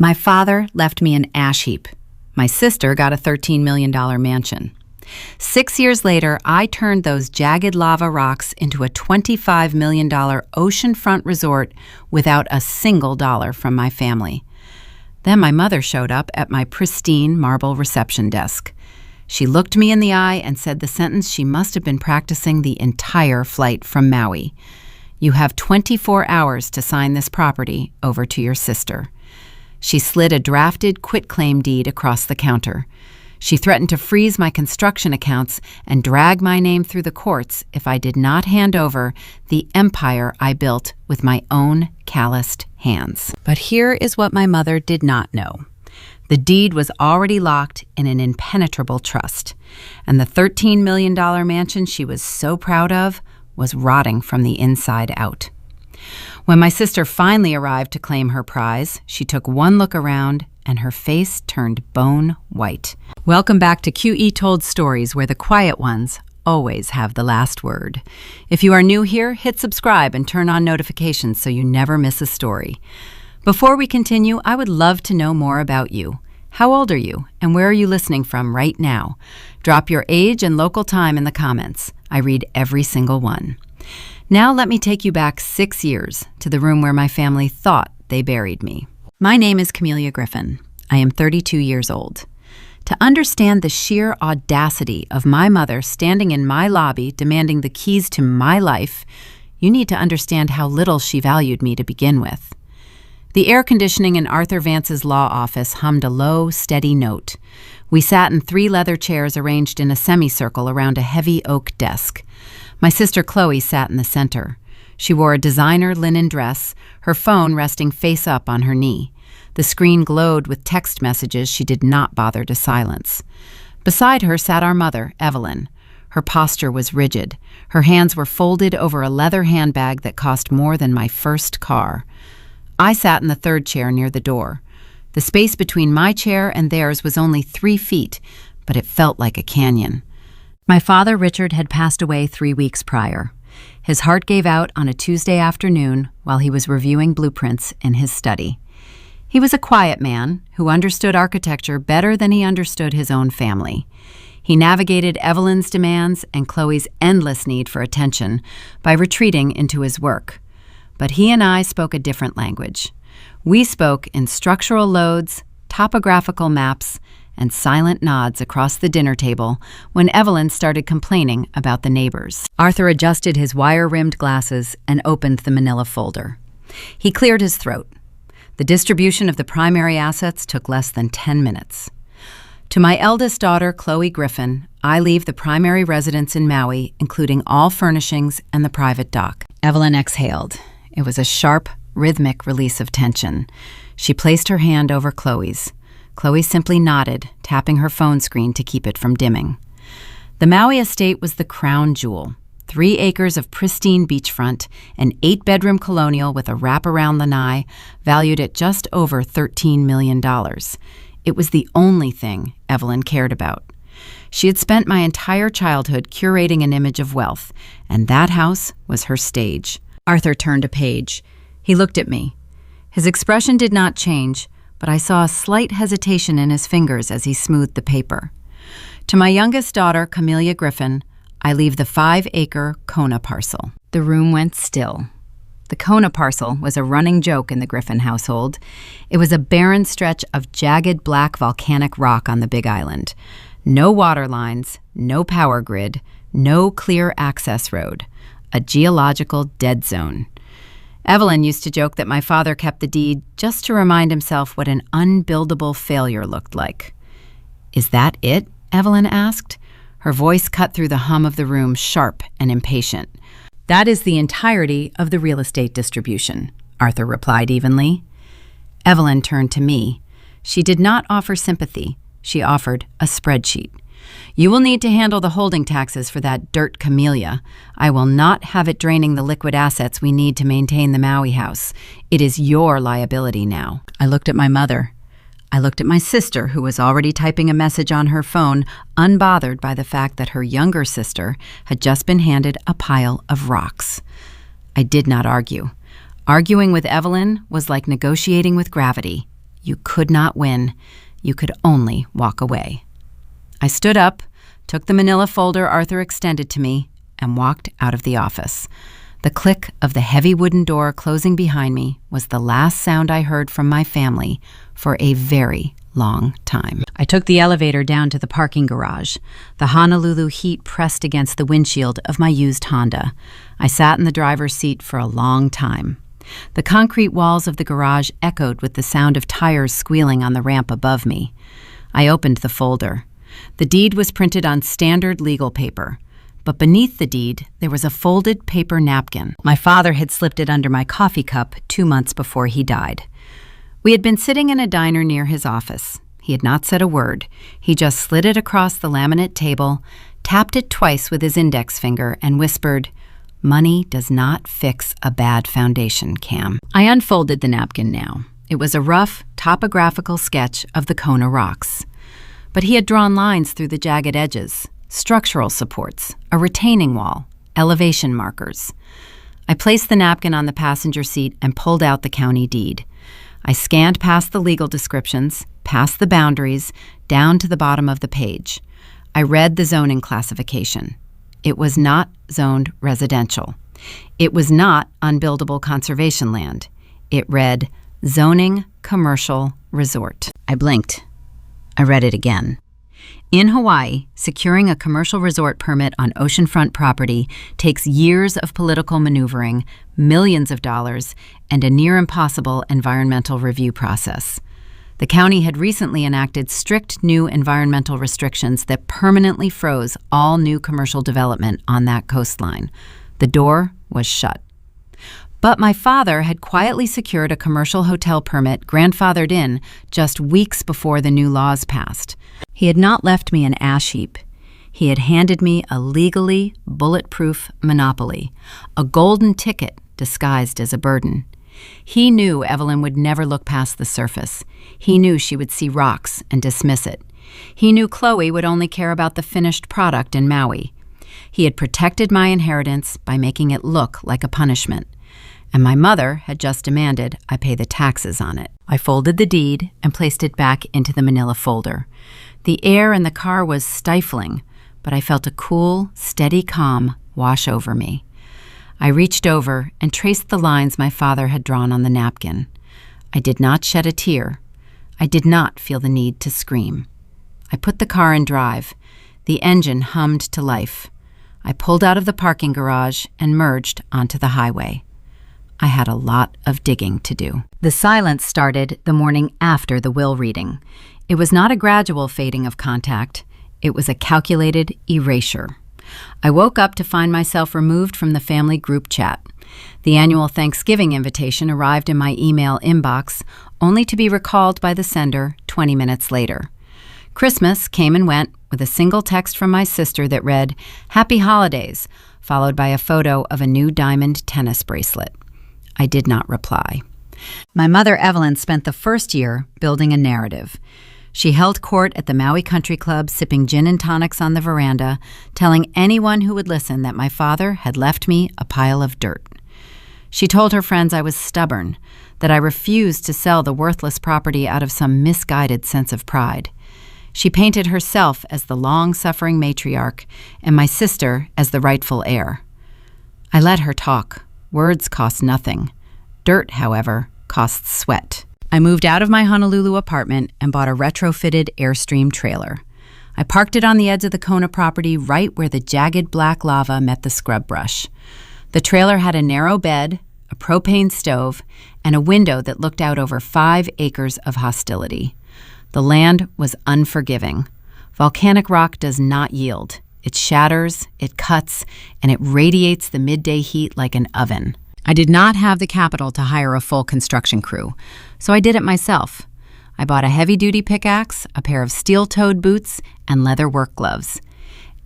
My father left me an ash heap. My sister got a $13 million mansion. 6 years later, I turned those jagged lava rocks into a $25 million oceanfront resort without a single dollar from my family. Then my mother showed up at my pristine marble reception desk. She looked me in the eye and said the sentence she must have been practicing the entire flight from Maui. "You have 24 hours to sign this property over to your sister." She slid a drafted quitclaim deed across the counter. She threatened to freeze my construction accounts and drag my name through the courts if I did not hand over the empire I built with my own calloused hands. But here is what my mother did not know. The deed was already locked in an impenetrable trust, and the $13 million mansion she was so proud of was rotting from the inside out. When my sister finally arrived to claim her prize, she took one look around and her face turned bone white. Welcome back to QE Told Stories, where the quiet ones always have the last word. If you are new here, hit subscribe and turn on notifications so you never miss a story. Before we continue, I would love to know more about you. How old are you, and where are you listening from right now? Drop your age and local time in the comments. I read every single one. Now let me take you back 6 years to the room where my family thought they buried me. My name is Camelia Griffin. I am 32 years old. To understand the sheer audacity of my mother standing in my lobby demanding the keys to my life, you need to understand how little she valued me to begin with. The air conditioning in Arthur Vance's law office hummed a low, steady note. We sat in 3 leather chairs arranged in a semicircle around a heavy oak desk. My sister Chloe sat in the center. She wore a designer linen dress, her phone resting face up on her knee. The screen glowed with text messages she did not bother to silence. Beside her sat our mother, Evelyn. Her posture was rigid. Her hands were folded over a leather handbag that cost more than my first car. I sat in the 3rd chair near the door. The space between my chair and theirs was only 3 feet, but it felt like a canyon. My father, Richard, had passed away 3 weeks prior. His heart gave out on a Tuesday afternoon while he was reviewing blueprints in his study. He was a quiet man who understood architecture better than he understood his own family. He navigated Evelyn's demands and Chloe's endless need for attention by retreating into his work. But he and I spoke a different language. We spoke in structural loads, topographical maps, and silent nods across the dinner table when Evelyn started complaining about the neighbors. Arthur adjusted his wire-rimmed glasses and opened the manila folder. He cleared his throat. The distribution of the primary assets took less than 10 minutes. To my eldest daughter, Chloe Griffin, I leave the primary residence in Maui, including all furnishings and the private dock. Evelyn exhaled. It was a sharp, rhythmic release of tension. She placed her hand over Chloe's. Chloe simply nodded, tapping her phone screen to keep it from dimming. The Maui estate was the crown jewel. 3 acres of pristine beachfront, an 8-bedroom colonial with a wraparound lanai, valued at just over $13 million. It was the only thing Evelyn cared about. She had spent my entire childhood curating an image of wealth, and that house was her stage. Arthur turned a page. He looked at me. His expression did not change, but I saw a slight hesitation in his fingers as he smoothed the paper. To my youngest daughter, Camelia Griffin, I leave the 5-acre Kona parcel. The room went still. The Kona parcel was a running joke in the Griffin household. It was a barren stretch of jagged black volcanic rock on the Big Island. No water lines, no power grid, no clear access road. A geological dead zone. Evelyn used to joke that my father kept the deed just to remind himself what an unbuildable failure looked like. "Is that it?" Evelyn asked. Her voice cut through the hum of the room, sharp and impatient. "That is the entirety of the real estate distribution," Arthur replied evenly. Evelyn turned to me. She did not offer sympathy. She offered a spreadsheet. "You will need to handle the holding taxes for that dirt Camelia. I will not have it draining the liquid assets we need to maintain the Maui house. It is your liability now." I looked at my mother. I looked at my sister, who was already typing a message on her phone, unbothered by the fact that her younger sister had just been handed a pile of rocks. I did not argue. Arguing with Evelyn was like negotiating with gravity. You could not win. You could only walk away. I stood up, took the manila folder Arthur extended to me, and walked out of the office. The click of the heavy wooden door closing behind me was the last sound I heard from my family for a very long time. I took the elevator down to the parking garage. The Honolulu heat pressed against the windshield of my used Honda. I sat in the driver's seat for a long time. The concrete walls of the garage echoed with the sound of tires squealing on the ramp above me. I opened the folder. The deed was printed on standard legal paper. But beneath the deed, there was a folded paper napkin. My father had slipped it under my coffee cup 2 months before he died. We had been sitting in a diner near his office. He had not said a word. He just slid it across the laminate table, tapped it twice with his index finger, and whispered, "Money does not fix a bad foundation, Cam." I unfolded the napkin now. It was a rough, topographical sketch of the Kona rocks. But he had drawn lines through the jagged edges, structural supports, a retaining wall, elevation markers. I placed the napkin on the passenger seat and pulled out the county deed. I scanned past the legal descriptions, past the boundaries, down to the bottom of the page. I read the zoning classification. It was not zoned residential. It was not unbuildable conservation land. It read, Zoning Commercial Resort. I blinked. I read it again. In Hawaii, securing a commercial resort permit on oceanfront property takes years of political maneuvering, millions of dollars, and a near-impossible environmental review process. The county had recently enacted strict new environmental restrictions that permanently froze all new commercial development on that coastline. The door was shut. But my father had quietly secured a commercial hotel permit grandfathered in just weeks before the new laws passed. He had not left me an ash heap. He had handed me a legally bulletproof monopoly, a golden ticket disguised as a burden. He knew Evelyn would never look past the surface. He knew she would see rocks and dismiss it. He knew Chloe would only care about the finished product in Maui. He had protected my inheritance by making it look like a punishment. And my mother had just demanded I pay the taxes on it. I folded the deed and placed it back into the manila folder. The air in the car was stifling, but I felt a cool, steady calm wash over me. I reached over and traced the lines my father had drawn on the napkin. I did not shed a tear. I did not feel the need to scream. I put the car in drive. The engine hummed to life. I pulled out of the parking garage and merged onto the highway. I had a lot of digging to do. The silence started the morning after the will reading. It was not a gradual fading of contact. It was a calculated erasure. I woke up to find myself removed from the family group chat. The annual Thanksgiving invitation arrived in my email inbox, only to be recalled by the sender 20 minutes later. Christmas came and went with a single text from my sister that read, "Happy Holidays," followed by a photo of a new diamond tennis bracelet. I did not reply. My mother, Evelyn, spent the first year building a narrative. She held court at the Maui Country Club, sipping gin and tonics on the veranda, telling anyone who would listen that my father had left me a pile of dirt. She told her friends I was stubborn, that I refused to sell the worthless property out of some misguided sense of pride. She painted herself as the long-suffering matriarch and my sister as the rightful heir. I let her talk. Words cost nothing. Dirt, however, costs sweat. I moved out of my Honolulu apartment and bought a retrofitted Airstream trailer. I parked it on the edge of the Kona property right where the jagged black lava met the scrub brush. The trailer had a narrow bed, a propane stove, and a window that looked out over 5 acres of hostility. The land was unforgiving. Volcanic rock does not yield. It shatters, it cuts, and it radiates the midday heat like an oven. I did not have the capital to hire a full construction crew, so I did it myself. I bought a heavy-duty pickaxe, a pair of steel-toed boots, and leather work gloves.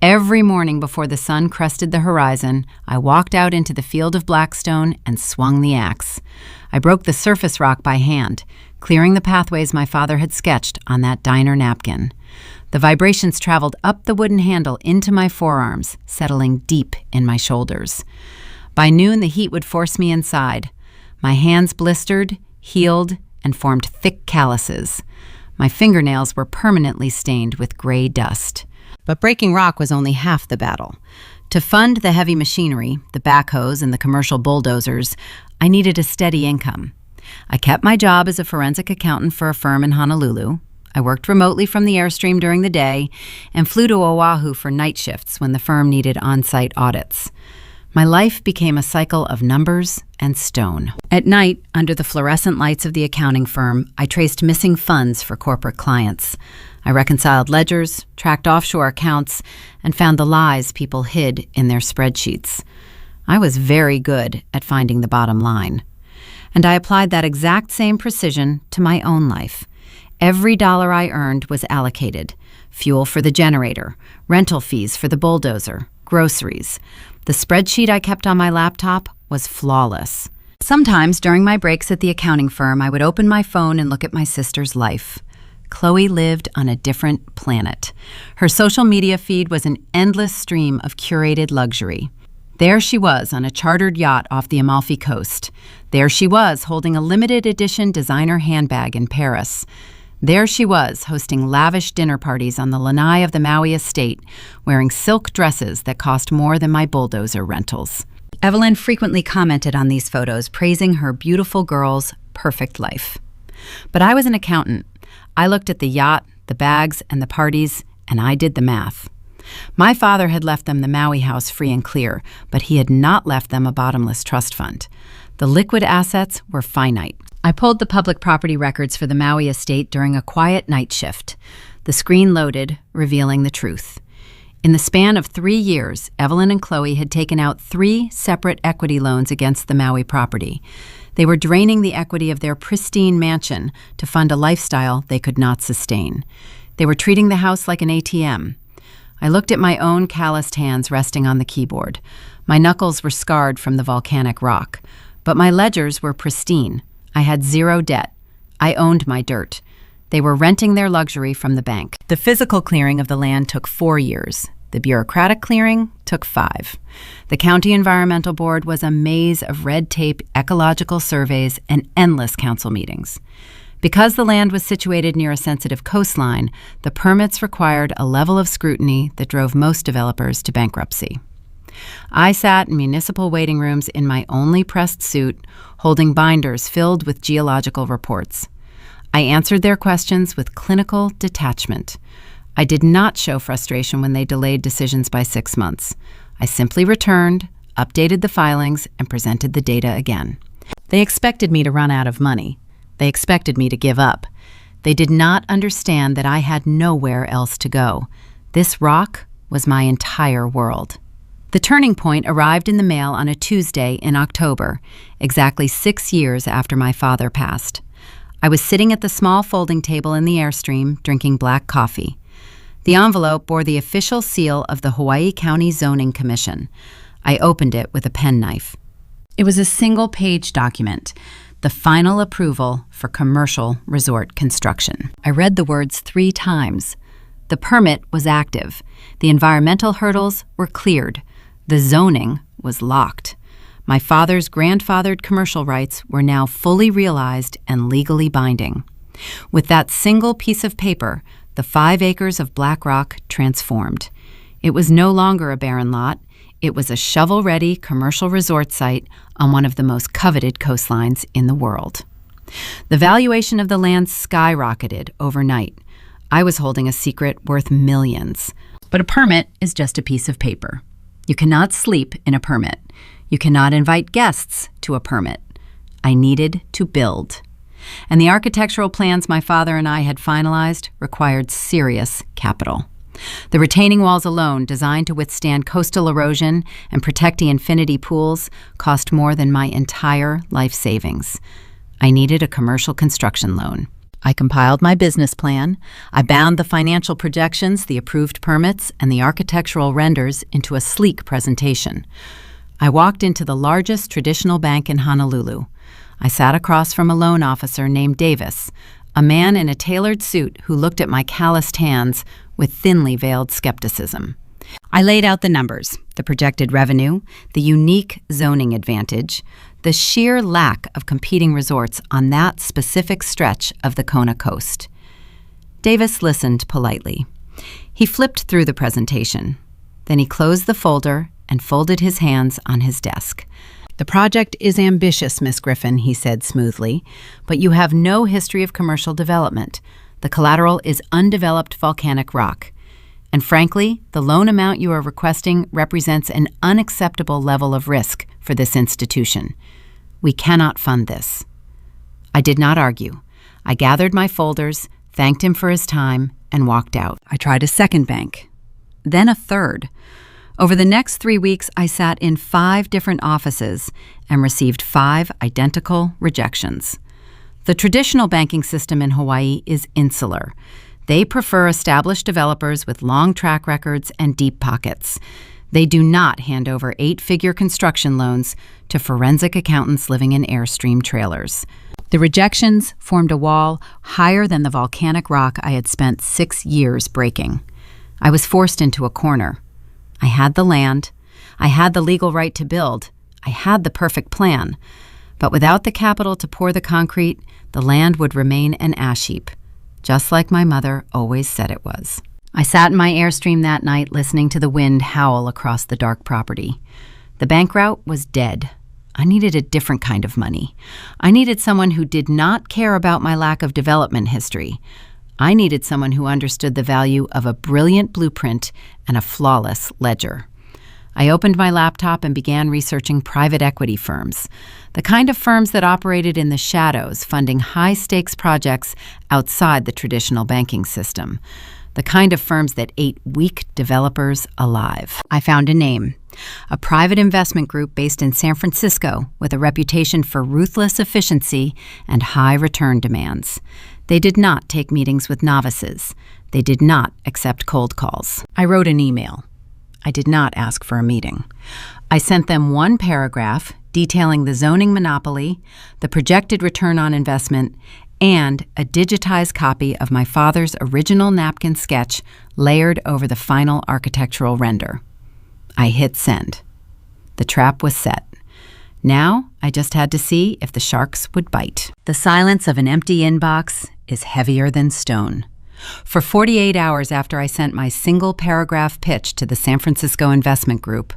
Every morning before the sun crested the horizon, I walked out into the field of Blackstone and swung the axe. I broke the surface rock by hand, clearing the pathways my father had sketched on that diner napkin. The vibrations traveled up the wooden handle into my forearms, settling deep in my shoulders. By noon, the heat would force me inside. My hands blistered, healed, and formed thick calluses. My fingernails were permanently stained with gray dust. But breaking rock was only half the battle. To fund the heavy machinery, the backhoes and the commercial bulldozers, I needed a steady income. I kept my job as a forensic accountant for a firm in Honolulu. I worked remotely from the Airstream during the day and flew to Oahu for night shifts when the firm needed on-site audits. My life became a cycle of numbers and stone. At night, under the fluorescent lights of the accounting firm, I traced missing funds for corporate clients. I reconciled ledgers, tracked offshore accounts, and found the lies people hid in their spreadsheets. I was very good at finding the bottom line. And I applied that exact same precision to my own life. Every dollar I earned was allocated: fuel for the generator, rental fees for the bulldozer, groceries. The spreadsheet I kept on my laptop was flawless. Sometimes during my breaks at the accounting firm, I would open my phone and look at my sister's life. Chloe lived on a different planet. Her social media feed was an endless stream of curated luxury. There she was on a chartered yacht off the Amalfi Coast. There she was holding a limited edition designer handbag in Paris. There she was hosting lavish dinner parties on the lanai of the Maui estate, wearing silk dresses that cost more than my bulldozer rentals. Evelyn frequently commented on these photos, praising her beautiful girl's perfect life. But I was an accountant. I looked at the yacht, the bags, and the parties, and I did the math. My father had left them the Maui house free and clear, but he had not left them a bottomless trust fund. The liquid assets were finite. I pulled the public property records for the Maui estate during a quiet night shift. The screen loaded, revealing the truth. In the span of 3 years, Evelyn and Chloe had taken out 3 separate equity loans against the Maui property. They were draining the equity of their pristine mansion to fund a lifestyle they could not sustain. They were treating the house like an ATM. I looked at my own calloused hands resting on the keyboard. My knuckles were scarred from the volcanic rock. But my ledgers were pristine. I had 0 debt. I owned my dirt. They were renting their luxury from the bank. The physical clearing of the land took 4 years. The bureaucratic clearing took 5. The county environmental board was a maze of red tape, ecological surveys, and endless council meetings. Because the land was situated near a sensitive coastline, the permits required a level of scrutiny that drove most developers to bankruptcy. I sat in municipal waiting rooms in my only pressed suit, holding binders filled with geological reports. I answered their questions with clinical detachment. I did not show frustration when they delayed decisions by 6 months. I simply returned, updated the filings, and presented the data again. They expected me to run out of money. They expected me to give up. They did not understand that I had nowhere else to go. This rock was my entire world. The turning point arrived in the mail on a Tuesday in October, exactly 6 years after my father passed. I was sitting at the small folding table in the Airstream, drinking black coffee. The envelope bore the official seal of the Hawaii County Zoning Commission. I opened it with a penknife. It was a single-page document, the final approval for commercial resort construction. I read the words 3 times. The permit was active. The environmental hurdles were cleared. The zoning was locked. My father's grandfathered commercial rights were now fully realized and legally binding. With that single piece of paper, the 5 acres of Black Rock transformed. It was no longer a barren lot. It was a shovel-ready commercial resort site on one of the most coveted coastlines in the world. The valuation of the land skyrocketed overnight. I was holding a secret worth millions. But a permit is just a piece of paper. You cannot sleep in a permit. You cannot invite guests to a permit. I needed to build. And the architectural plans my father and I had finalized required serious capital. The retaining walls alone, designed to withstand coastal erosion and protect the infinity pools, cost more than my entire life savings. I needed a commercial construction loan. I compiled my business plan. I bound the financial projections, the approved permits, and the architectural renders into a sleek presentation. I walked into the largest traditional bank in Honolulu. I sat across from a loan officer named Davis, a man in a tailored suit who looked at my calloused hands with thinly veiled skepticism. I laid out the numbers, the projected revenue, the unique zoning advantage, the sheer lack of competing resorts on that specific stretch of the Kona coast. Davis listened politely. He flipped through the presentation. Then he closed the folder and folded his hands on his desk. "The project is ambitious, Miss Griffin," he said smoothly, "but you have no history of commercial development. The collateral is undeveloped volcanic rock. And frankly, the loan amount you are requesting represents an unacceptable level of risk for this institution. We cannot fund this." I did not argue. I gathered my folders, thanked him for his time, and walked out. I tried a second bank, then a third. Over the next 3 weeks, I sat in 5 different offices and received 5 identical rejections. The traditional banking system in Hawaii is insular. They prefer established developers with long track records and deep pockets. They do not hand over 8-figure construction loans to forensic accountants living in Airstream trailers. The rejections formed a wall higher than the volcanic rock I had spent 6 years breaking. I was forced into a corner. I had the land. I had the legal right to build. I had the perfect plan. But without the capital to pour the concrete, the land would remain an ash heap, just like my mother always said it was. I sat in my Airstream that night listening to the wind howl across the dark property. The bank route was dead. I needed a different kind of money. I needed someone who did not care about my lack of development history. I needed someone who understood the value of a brilliant blueprint and a flawless ledger. I opened my laptop and began researching private equity firms, the kind of firms that operated in the shadows, funding high-stakes projects outside the traditional banking system, the kind of firms that ate weak developers alive. I found a name, a private investment group based in San Francisco with a reputation for ruthless efficiency and high return demands. They did not take meetings with novices. They did not accept cold calls. I wrote an email. I did not ask for a meeting. I sent them 1 paragraph detailing the zoning monopoly, the projected return on investment, and a digitized copy of my father's original napkin sketch layered over the final architectural render. I hit send. The trap was set. Now I just had to see if the sharks would bite. The silence of an empty inbox is heavier than stone. For 48 hours after I sent my single-paragraph pitch to the San Francisco Investment Group,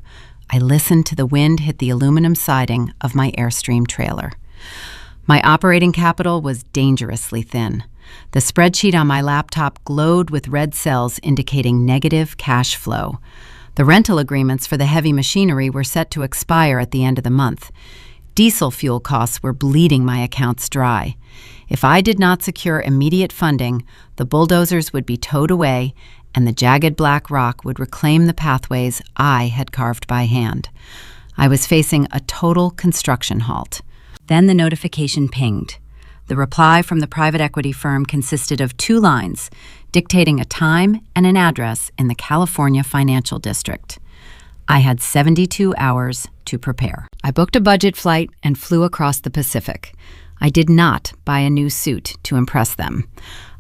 I listened to the wind hit the aluminum siding of my Airstream trailer. My operating capital was dangerously thin. The spreadsheet on my laptop glowed with red cells indicating negative cash flow. The rental agreements for the heavy machinery were set to expire at the end of the month. Diesel fuel costs were bleeding my accounts dry. If I did not secure immediate funding, the bulldozers would be towed away and the jagged black rock would reclaim the pathways I had carved by hand. I was facing a total construction halt. Then the notification pinged. The reply from the private equity firm consisted of 2 lines, dictating a time and an address in the California Financial District. I had 72 hours to prepare. I booked a budget flight and flew across the Pacific. I did not buy a new suit to impress them.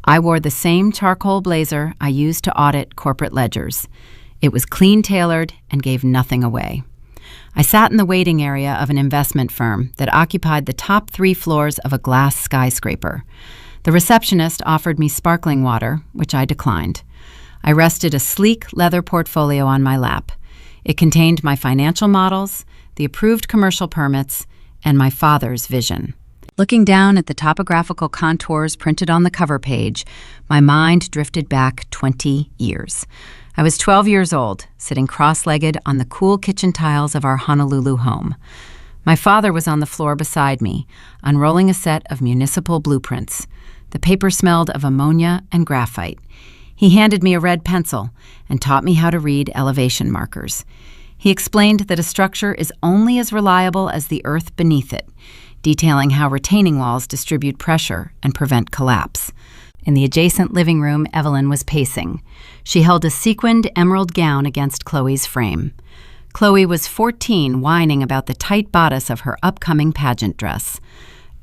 I wore the same charcoal blazer I used to audit corporate ledgers. It was clean-tailored and gave nothing away. I sat in the waiting area of an investment firm that occupied the top 3 floors of a glass skyscraper. The receptionist offered me sparkling water, which I declined. I rested a sleek leather portfolio on my lap. It contained my financial models, the approved commercial permits, and my father's vision. Looking down at the topographical contours printed on the cover page, my mind drifted back 20 years. I was 12 years old, sitting cross-legged on the cool kitchen tiles of our Honolulu home. My father was on the floor beside me, unrolling a set of municipal blueprints. The paper smelled of ammonia and graphite. He handed me a red pencil and taught me how to read elevation markers. He explained that a structure is only as reliable as the earth beneath it, detailing how retaining walls distribute pressure and prevent collapse. In the adjacent living room, Evelyn was pacing. She held a sequined emerald gown against Chloe's frame. Chloe was 14, whining about the tight bodice of her upcoming pageant dress.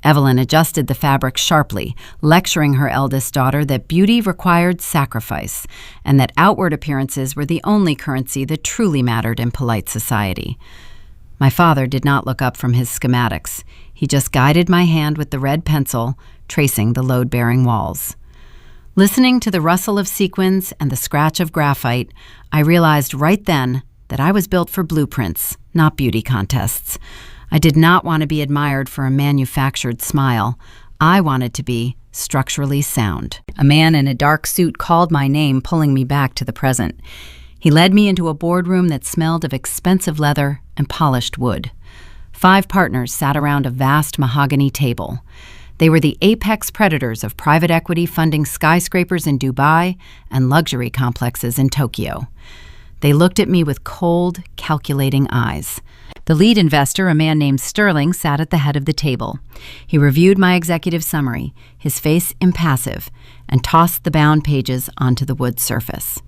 Evelyn adjusted the fabric sharply, lecturing her eldest daughter that beauty required sacrifice and that outward appearances were the only currency that truly mattered in polite society. My father did not look up from his schematics. He just guided my hand with the red pencil, tracing the load-bearing walls. Listening to the rustle of sequins and the scratch of graphite, I realized right then that I was built for blueprints, not beauty contests. I did not want to be admired for a manufactured smile. I wanted to be structurally sound. A man in a dark suit called my name, pulling me back to the present. He led me into a boardroom that smelled of expensive leather and polished wood. 5 partners sat around a vast mahogany table. They were the apex predators of private equity funding skyscrapers in Dubai and luxury complexes in Tokyo. They looked at me with cold, calculating eyes. The lead investor, a man named Sterling, sat at the head of the table. He reviewed my executive summary, his face impassive, and tossed the bound pages onto the wood surface.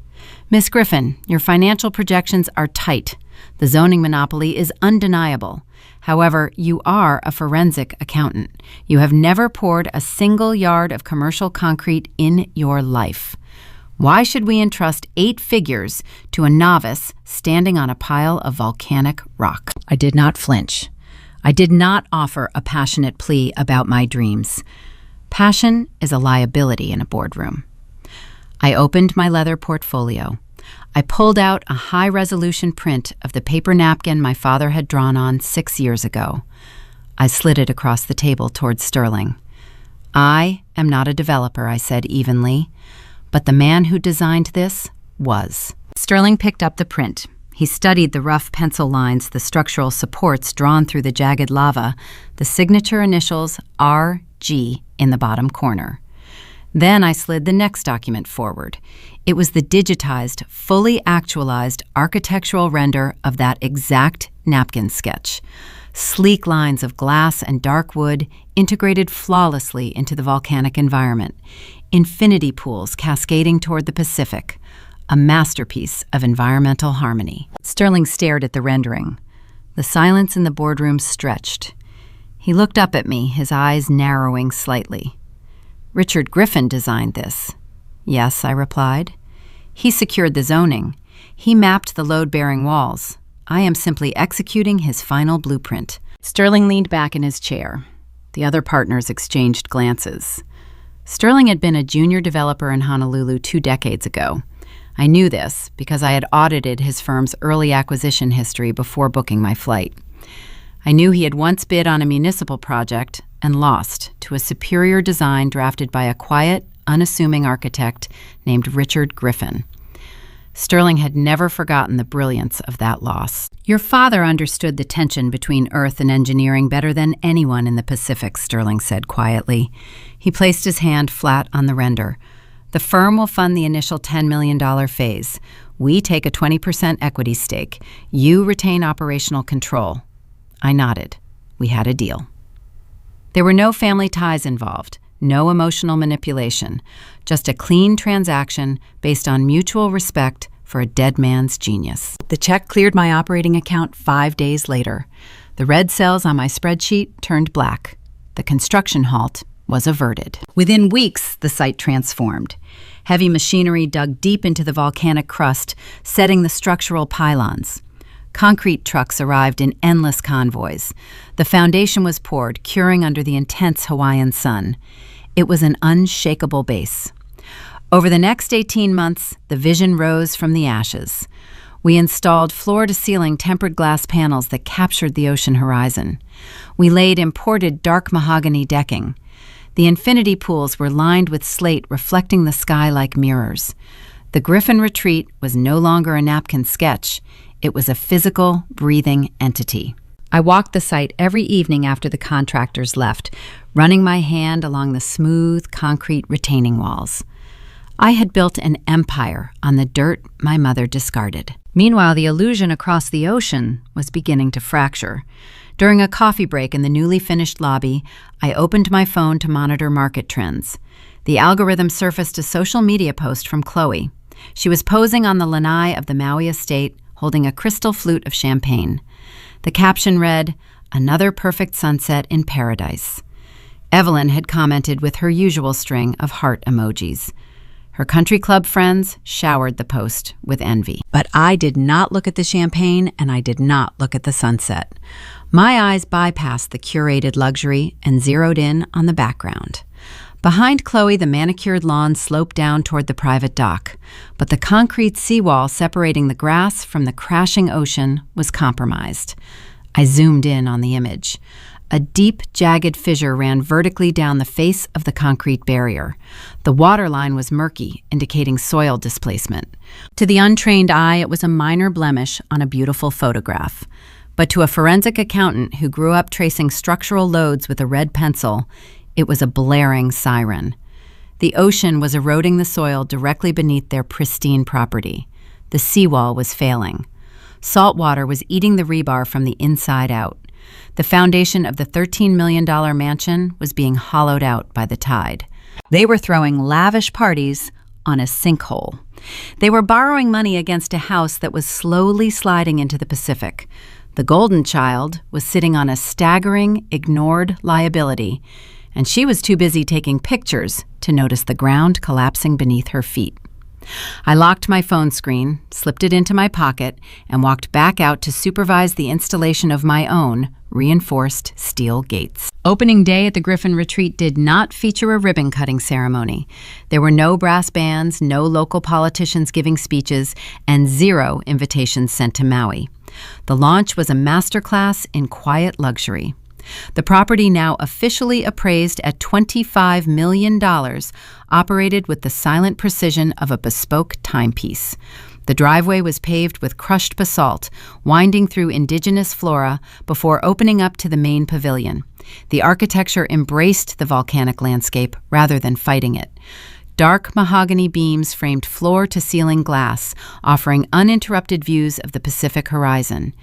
Miss Griffin, your financial projections are tight. The zoning monopoly is undeniable. However, you are a forensic accountant. You have never poured a single yard of commercial concrete in your life. Why should we entrust 8 figures to a novice standing on a pile of volcanic rock? I did not flinch. I did not offer a passionate plea about my dreams. Passion is a liability in a boardroom. I opened my leather portfolio. I pulled out a high-resolution print of the paper napkin my father had drawn on 6 years ago. I slid it across the table towards Sterling. I am not a developer, I said evenly, but the man who designed this was. Sterling picked up the print. He studied the rough pencil lines, the structural supports drawn through the jagged lava, the signature initials RG in the bottom corner. Then I slid the next document forward. It was the digitized, fully actualized architectural render of that exact napkin sketch. Sleek lines of glass and dark wood integrated flawlessly into the volcanic environment. Infinity pools cascading toward the Pacific. A masterpiece of environmental harmony. Sterling stared at the rendering. The silence in the boardroom stretched. He looked up at me, his eyes narrowing slightly. Richard Griffin designed this. Yes, I replied. He secured the zoning. He mapped the load-bearing walls. I am simply executing his final blueprint. Sterling leaned back in his chair. The other partners exchanged glances. Sterling had been a junior developer in Honolulu 2 decades ago. I knew this because I had audited his firm's early acquisition history before booking my flight. I knew he had once bid on a municipal project and lost to a superior design drafted by a quiet, unassuming architect named Richard Griffin. Sterling had never forgotten the brilliance of that loss. Your father understood the tension between earth and engineering better than anyone in the Pacific, Sterling said quietly. He placed his hand flat on the render. The firm will fund the initial $10 million phase. We take a 20% equity stake. You retain operational control. I nodded. We had a deal. There were no family ties involved, no emotional manipulation, just a clean transaction based on mutual respect for a dead man's genius. The check cleared my operating account 5 days later. The red cells on my spreadsheet turned black. The construction halt was averted. Within weeks, the site transformed. Heavy machinery dug deep into the volcanic crust, setting the structural pylons. Concrete trucks arrived in endless convoys. The foundation was poured, curing under the intense Hawaiian sun. It was an unshakable base. Over the next 18 months, the vision rose from the ashes. We installed floor-to-ceiling tempered glass panels that captured the ocean horizon. We laid imported dark mahogany decking. The infinity pools were lined with slate reflecting the sky like mirrors. The Griffin Retreat was no longer a napkin sketch. It was a physical, breathing entity. I walked the site every evening after the contractors left, running my hand along the smooth, concrete retaining walls. I had built an empire on the dirt my mother discarded. Meanwhile, the illusion across the ocean was beginning to fracture. During a coffee break in the newly finished lobby, I opened my phone to monitor market trends. The algorithm surfaced a social media post from Chloe. She was posing on the lanai of the Maui estate, holding a crystal flute of champagne. The caption read, "Another perfect sunset in paradise." Evelyn had commented with her usual string of heart emojis. Her country club friends showered the post with envy. But I did not look at the champagne, and I did not look at the sunset. My eyes bypassed the curated luxury and zeroed in on the background. Behind Chloe, the manicured lawn sloped down toward the private dock, but the concrete seawall separating the grass from the crashing ocean was compromised. I zoomed in on the image. A deep, jagged fissure ran vertically down the face of the concrete barrier. The waterline was murky, indicating soil displacement. To the untrained eye, it was a minor blemish on a beautiful photograph. But to a forensic accountant who grew up tracing structural loads with a red pencil, it was a blaring siren. The ocean was eroding the soil directly beneath their pristine property. The seawall was failing. Salt water was eating the rebar from the inside out. The foundation of the $13 million mansion was being hollowed out by the tide. They were throwing lavish parties on a sinkhole. They were borrowing money against a house that was slowly sliding into the Pacific. The golden child was sitting on a staggering, ignored liability, and she was too busy taking pictures to notice the ground collapsing beneath her feet. I locked my phone screen, slipped it into my pocket, and walked back out to supervise the installation of my own reinforced steel gates. Opening day at the Griffin Retreat did not feature a ribbon-cutting ceremony. There were no brass bands, no local politicians giving speeches, and 0 invitations sent to Maui. The launch was a masterclass in quiet luxury. The property, now officially appraised at $25 million, operated with the silent precision of a bespoke timepiece. The driveway was paved with crushed basalt, winding through indigenous flora before opening up to the main pavilion. The architecture embraced the volcanic landscape rather than fighting it. Dark mahogany beams framed floor-to-ceiling glass, offering uninterrupted views of the Pacific horizon.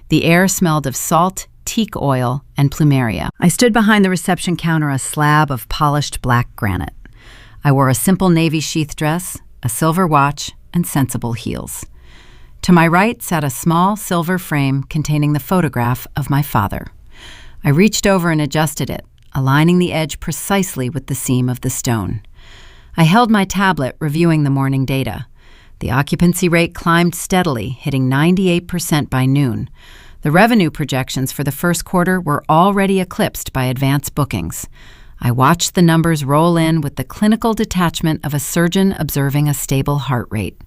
The air smelled of salt, teak oil, and plumeria. I stood behind the reception counter, a slab of polished black granite. I wore a simple navy sheath dress, a silver watch, and sensible heels. To my right sat a small silver frame containing the photograph of my father. I reached over and adjusted it, aligning the edge precisely with the seam of the stone. I held my tablet, reviewing the morning data. The occupancy rate climbed steadily, hitting 98% by noon. The revenue projections for the first quarter were already eclipsed by advance bookings. I watched the numbers roll in with the clinical detachment of a surgeon observing a stable heart rate.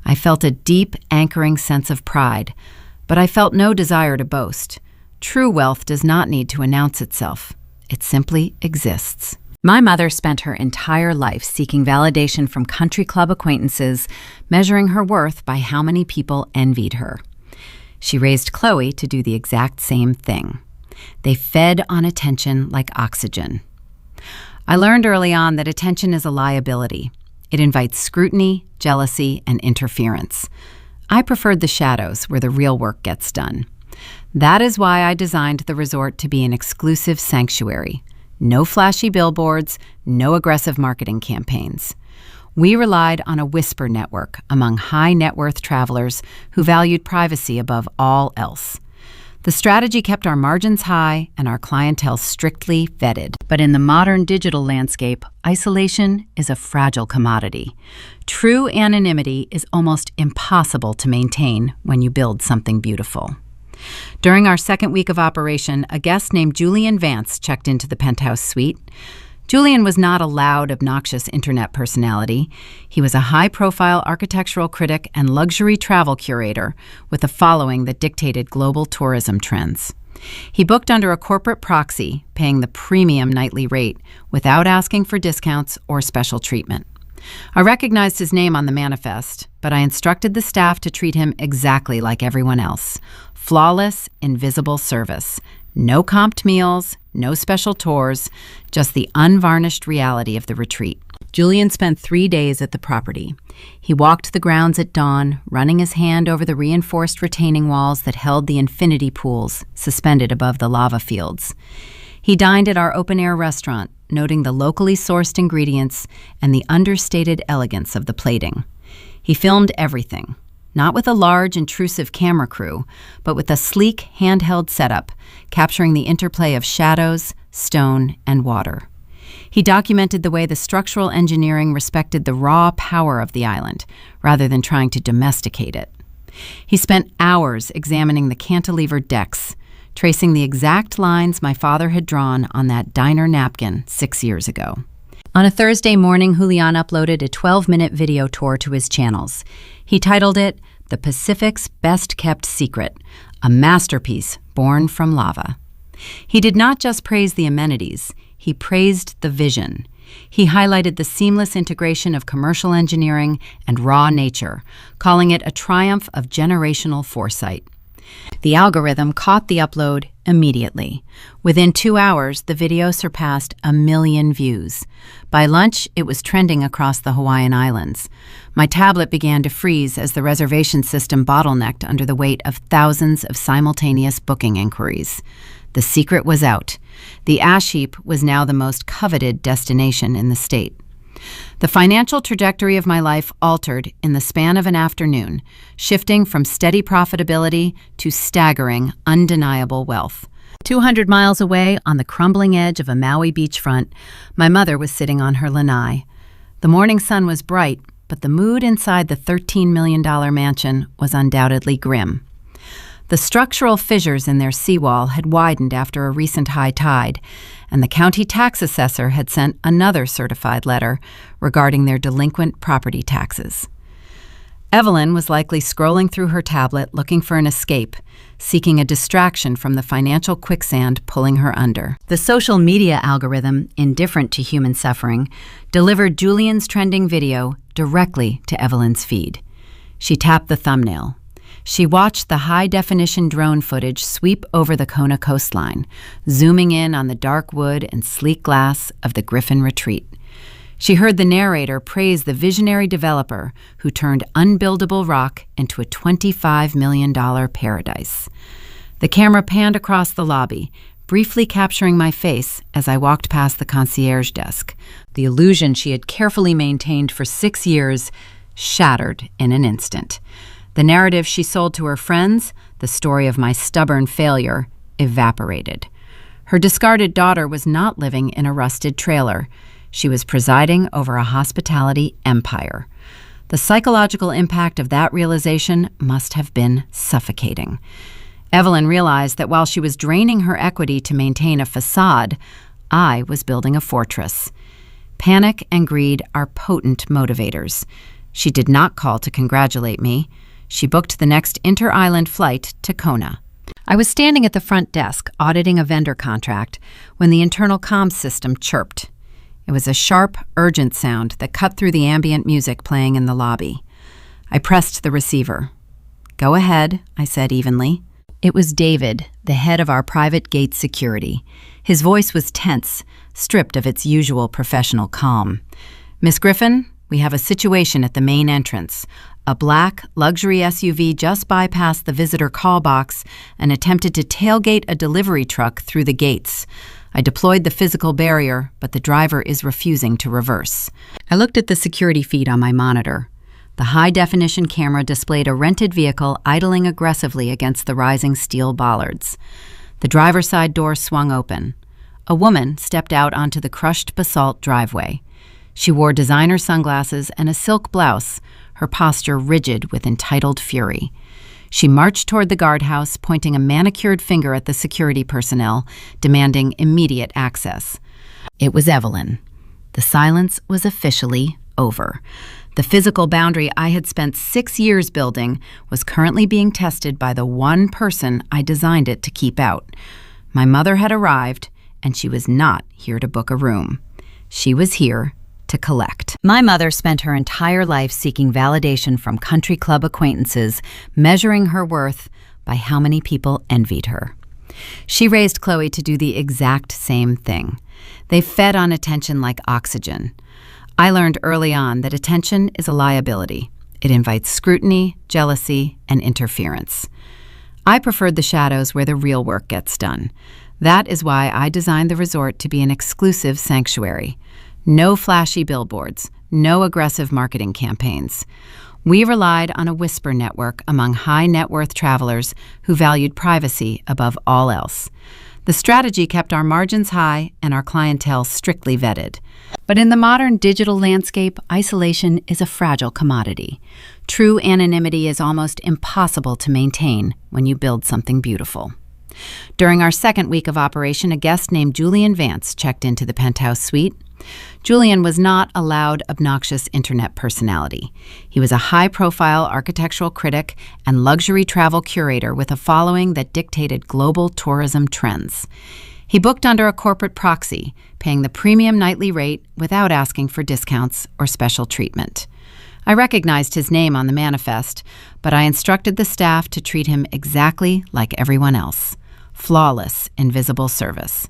I felt a deep, anchoring sense of pride, but I felt no desire to boast. True wealth does not need to announce itself. It simply exists. My mother spent her entire life seeking validation from country club acquaintances, measuring her worth by how many people envied her. She raised Chloe to do the exact same thing. They fed on attention like oxygen. I learned early on that attention is a liability. It invites scrutiny, jealousy, and interference. I preferred the shadows where the real work gets done. That is why I designed the resort to be an exclusive sanctuary. No flashy billboards, no aggressive marketing campaigns. We relied on a whisper network among high-net-worth travelers who valued privacy above all else. The strategy kept our margins high and our clientele strictly vetted. But in the modern digital landscape, isolation is a fragile commodity. True anonymity is almost impossible to maintain when you build something beautiful. During our second week of operation, a guest named Julian Vance checked into the penthouse suite. Julian was not a loud, obnoxious internet personality. He was a high-profile architectural critic and luxury travel curator with a following that dictated global tourism trends. He booked under a corporate proxy, paying the premium nightly rate without asking for discounts or special treatment. I recognized his name on the manifest, but I instructed the staff to treat him exactly like everyone else. Flawless, invisible service. No comped meals, no special tours, just the unvarnished reality of the retreat. Julian spent 3 days at the property. He walked the grounds at dawn, running his hand over the reinforced retaining walls that held the infinity pools suspended above the lava fields. He dined at our open-air restaurant, noting the locally sourced ingredients and the understated elegance of the plating. He filmed everything, not with a large, intrusive camera crew, but with a sleek, handheld setup, capturing the interplay of shadows, stone, and water. He documented the way the structural engineering respected the raw power of the island, rather than trying to domesticate it. He spent hours examining the cantilevered decks, tracing the exact lines my father had drawn on that diner napkin 6 years ago. On a Thursday morning, Julian uploaded a 12-minute video tour to his channels. He titled it, "The Pacific's Best-Kept Secret, a masterpiece born from lava." He did not just praise the amenities, he praised the vision. He highlighted the seamless integration of commercial engineering and raw nature, calling it a triumph of generational foresight. The algorithm caught the upload immediately. Within 2 hours, the video surpassed 1 million views. By lunch, it was trending across the Hawaiian Islands. My tablet began to freeze as the reservation system bottlenecked under the weight of thousands of simultaneous booking inquiries. The secret was out. The ash heap was now the most coveted destination in the state. The financial trajectory of my life altered in the span of an afternoon, shifting from steady profitability to staggering, undeniable wealth. 200 miles away, on the crumbling edge of a Maui beachfront, my mother was sitting on her lanai. The morning sun was bright, but the mood inside the $13 million mansion was undoubtedly grim. The structural fissures in their seawall had widened after a recent high tide, and the county tax assessor had sent another certified letter regarding their delinquent property taxes. Evelyn was likely scrolling through her tablet looking for an escape, seeking a distraction from the financial quicksand pulling her under. The social media algorithm, indifferent to human suffering, delivered Julian's trending video directly to Evelyn's feed. She tapped the thumbnail. She watched the high-definition drone footage sweep over the Kona coastline, zooming in on the dark wood and sleek glass of the Griffin Retreat. She heard the narrator praise the visionary developer who turned unbuildable rock into a $25 million paradise. The camera panned across the lobby, briefly capturing my face as I walked past the concierge desk. The illusion she had carefully maintained for 6 years shattered in an instant. The narrative she sold to her friends, the story of my stubborn failure, evaporated. Her discarded daughter was not living in a rusted trailer. She was presiding over a hospitality empire. The psychological impact of that realization must have been suffocating. Evelyn realized that while she was draining her equity to maintain a facade, I was building a fortress. Panic and greed are potent motivators. She did not call to congratulate me. She booked the next inter-island flight to Kona. I was standing at the front desk, auditing a vendor contract, when the internal comms system chirped. It was a sharp, urgent sound that cut through the ambient music playing in the lobby. I pressed the receiver. "Go ahead," I said evenly. It was David, the head of our private gate security. His voice was tense, stripped of its usual professional calm. "Miss Griffin, we have a situation at the main entrance. A black, luxury SUV just bypassed the visitor call box and attempted to tailgate a delivery truck through the gates. I deployed the physical barrier, but the driver is refusing to reverse." I looked at the security feed on my monitor. The high-definition camera displayed a rented vehicle idling aggressively against the rising steel bollards. The driver's side door swung open. A woman stepped out onto the crushed basalt driveway. She wore designer sunglasses and a silk blouse, her posture rigid with entitled fury. She marched toward the guardhouse, pointing a manicured finger at the security personnel, demanding immediate access. It was Evelyn. The silence was officially over. The physical boundary I had spent 6 years building was currently being tested by the one person I designed it to keep out. My mother had arrived, and she was not here to book a room. She was here to collect. My mother spent her entire life seeking validation from country club acquaintances, measuring her worth by how many people envied her. She raised Chloe to do the exact same thing. They fed on attention like oxygen. I learned early on that attention is a liability. It invites scrutiny, jealousy, and interference. I preferred the shadows where the real work gets done. That is why I designed the resort to be an exclusive sanctuary. No flashy billboards, no aggressive marketing campaigns. We relied on a whisper network among high net worth travelers who valued privacy above all else. The strategy kept our margins high and our clientele strictly vetted. But in the modern digital landscape, isolation is a fragile commodity. True anonymity is almost impossible to maintain when you build something beautiful. During our second week of operation, a guest named Julian Vance checked into the penthouse suite. Julian was not a loud, obnoxious internet personality. He was a high-profile architectural critic and luxury travel curator with a following that dictated global tourism trends. He booked under a corporate proxy, paying the premium nightly rate without asking for discounts or special treatment. I recognized his name on the manifest, but I instructed the staff to treat him exactly like everyone else. Flawless, invisible service.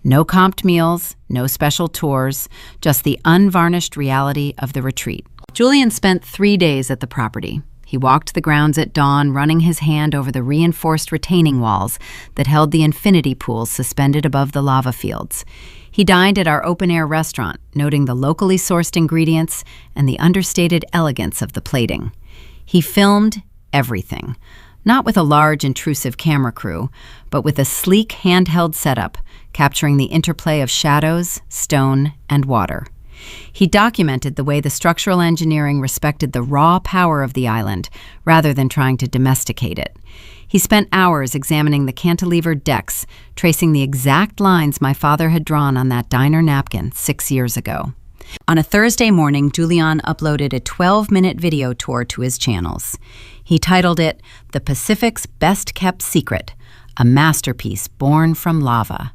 No comped meals, no special tours, just the unvarnished reality of the retreat. Julian spent 3 days at the property. He walked the grounds at dawn, running his hand over the reinforced retaining walls that held the infinity pools suspended above the lava fields. He dined at our open-air restaurant, noting the locally sourced ingredients and the understated elegance of the plating. He filmed everything, not with a large, intrusive camera crew, but with a sleek handheld setup, capturing the interplay of shadows, stone, and water. He documented the way the structural engineering respected the raw power of the island, rather than trying to domesticate it. He spent hours examining the cantilevered decks, tracing the exact lines my father had drawn on that diner napkin 6 years ago. On a Thursday morning, Julian uploaded a 12-minute video tour to his channels. He titled it, "The Pacific's Best Kept Secret, a Masterpiece Born from Lava."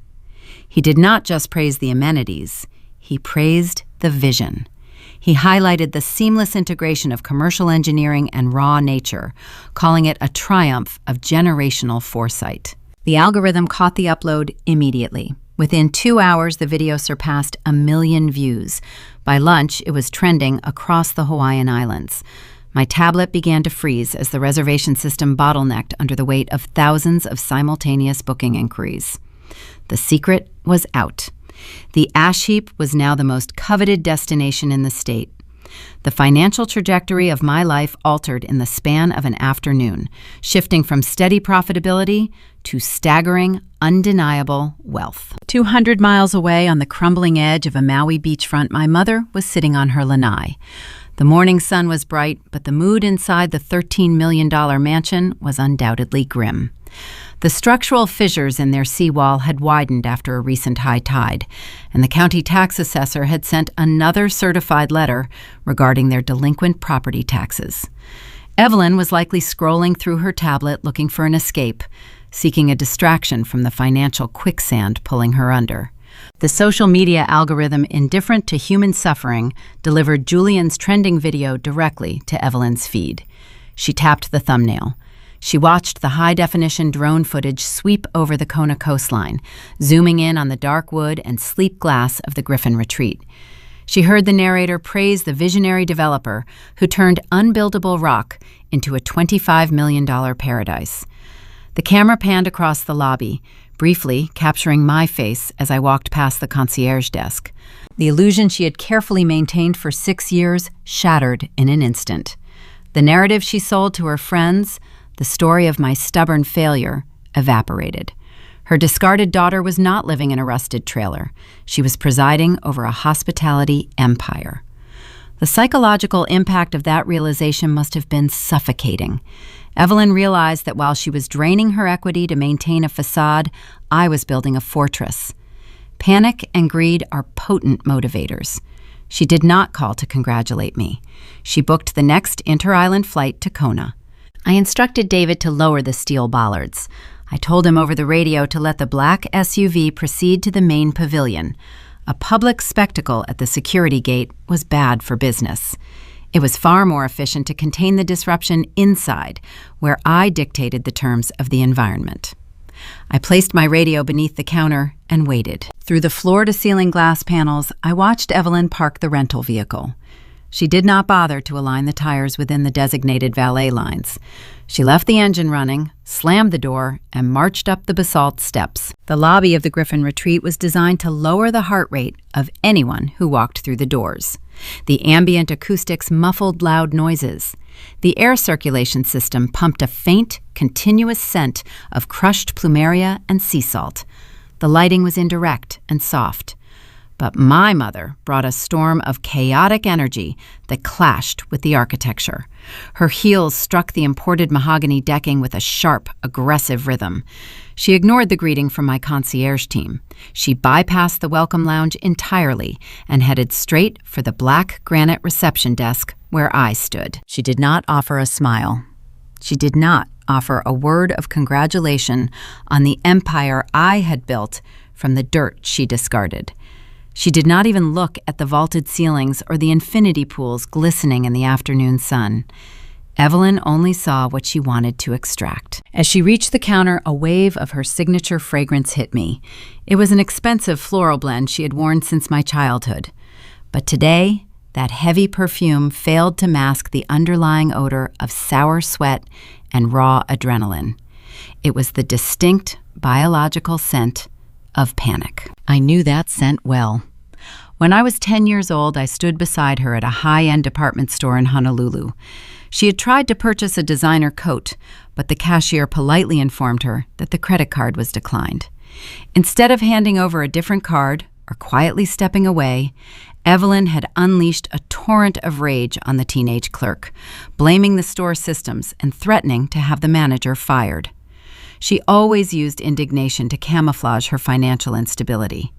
He did not just praise the amenities, he praised the vision. He highlighted the seamless integration of commercial engineering and raw nature, calling it a triumph of generational foresight. The algorithm caught the upload immediately. Within 2 hours, the video surpassed 1 million views. By lunch, it was trending across the Hawaiian Islands. My tablet began to freeze as the reservation system bottlenecked under the weight of thousands of simultaneous booking inquiries. The secret was out. The ash heap was now the most coveted destination in the state. The financial trajectory of my life altered in the span of an afternoon, shifting from steady profitability to staggering, undeniable wealth. 200 miles away on the crumbling edge of a Maui beachfront, my mother was sitting on her lanai. The morning sun was bright, but the mood inside the $13 million mansion was undoubtedly grim. The structural fissures in their seawall had widened after a recent high tide, and the county tax assessor had sent another certified letter regarding their delinquent property taxes. Evelyn was likely scrolling through her tablet looking for an escape, seeking a distraction from the financial quicksand pulling her under. The social media algorithm, indifferent to human suffering, delivered Julian's trending video directly to Evelyn's feed. She tapped the thumbnail. She watched the high-definition drone footage sweep over the Kona coastline, zooming in on the dark wood and sleek glass of the Griffin Retreat. She heard the narrator praise the visionary developer who turned unbuildable rock into a $25 million paradise. The camera panned across the lobby, briefly capturing my face as I walked past the concierge desk. The illusion she had carefully maintained for 6 years shattered in an instant. The narrative she sold to her friends, the story of my stubborn failure, evaporated. Her discarded daughter was not living in a rusted trailer. She was presiding over a hospitality empire. The psychological impact of that realization must have been suffocating. Evelyn realized that while she was draining her equity to maintain a facade, I was building a fortress. Panic and greed are potent motivators. She did not call to congratulate me. She booked the next inter-island flight to Kona. I instructed David to lower the steel bollards. I told him over the radio to let the black SUV proceed to the main pavilion. A public spectacle at the security gate was bad for business. It was far more efficient to contain the disruption inside, where I dictated the terms of the environment. I placed my radio beneath the counter and waited. Through the floor-to-ceiling glass panels, I watched Evelyn park the rental vehicle. She did not bother to align the tires within the designated valet lines. She left the engine running, slammed the door, and marched up the basalt steps. The lobby of the Griffin Retreat was designed to lower the heart rate of anyone who walked through the doors. The ambient acoustics muffled loud noises. The air circulation system pumped a faint, continuous scent of crushed plumeria and sea salt. The lighting was indirect and soft. But my mother brought a storm of chaotic energy that clashed with the architecture. Her heels struck the imported mahogany decking with a sharp, aggressive rhythm. She ignored the greeting from my concierge team. She bypassed the welcome lounge entirely and headed straight for the black granite reception desk where I stood. She did not offer a smile. She did not offer a word of congratulation on the empire I had built from the dirt she discarded. She did not even look at the vaulted ceilings or the infinity pools glistening in the afternoon sun. Evelyn only saw what she wanted to extract. As she reached the counter, a wave of her signature fragrance hit me. It was an expensive floral blend she had worn since my childhood. But today, that heavy perfume failed to mask the underlying odor of sour sweat and raw adrenaline. It was the distinct biological scent of panic. I knew that scent well. When I was 10 years old, I stood beside her at a high-end department store in Honolulu. She had tried to purchase a designer coat, but the cashier politely informed her that the credit card was declined. Instead of handing over a different card or quietly stepping away, Evelyn had unleashed a torrent of rage on the teenage clerk, blaming the store systems and threatening to have the manager fired. She always used indignation to camouflage her financial instability.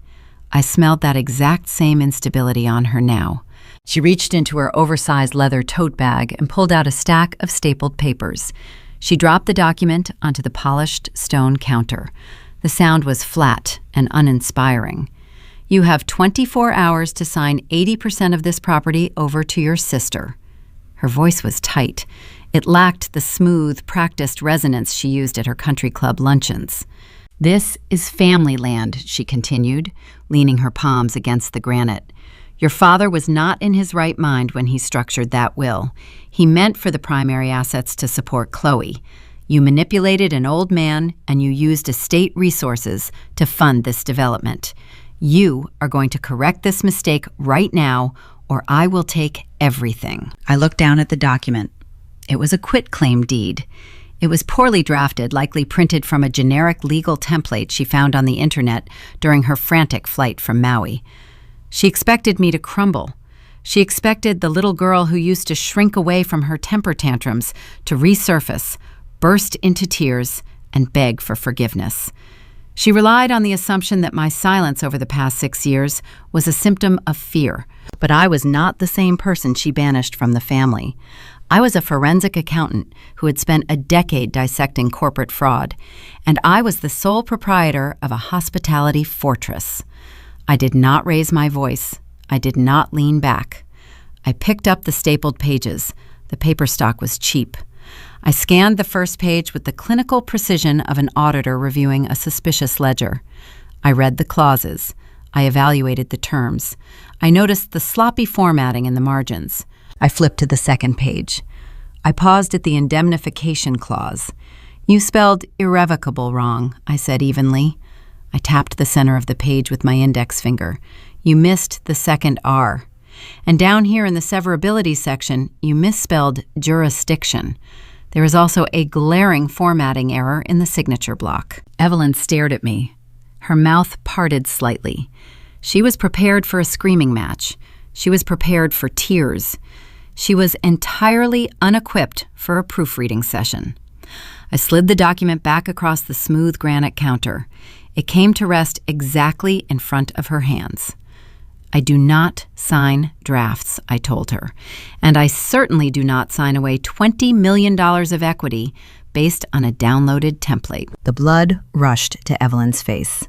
I smelled that exact same instability on her now. She reached into her oversized leather tote bag and pulled out a stack of stapled papers. She dropped the document onto the polished stone counter. The sound was flat and uninspiring. You have 24 hours to sign 80% of this property over to your sister. Her voice was tight. It lacked the smooth, practiced resonance she used at her country club luncheons. This is family land, she continued, leaning her palms against the granite. Your father was not in his right mind when he structured that will. He meant for the primary assets to support Chloe. You manipulated an old man and you used estate resources to fund this development. You are going to correct this mistake right now, or I will take everything. I looked down at the document. It was a quitclaim deed. It was poorly drafted, likely printed from a generic legal template she found on the internet during her frantic flight from Maui. She expected me to crumble. She expected the little girl who used to shrink away from her temper tantrums to resurface, burst into tears, and beg for forgiveness. She relied on the assumption that my silence over the past 6 years was a symptom of fear, but I was not the same person she banished from the family. I was a forensic accountant who had spent a decade dissecting corporate fraud, and I was the sole proprietor of a hospitality fortress. I did not raise my voice. I did not lean back. I picked up the stapled pages. The paper stock was cheap. I scanned the first page with the clinical precision of an auditor reviewing a suspicious ledger. I read the clauses. I evaluated the terms. I noticed the sloppy formatting in the margins. I flipped to the second page. I paused at the indemnification clause. You spelled irrevocable wrong, I said evenly. I tapped the center of the page with my index finger. You missed the second R. And down here in the severability section, you misspelled jurisdiction. There is also a glaring formatting error in the signature block. Evelyn stared at me. Her mouth parted slightly. She was prepared for a screaming match. She was prepared for tears. She was entirely unequipped for a proofreading session. I slid the document back across the smooth granite counter. It came to rest exactly in front of her hands. I do not sign drafts, I told her, and I certainly do not sign away $20 million of equity based on a downloaded template. The blood rushed to Evelyn's face.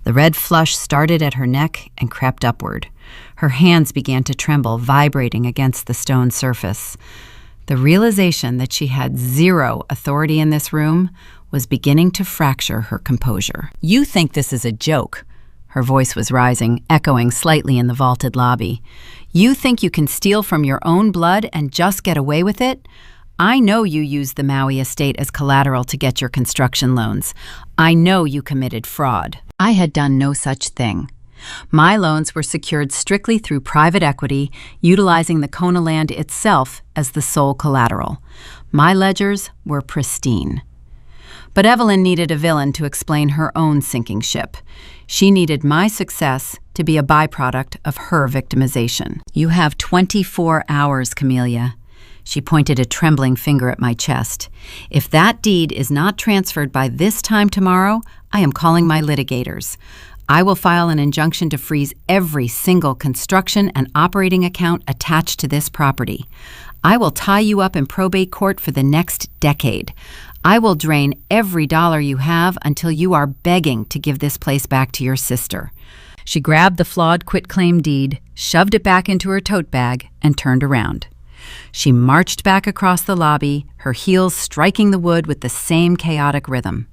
The red flush started at her neck and crept upward. Her hands began to tremble, vibrating against the stone surface. The realization that she had zero authority in this room was beginning to fracture her composure. You think this is a joke? Her voice was rising, echoing slightly in the vaulted lobby. You think you can steal from your own blood and just get away with it? I know you used the Maui estate as collateral to get your construction loans. I know you committed fraud. I had done no such thing. My loans were secured strictly through private equity, utilizing the Kona land itself as the sole collateral. My ledgers were pristine. But Evelyn needed a villain to explain her own sinking ship. She needed my success to be a byproduct of her victimization. "You have 24 hours, Camelia." She pointed a trembling finger at my chest. "If that deed is not transferred by this time tomorrow, I am calling my litigators. I will file an injunction to freeze every single construction and operating account attached to this property. I will tie you up in probate court for the next decade. I will drain every dollar you have until you are begging to give this place back to your sister." She grabbed the flawed quitclaim deed, shoved it back into her tote bag, and turned around. She marched back across the lobby, her heels striking the wood with the same chaotic rhythm.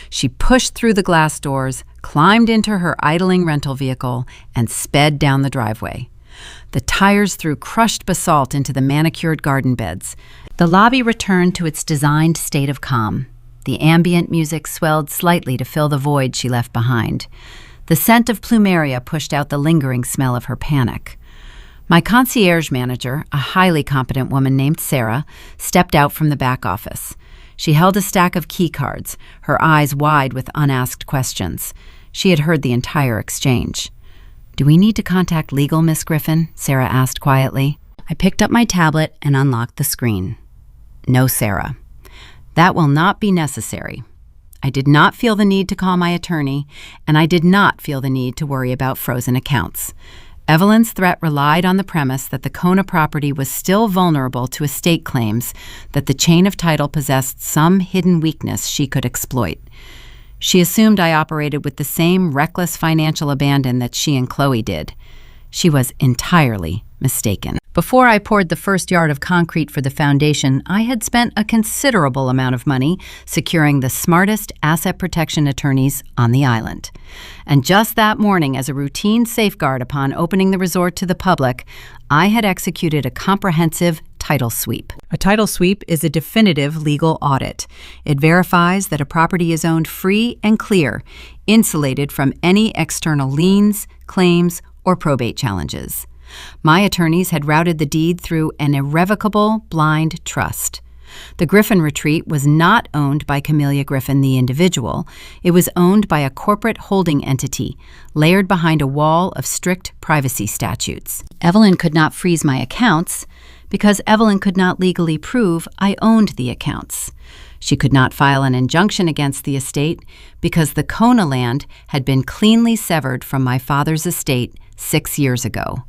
She pushed through the glass doors, climbed into her idling rental vehicle, and sped down the driveway. The tires threw crushed basalt into the manicured garden beds. The lobby returned to its designed state of calm. The ambient music swelled slightly to fill the void she left behind. The scent of plumeria pushed out the lingering smell of her panic. My concierge manager, a highly competent woman named Sarah, stepped out from the back office. She held a stack of key cards, her eyes wide with unasked questions. She had heard the entire exchange. "Do we need to contact legal, Miss Griffin?" Sarah asked quietly. I picked up my tablet and unlocked the screen. "No, Sarah. That will not be necessary. I did not feel the need to call my attorney, and I did not feel the need to worry about frozen accounts. Evelyn's threat relied on the premise that the Kona property was still vulnerable to estate claims, that the chain of title possessed some hidden weakness she could exploit. She assumed I operated with the same reckless financial abandon that she and Chloe did. She was entirely mistaken. Before I poured the first yard of concrete for the foundation, I had spent a considerable amount of money securing the smartest asset protection attorneys on the island. And just that morning, as a routine safeguard upon opening the resort to the public, I had executed a comprehensive title sweep. A title sweep is a definitive legal audit. It verifies that a property is owned free and clear, insulated from any external liens, claims, or probate challenges. My attorneys had routed the deed through an irrevocable blind trust. The Griffin Retreat was not owned by Camelia Griffin, the individual. It was owned by a corporate holding entity, layered behind a wall of strict privacy statutes. Evelyn could not freeze my accounts because Evelyn could not legally prove I owned the accounts. She could not file an injunction against the estate because the Kona land had been cleanly severed from my father's estate 6 years ago.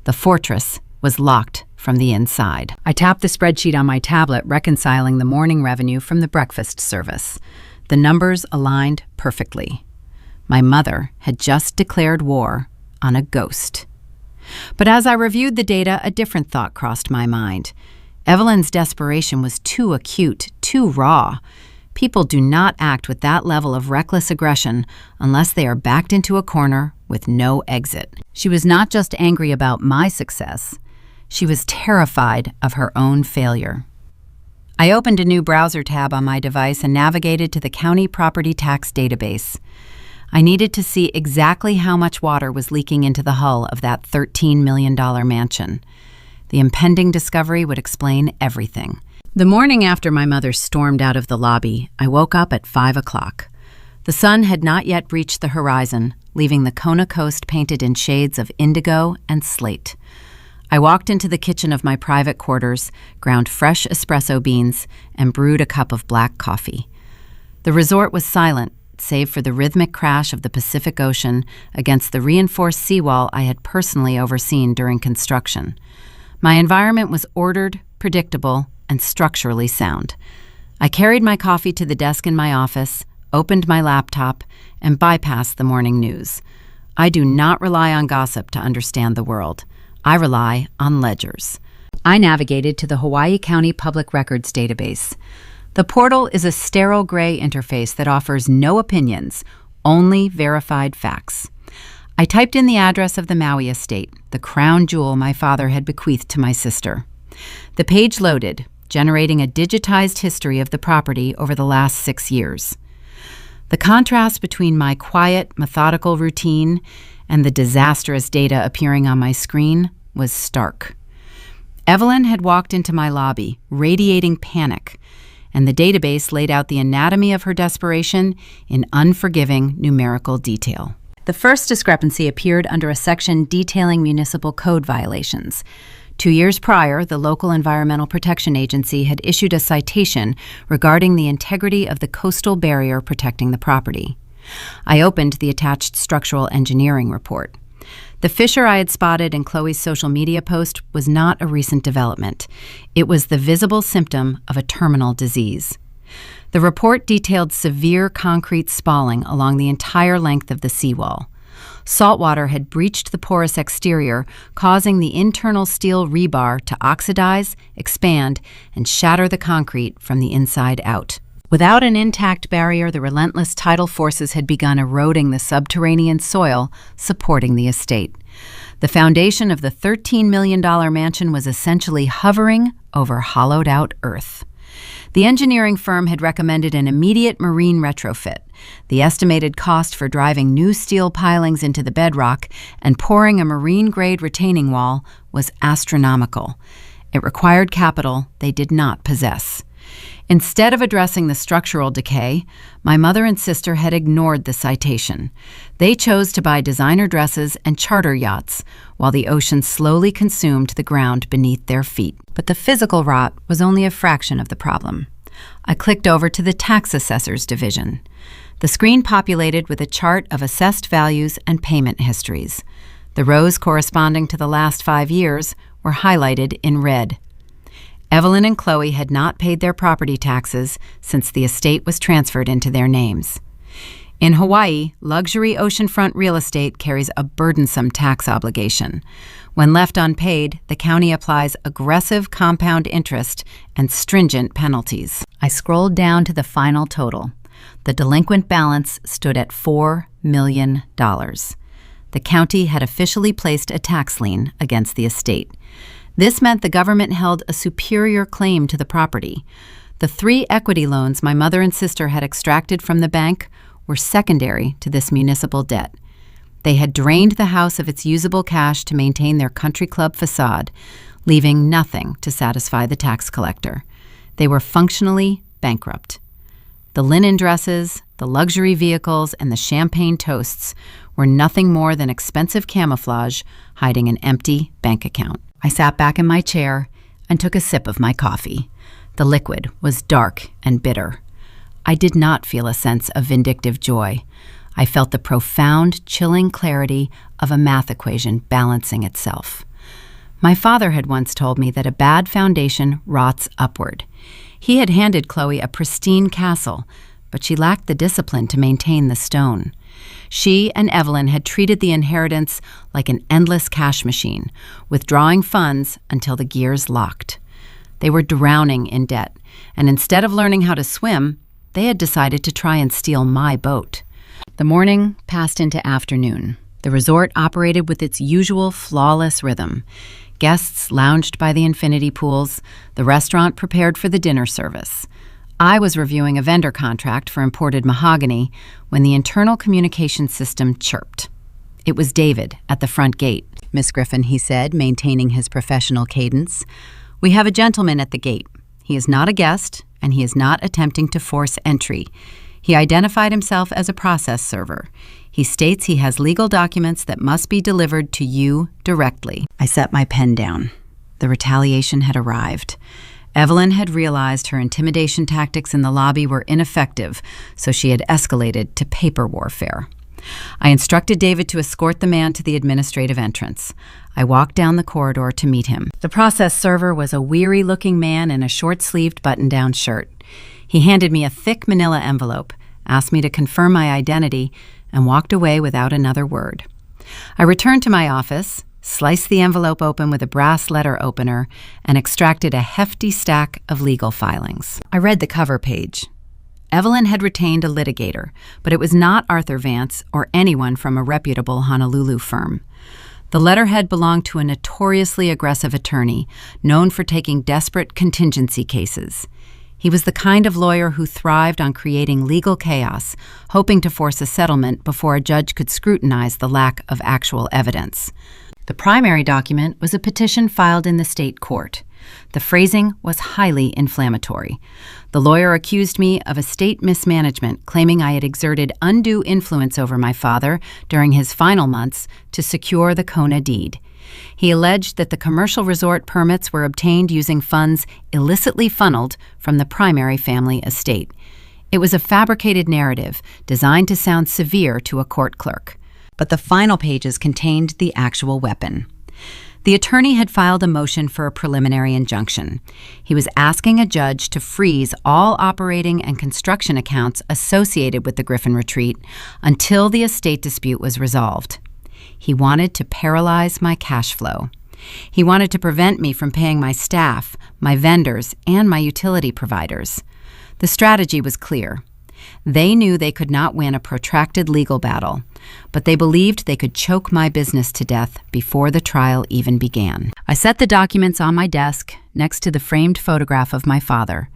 The fortress was locked from the inside. I tapped the spreadsheet on my tablet, reconciling the morning revenue from the breakfast service. The numbers aligned perfectly. My mother had just declared war on a ghost. But as I reviewed the data, a different thought crossed my mind. Evelyn's desperation was too acute, too raw. People do not act with that level of reckless aggression unless they are backed into a corner with no exit. She was not just angry about my success. She was terrified of her own failure. I opened a new browser tab on my device and navigated to the county property tax database. I needed to see exactly how much water was leaking into the hull of that $13 million mansion. The impending discovery would explain everything. The morning after my mother stormed out of the lobby, I woke up at 5 o'clock. The sun had not yet breached the horizon, leaving the Kona coast painted in shades of indigo and slate. I walked into the kitchen of my private quarters, ground fresh espresso beans, and brewed a cup of black coffee. The resort was silent, save for the rhythmic crash of the Pacific Ocean against the reinforced seawall I had personally overseen during construction. My environment was ordered, predictable, and structurally sound. I carried my coffee to the desk in my office, opened my laptop, and bypassed the morning news. I do not rely on gossip to understand the world. I rely on ledgers. I navigated to the Hawaii County Public Records database. The portal is a sterile gray interface that offers no opinions, only verified facts. I typed in the address of the Maui estate, the crown jewel my father had bequeathed to my sister. The page loaded, generating a digitized history of the property over the last 6 years. The contrast between my quiet, methodical routine and the disastrous data appearing on my screen was stark. Evelyn had walked into my lobby, radiating panic, and the database laid out the anatomy of her desperation in unforgiving numerical detail. The first discrepancy appeared under a section detailing municipal code violations. 2 years prior, the local Environmental Protection Agency had issued a citation regarding the integrity of the coastal barrier protecting the property. I opened the attached structural engineering report. The fissure I had spotted in Chloe's social media post was not a recent development. It was the visible symptom of a terminal disease. The report detailed severe concrete spalling along the entire length of the seawall. Saltwater had breached the porous exterior, causing the internal steel rebar to oxidize, expand, and shatter the concrete from the inside out. Without an intact barrier, the relentless tidal forces had begun eroding the subterranean soil supporting the estate. The foundation of the $13 million mansion was essentially hovering over hollowed-out earth. The engineering firm had recommended an immediate marine retrofit. The estimated cost for driving new steel pilings into the bedrock and pouring a marine-grade retaining wall was astronomical. It required capital they did not possess. Instead of addressing the structural decay, my mother and sister had ignored the citation. They chose to buy designer dresses and charter yachts, while the ocean slowly consumed the ground beneath their feet. But the physical rot was only a fraction of the problem. I clicked over to the tax assessor's division. The screen populated with a chart of assessed values and payment histories. The rows corresponding to the last 5 years were highlighted in red. Evelyn and Chloe had not paid their property taxes since the estate was transferred into their names. In Hawaii, luxury oceanfront real estate carries a burdensome tax obligation. When left unpaid, the county applies aggressive compound interest and stringent penalties. I scrolled down to the final total. The delinquent balance stood at $4 million. The county had officially placed a tax lien against the estate. This meant the government held a superior claim to the property. The 3 equity loans my mother and sister had extracted from the bank were secondary to this municipal debt. They had drained the house of its usable cash to maintain their country club facade, leaving nothing to satisfy the tax collector. They were functionally bankrupt. The linen dresses, the luxury vehicles, and the champagne toasts were nothing more than expensive camouflage hiding an empty bank account. I sat back in my chair and took a sip of my coffee. The liquid was dark and bitter. I did not feel a sense of vindictive joy. I felt the profound, chilling clarity of a math equation balancing itself. My father had once told me that a bad foundation rots upward. He had handed Chloe a pristine castle, but she lacked the discipline to maintain the stone. She and Evelyn had treated the inheritance like an endless cash machine, withdrawing funds until the gears locked. They were drowning in debt, and instead of learning how to swim, they had decided to try and steal my boat. The morning passed into afternoon. The resort operated with its usual flawless rhythm. Guests lounged by the infinity pools. The restaurant prepared for the dinner service. I was reviewing a vendor contract for imported mahogany when the internal communication system chirped. It was David at the front gate. "Miss Griffin," he said, maintaining his professional cadence, "we have a gentleman at the gate. He is not a guest, and he is not attempting to force entry. He identified himself as a process server. He states he has legal documents that must be delivered to you directly." I set my pen down. The retaliation had arrived. Evelyn had realized her intimidation tactics in the lobby were ineffective, so she had escalated to paper warfare. I instructed David to escort the man to the administrative entrance. I walked down the corridor to meet him. The process server was a weary-looking man in a short-sleeved button-down shirt. He handed me a thick manila envelope, asked me to confirm my identity, and walked away without another word. I returned to my office, sliced the envelope open with a brass letter opener, and extracted a hefty stack of legal filings. I read the cover page. Evelyn had retained a litigator, but it was not Arthur Vance or anyone from a reputable Honolulu firm. The letterhead belonged to a notoriously aggressive attorney, known for taking desperate contingency cases. He was the kind of lawyer who thrived on creating legal chaos, hoping to force a settlement before a judge could scrutinize the lack of actual evidence. The primary document was a petition filed in the state court. The phrasing was highly inflammatory. The lawyer accused me of estate mismanagement, claiming I had exerted undue influence over my father during his final months to secure the Kona deed. He alleged that the commercial resort permits were obtained using funds illicitly funneled from the primary family estate. It was a fabricated narrative designed to sound severe to a court clerk. But the final pages contained the actual weapon. The attorney had filed a motion for a preliminary injunction. He was asking a judge to freeze all operating and construction accounts associated with the Griffin Retreat until the estate dispute was resolved. He wanted to paralyze my cash flow. He wanted to prevent me from paying my staff, my vendors, and my utility providers. The strategy was clear. They knew they could not win a protracted legal battle, but they believed they could choke my business to death before the trial even began. I set the documents on my desk next to the framed photograph of my father.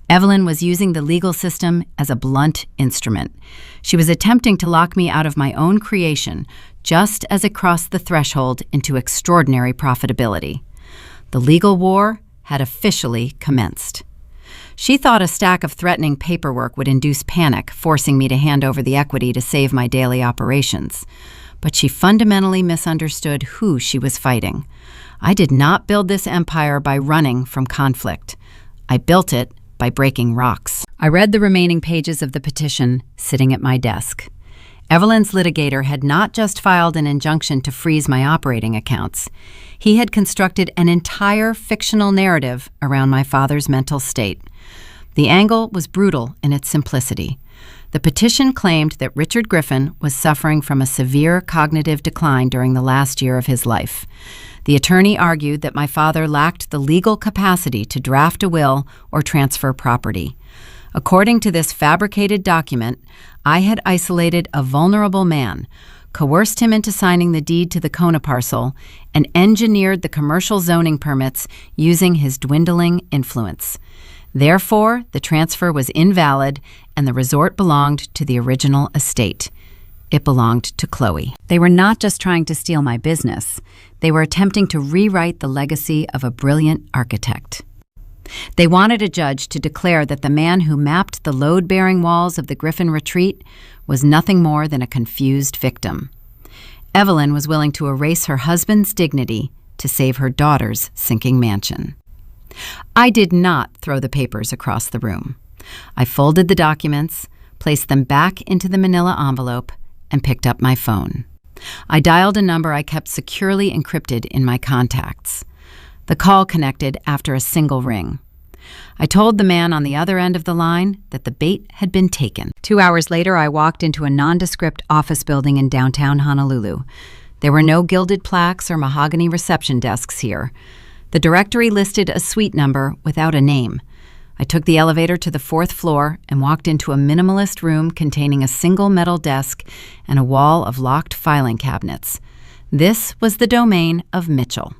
Evelyn was using the legal system as a blunt instrument. She was attempting to lock me out of my own creation just as it crossed the threshold into extraordinary profitability. The legal war had officially commenced. She thought a stack of threatening paperwork would induce panic, forcing me to hand over the equity to save my daily operations. But she fundamentally misunderstood who she was fighting. I did not build this empire by running from conflict. I built it by breaking rocks. I read the remaining pages of the petition sitting at my desk. Evelyn's litigator had not just filed an injunction to freeze my operating accounts. He had constructed an entire fictional narrative around my father's mental state. The angle was brutal in its simplicity. The petition claimed that Richard Griffin was suffering from a severe cognitive decline during the last year of his life. The attorney argued that my father lacked the legal capacity to draft a will or transfer property. According to this fabricated document, I had isolated a vulnerable man, coerced him into signing the deed to the Kona parcel, and engineered the commercial zoning permits using his dwindling influence. Therefore, the transfer was invalid and the resort belonged to the original estate. It belonged to Chloe. They were not just trying to steal my business. They were attempting to rewrite the legacy of a brilliant architect. They wanted a judge to declare that the man who mapped the load-bearing walls of the Griffin Retreat was nothing more than a confused victim. Evelyn was willing to erase her husband's dignity to save her daughter's sinking mansion. I did not throw the papers across the room. I folded the documents, placed them back into the manila envelope, and picked up my phone. I dialed a number I kept securely encrypted in my contacts. The call connected after a single ring. I told the man on the other end of the line that the bait had been taken. 2 hours later, I walked into a nondescript office building in downtown Honolulu. There were no gilded plaques or mahogany reception desks here. The directory listed a suite number without a name. I took the elevator to the 4th floor and walked into a minimalist room containing a single metal desk and a wall of locked filing cabinets. This was the domain of Mitchell.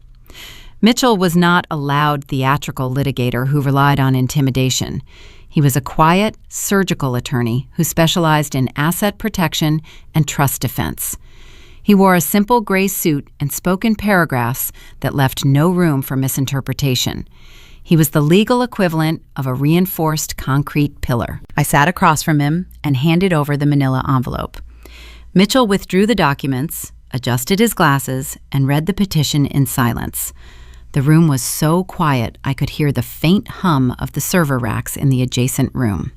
Mitchell was not a loud, theatrical litigator who relied on intimidation. He was a quiet, surgical attorney who specialized in asset protection and trust defense. He wore a simple gray suit and spoke in paragraphs that left no room for misinterpretation. He was the legal equivalent of a reinforced concrete pillar. I sat across from him and handed over the manila envelope. Mitchell withdrew the documents, adjusted his glasses, and read the petition in silence. The room was so quiet I could hear the faint hum of the server racks in the adjacent room.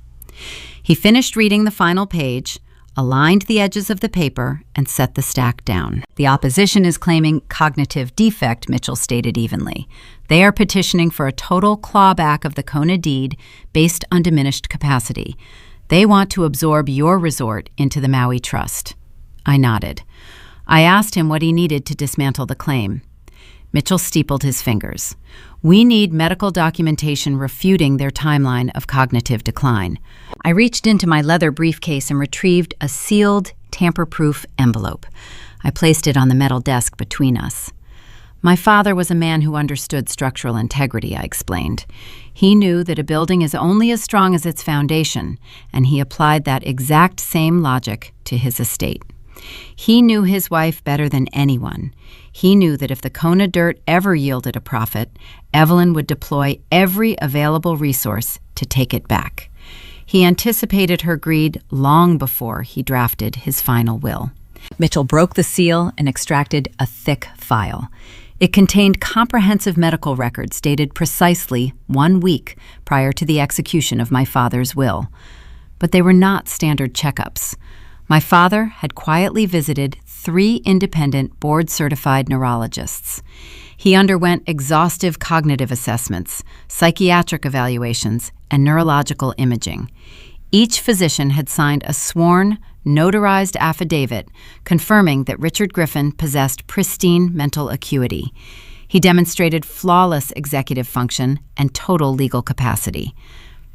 He finished reading the final page, aligned the edges of the paper, and set the stack down. The opposition is claiming cognitive defect, Mitchell stated evenly. They are petitioning for a total clawback of the Kona deed based on diminished capacity. They want to absorb your resort into the Maui Trust. I nodded. I asked him what he needed to dismantle the claim. Mitchell steepled his fingers. We need medical documentation refuting their timeline of cognitive decline. I reached into my leather briefcase and retrieved a sealed, tamper-proof envelope. I placed it on the metal desk between us. My father was a man who understood structural integrity, I explained. He knew that a building is only as strong as its foundation, and he applied that exact same logic to his estate. He knew his wife better than anyone. He knew that if the Kona dirt ever yielded a profit, Evelyn would deploy every available resource to take it back. He anticipated her greed long before he drafted his final will. Mitchell broke the seal and extracted a thick file. It contained comprehensive medical records dated precisely 1 week prior to the execution of my father's will. But they were not standard checkups. My father had quietly visited 3 independent board-certified neurologists. He underwent exhaustive cognitive assessments, psychiatric evaluations, and neurological imaging. Each physician had signed a sworn, notarized affidavit confirming that Richard Griffin possessed pristine mental acuity. He demonstrated flawless executive function and total legal capacity.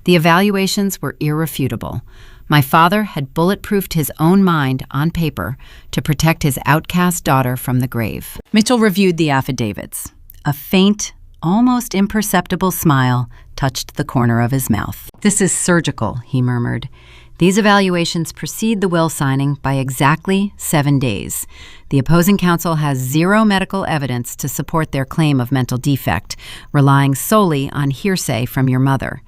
The evaluations were irrefutable. My father had bulletproofed his own mind on paper to protect his outcast daughter from the grave. Mitchell reviewed the affidavits. A faint, almost imperceptible smile touched the corner of his mouth. "This is surgical," he murmured. "These evaluations precede the will signing by exactly 7 days. The opposing counsel has 0 medical evidence to support their claim of mental defect, relying solely on hearsay from your mother.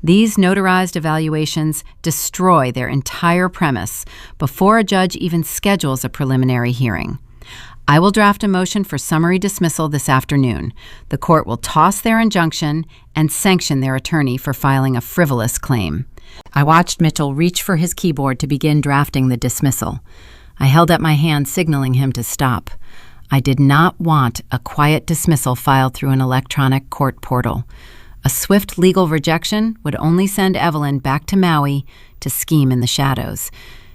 These notarized evaluations destroy their entire premise before a judge even schedules a preliminary hearing. I will draft a motion for summary dismissal this afternoon. The court will toss their injunction and sanction their attorney for filing a frivolous claim." I watched Mitchell reach for his keyboard to begin drafting the dismissal. I held up my hand, signaling him to stop. I did not want a quiet dismissal filed through an electronic court portal. A swift legal rejection would only send Evelyn back to Maui to scheme in the shadows.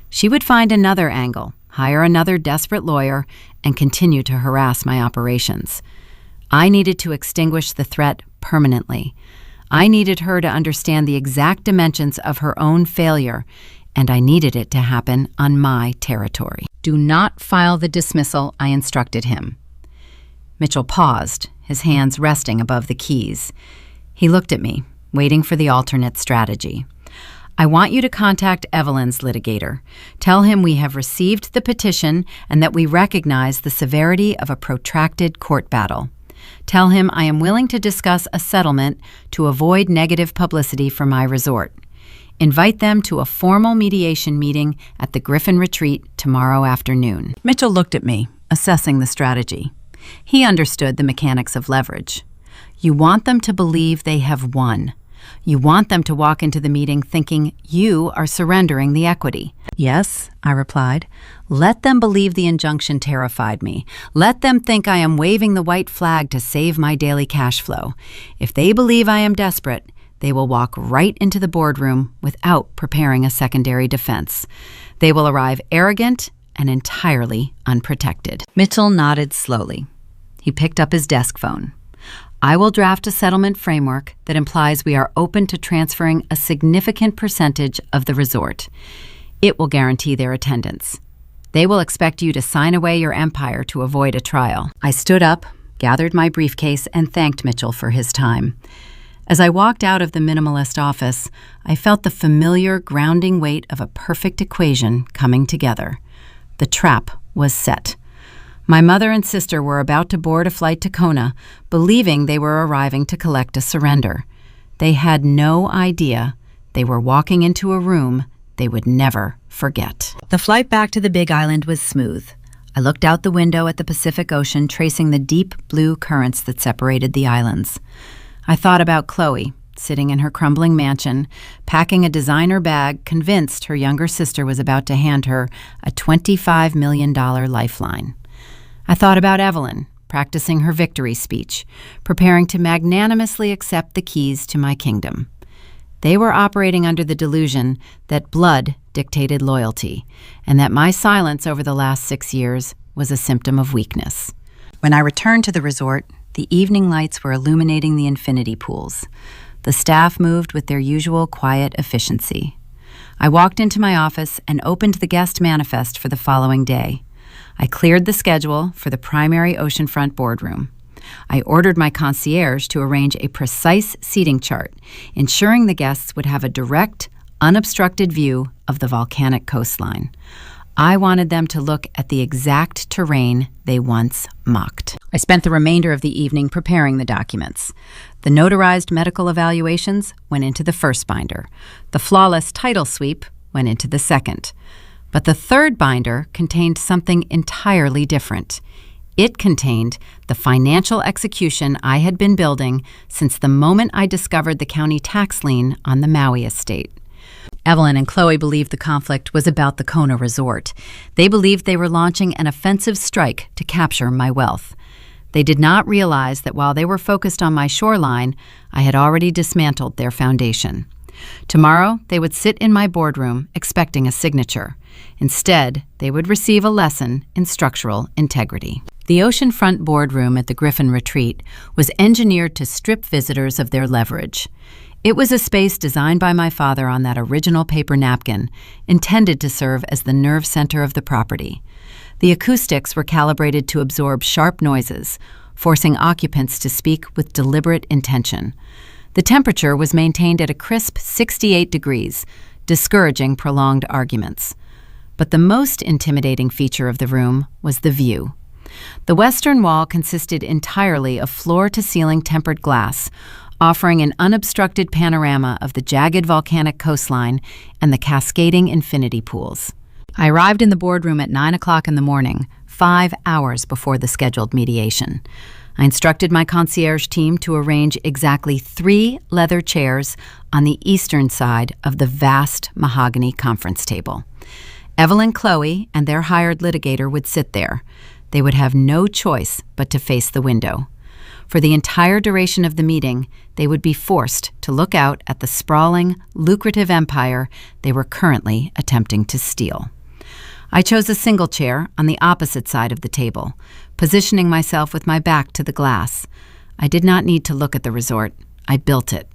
She would find another angle, hire another desperate lawyer, and continue to harass my operations. I needed to extinguish the threat permanently. I needed her to understand the exact dimensions of her own failure, and I needed it to happen on my territory. "Do not file the dismissal," I instructed him. Mitchell paused, his hands resting above the keys. He looked at me, waiting for the alternate strategy. "I want you to contact Evelyn's litigator. Tell him we have received the petition and that we recognize the severity of a protracted court battle. Tell him I am willing to discuss a settlement to avoid negative publicity for my resort. Invite them to a formal mediation meeting at the Griffin Retreat tomorrow afternoon." Mitchell looked at me, assessing the strategy. He understood the mechanics of leverage. You want them to believe they have won. You want them to walk into the meeting thinking you are surrendering the equity. "Yes," I replied. "Let them believe the injunction terrified me. Let them think I am waving the white flag to save my daily cash flow. If they believe I am desperate, they will walk right into the boardroom without preparing a secondary defense. They will arrive arrogant and entirely unprotected." Mitchell nodded slowly. He picked up his desk phone. "I will draft a settlement framework that implies we are open to transferring a significant percentage of the resort. It will guarantee their attendance. They will expect you to sign away your empire to avoid a trial." I stood up, gathered my briefcase, and thanked Mitchell for his time. As I walked out of the minimalist office, I felt the familiar grounding weight of a perfect equation coming together. The trap was set. My mother and sister were about to board a flight to Kona, believing they were arriving to collect a surrender. They had no idea they were walking into a room they would never forget. The flight back to the Big Island was smooth. I looked out the window at the Pacific Ocean, tracing the deep blue currents that separated the islands. I thought about Chloe, sitting in her crumbling mansion, packing a designer bag, convinced her younger sister was about to hand her a $25 million lifeline. I thought about Evelyn, practicing her victory speech, preparing to magnanimously accept the keys to my kingdom. They were operating under the delusion that blood dictated loyalty, and that my silence over the last 6 years was a symptom of weakness. When I returned to the resort, the evening lights were illuminating the infinity pools. The staff moved with their usual quiet efficiency. I walked into my office and opened the guest manifest for the following day. I cleared the schedule for the primary oceanfront boardroom. I ordered my concierge to arrange a precise seating chart, ensuring the guests would have a direct, unobstructed view of the volcanic coastline. I wanted them to look at the exact terrain they once mocked. I spent the remainder of the evening preparing the documents. The notarized medical evaluations went into the first binder. The flawless title sweep went into the second. But the third binder contained something entirely different. It contained the financial execution I had been building since the moment I discovered the county tax lien on the Maui estate. Evelyn and Chloe believed the conflict was about the Kona resort. They believed they were launching an offensive strike to capture my wealth. They did not realize that while they were focused on my shoreline, I had already dismantled their foundation. Tomorrow, they would sit in my boardroom expecting a signature. Instead, they would receive a lesson in structural integrity. The oceanfront boardroom at the Griffin Retreat was engineered to strip visitors of their leverage. It was a space designed by my father on that original paper napkin, intended to serve as the nerve center of the property. The acoustics were calibrated to absorb sharp noises, forcing occupants to speak with deliberate intention. The temperature was maintained at a crisp 68 degrees, discouraging prolonged arguments. But the most intimidating feature of the room was the view. The western wall consisted entirely of floor-to-ceiling tempered glass, offering an unobstructed panorama of the jagged volcanic coastline and the cascading infinity pools. I arrived in the boardroom at 9 o'clock in the morning, 5 hours before the scheduled mediation. I instructed my concierge team to arrange exactly 3 leather chairs on the eastern side of the vast mahogany conference table. Evelyn, Chloe, and their hired litigator would sit there. They would have no choice but to face the window. For the entire duration of the meeting, they would be forced to look out at the sprawling, lucrative empire they were currently attempting to steal. I chose a single chair on the opposite side of the table, positioning myself with my back to the glass. I did not need to look at the resort. I built it.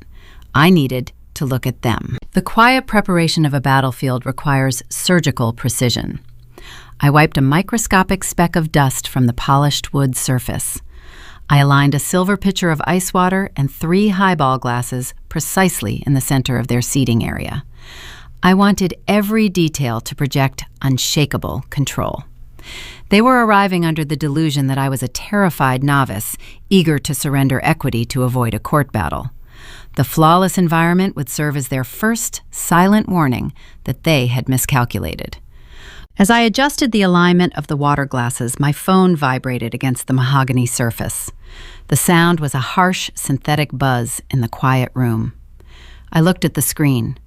I needed to look at them. The quiet preparation of a battlefield requires surgical precision. I wiped a microscopic speck of dust from the polished wood surface. I aligned a silver pitcher of ice water and 3 highball glasses precisely in the center of their seating area. I wanted every detail to project unshakable control. They were arriving under the delusion that I was a terrified novice, eager to surrender equity to avoid a court battle. The flawless environment would serve as their first silent warning that they had miscalculated. As I adjusted the alignment of the water glasses, my phone vibrated against the mahogany surface. The sound was a harsh, synthetic buzz in the quiet room. I looked at the screen.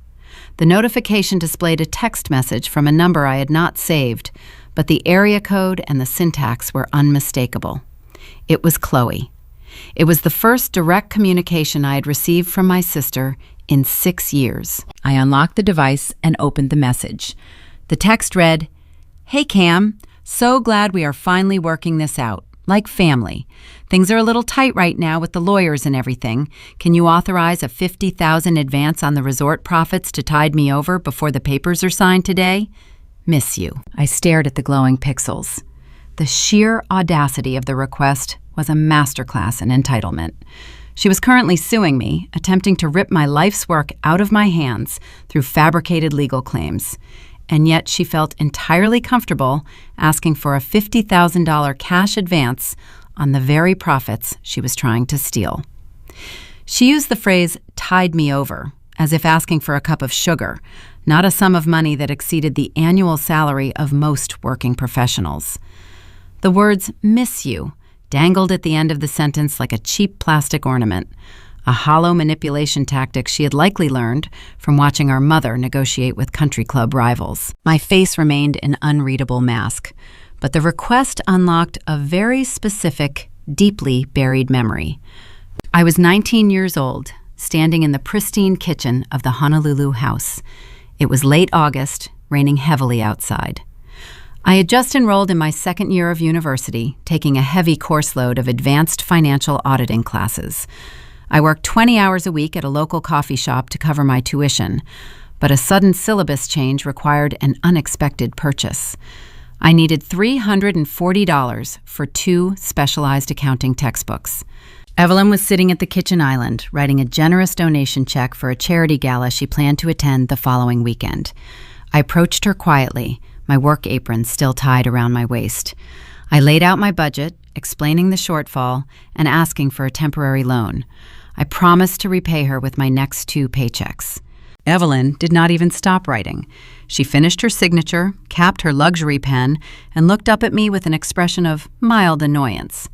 The notification displayed a text message from a number I had not saved, but the area code and the syntax were unmistakable. It was Chloe. It was the first direct communication I had received from my sister in 6 years. I unlocked the device and opened the message. The text read, "Hey Cam, so glad we are finally working this out. Like family. Things are a little tight right now with the lawyers and everything. Can you authorize a $50,000 advance on the resort profits to tide me over before the papers are signed today? Miss you." I stared at the glowing pixels. The sheer audacity of the request was a masterclass in entitlement. She was currently suing me, attempting to rip my life's work out of my hands through fabricated legal claims. And yet she felt entirely comfortable asking for a $50,000 cash advance on the very profits she was trying to steal. She used the phrase, "tide me over," as if asking for a cup of sugar, not a sum of money that exceeded the annual salary of most working professionals. The words, "miss you," dangled at the end of the sentence like a cheap plastic ornament, a hollow manipulation tactic she had likely learned from watching our mother negotiate with country club rivals. My face remained an unreadable mask, but the request unlocked a very specific, deeply buried memory. I was 19 years old, standing in the pristine kitchen of the Honolulu house. It was late August, raining heavily outside. I had just enrolled in my second year of university, taking a heavy course load of advanced financial auditing classes. I worked 20 hours a week at a local coffee shop to cover my tuition, but a sudden syllabus change required an unexpected purchase. I needed $340 for 2 specialized accounting textbooks. Evelyn was sitting at the kitchen island, writing a generous donation check for a charity gala she planned to attend the following weekend. I approached her quietly, my work apron still tied around my waist. I laid out my budget, explaining the shortfall and asking for a temporary loan. I promised to repay her with my next 2 paychecks. Evelyn did not even stop writing. She finished her signature, capped her luxury pen, and looked up at me with an expression of mild annoyance.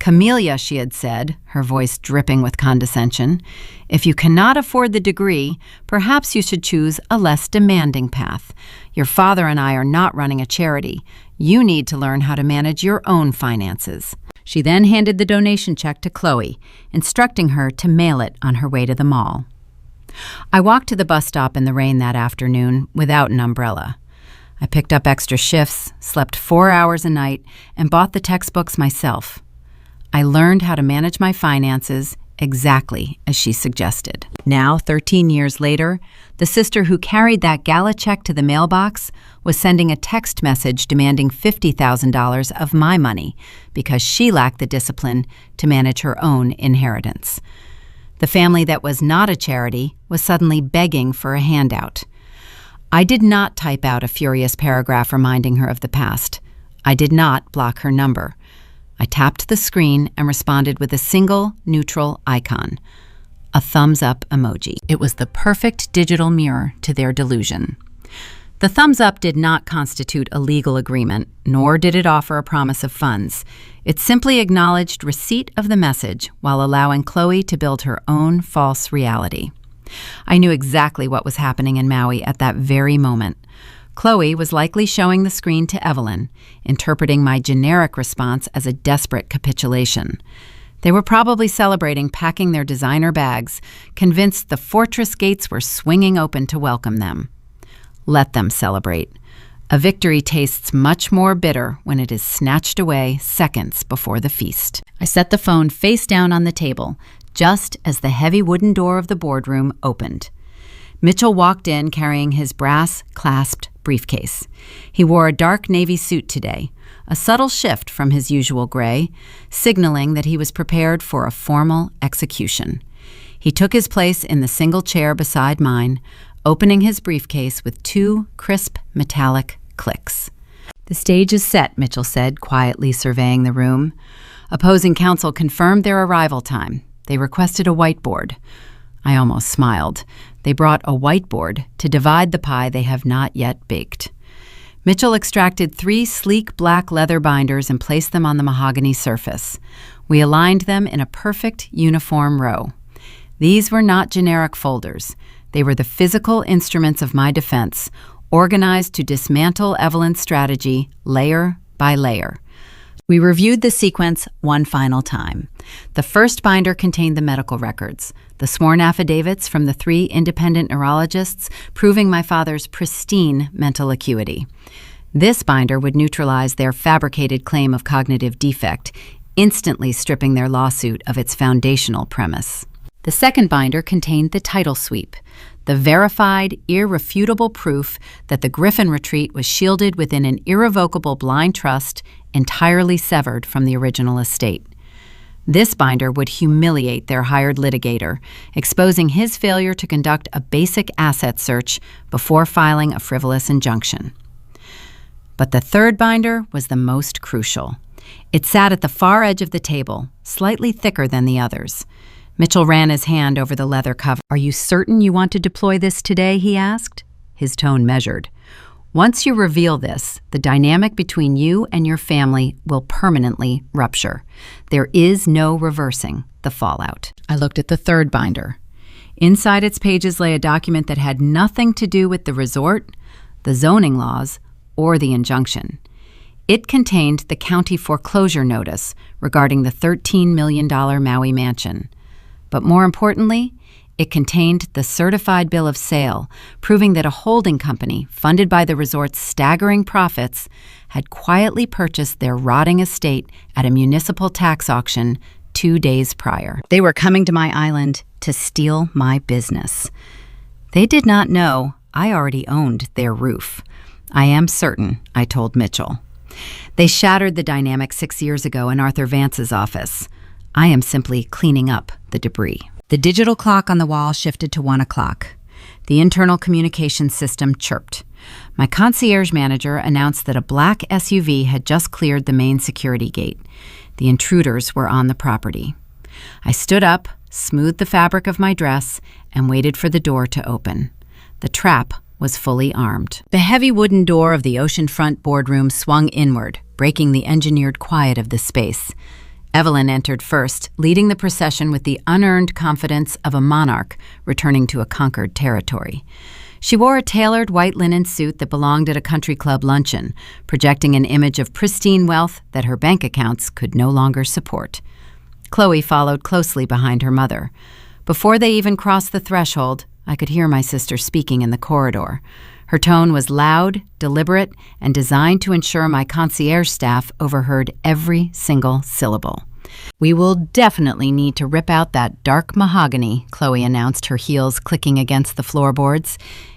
"Camelia," she had said, her voice dripping with condescension, "if you cannot afford the degree, perhaps you should choose a less demanding path. Your father and I are not running a charity. You need to learn how to manage your own finances." She then handed the donation check to Chloe, instructing her to mail it on her way to the mall. I walked to the bus stop in the rain that afternoon without an umbrella. I picked up extra shifts, slept 4 hours a night, and bought the textbooks myself. I learned how to manage my finances exactly as she suggested. Now, 13 years later, the sister who carried that gala check to the mailbox was sending a text message demanding $50,000 of my money because she lacked the discipline to manage her own inheritance. The family that was not a charity was suddenly begging for a handout. I did not type out a furious paragraph reminding her of the past. I did not block her number. I tapped the screen and responded with a single neutral icon, a thumbs up emoji. It was the perfect digital mirror to their delusion. The thumbs up did not constitute a legal agreement, nor did it offer a promise of funds. It simply acknowledged receipt of the message while allowing Chloe to build her own false reality. I knew exactly what was happening in Maui at that very moment. Chloe was likely showing the screen to Evelyn, interpreting my generic response as a desperate capitulation. They were probably celebrating packing their designer bags, convinced the fortress gates were swinging open to welcome them. Let them celebrate. A victory tastes much more bitter when it is snatched away seconds before the feast. I set the phone face down on the table, just as the heavy wooden door of the boardroom opened. Mitchell walked in carrying his brass-clasped briefcase. He wore a dark navy suit today, a subtle shift from his usual gray, signaling that he was prepared for a formal execution. He took his place in the single chair beside mine, opening his briefcase with 2 crisp metallic clicks. "The stage is set," Mitchell said, quietly surveying the room. Opposing counsel confirmed their arrival time. They requested a whiteboard. I almost smiled. They brought a whiteboard to divide the pie they have not yet baked. Mitchell extracted 3 sleek black leather binders and placed them on the mahogany surface. We aligned them in a perfect uniform row. These were not generic folders. They were the physical instruments of my defense, organized to dismantle Evelyn's strategy layer by layer. We reviewed the sequence one final time. The first binder contained the medical records, the sworn affidavits from the 3 independent neurologists proving my father's pristine mental acuity. This binder would neutralize their fabricated claim of cognitive defect, instantly stripping their lawsuit of its foundational premise. The second binder contained the title sweep, the verified, irrefutable proof that the Griffin retreat was shielded within an irrevocable blind trust entirely severed from the original estate. This binder would humiliate their hired litigator, exposing his failure to conduct a basic asset search before filing a frivolous injunction. But the third binder was the most crucial. It sat at the far edge of the table, slightly thicker than the others. Mitchell ran his hand over the leather cover. "Are you certain you want to deploy this today?" he asked, his tone measured. "Once you reveal this, the dynamic between you and your family will permanently rupture. There is no reversing the fallout." I looked at the third binder. Inside its pages lay a document that had nothing to do with the resort, the zoning laws, or the injunction. It contained the county foreclosure notice regarding the $13 million Maui mansion. But more importantly, it contained the certified bill of sale, proving that a holding company funded by the resort's staggering profits had quietly purchased their rotting estate at a municipal tax auction 2 days prior. They were coming to my island to steal my business. They did not know I already owned their roof. "I am certain," I told Mitchell. "They shattered the dynamic 6 years ago in Arthur Vance's office. I am simply cleaning up the debris." The digital clock on the wall shifted to 1 o'clock. The internal communications system chirped. My concierge manager announced that a black SUV had just cleared the main security gate. The intruders were on the property. I stood up, smoothed the fabric of my dress, and waited for the door to open. The trap was fully armed. The heavy wooden door of the oceanfront boardroom swung inward, breaking the engineered quiet of the space. Evelyn entered first, leading the procession with the unearned confidence of a monarch returning to a conquered territory. She wore a tailored white linen suit that belonged at a country club luncheon, projecting an image of pristine wealth that her bank accounts could no longer support. Chloe followed closely behind her mother. Before they even crossed the threshold, I could hear my sister speaking in the corridor. Her tone was loud, deliberate, and designed to ensure my concierge staff overheard every single syllable. "We will definitely need to rip out that dark mahogany," Chloe announced, her heels clicking against the floorboards.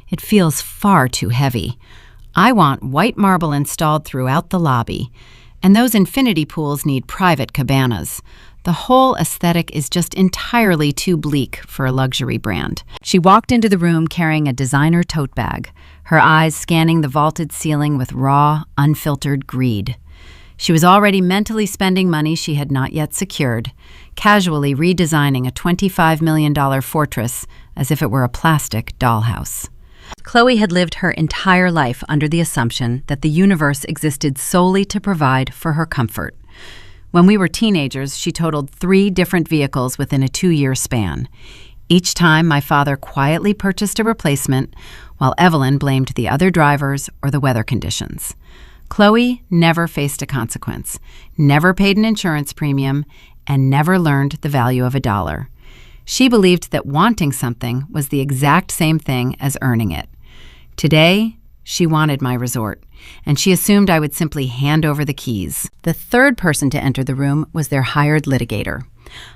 "It feels far too heavy. I want white marble installed throughout the lobby. And those infinity pools need private cabanas. The whole aesthetic is just entirely too bleak for a luxury brand." She walked into the room carrying a designer tote bag, her eyes scanning the vaulted ceiling with raw, unfiltered greed. She was already mentally spending money she had not yet secured, casually redesigning a $25 million fortress as if it were a plastic dollhouse. Chloe had lived her entire life under the assumption that the universe existed solely to provide for her comfort. When we were teenagers, she totaled 3 different vehicles within a 2-year span. Each time, my father quietly purchased a replacement, while Evelyn blamed the other drivers or the weather conditions. Chloe never faced a consequence, never paid an insurance premium, and never learned the value of $1. She believed that wanting something was the exact same thing as earning it. Today, she wanted my resort, and she assumed I would simply hand over the keys. The third person to enter the room was their hired litigator.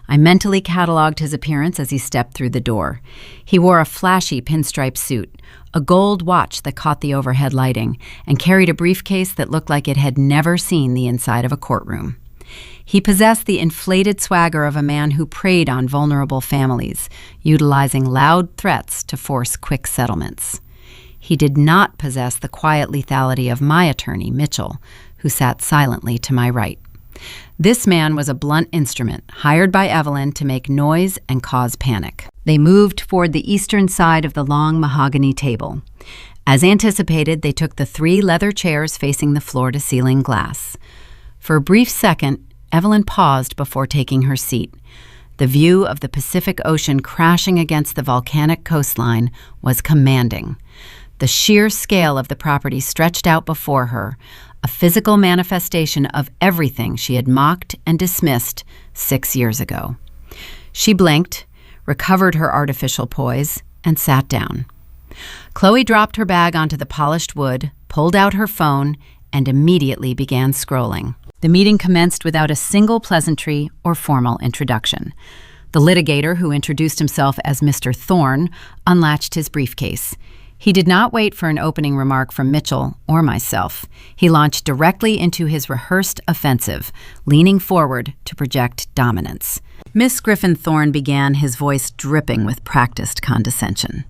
I mentally cataloged his appearance as he stepped through the door. He wore a flashy pinstripe suit, a gold watch that caught the overhead lighting, and carried a briefcase that looked like it had never seen the inside of a courtroom. He possessed the inflated swagger of a man who preyed on vulnerable families, utilizing loud threats to force quick settlements. He did not possess the quiet lethality of my attorney, Mitchell, who sat silently to my right. This man was a blunt instrument, hired by Evelyn to make noise and cause panic. They moved toward the eastern side of the long mahogany table. As anticipated, they took the 3 leather chairs facing the floor-to-ceiling glass. For a brief second, Evelyn paused before taking her seat. The view of the Pacific Ocean crashing against the volcanic coastline was commanding. The sheer scale of the property stretched out before her, a physical manifestation of everything she had mocked and dismissed 6 years ago. She blinked, recovered her artificial poise, and sat down. Chloe dropped her bag onto the polished wood, pulled out her phone, and immediately began scrolling. The meeting commenced without a single pleasantry or formal introduction. The litigator, who introduced himself as Mr. Thorne, unlatched his briefcase. He did not wait for an opening remark from Mitchell or myself. He launched directly into his rehearsed offensive, leaning forward to project dominance. Miss Griffin Thorne began, his voice dripping with practiced condescension.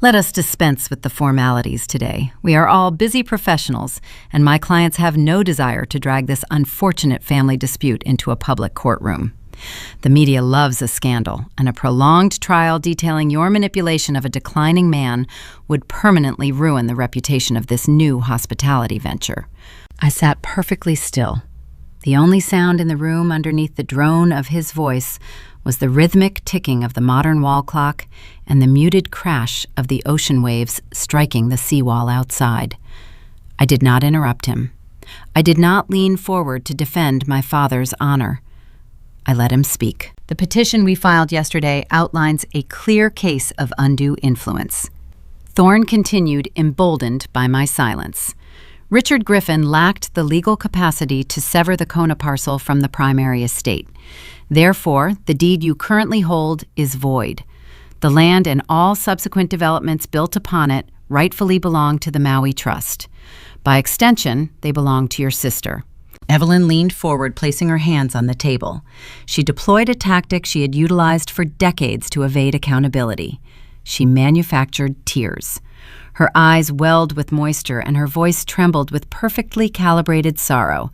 "Let us dispense with the formalities today. We are all busy professionals, and my clients have no desire to drag this unfortunate family dispute into a public courtroom. The media loves a scandal, and a prolonged trial detailing your manipulation of a declining man would permanently ruin the reputation of this new hospitality venture." I sat perfectly still. The only sound in the room underneath the drone of his voice was the rhythmic ticking of the modern wall clock and the muted crash of the ocean waves striking the seawall outside. I did not interrupt him. I did not lean forward to defend my father's honor. I let him speak. "The petition we filed yesterday outlines a clear case of undue influence." Thorne continued, emboldened by my silence. "Richard Griffin lacked the legal capacity to sever the Kona parcel from the primary estate. Therefore, the deed you currently hold is void. The land and all subsequent developments built upon it rightfully belong to the Maui Trust. By extension, they belong to your sister." Evelyn leaned forward, placing her hands on the table. She deployed a tactic she had utilized for decades to evade accountability. She manufactured tears. Her eyes welled with moisture and her voice trembled with perfectly calibrated sorrow.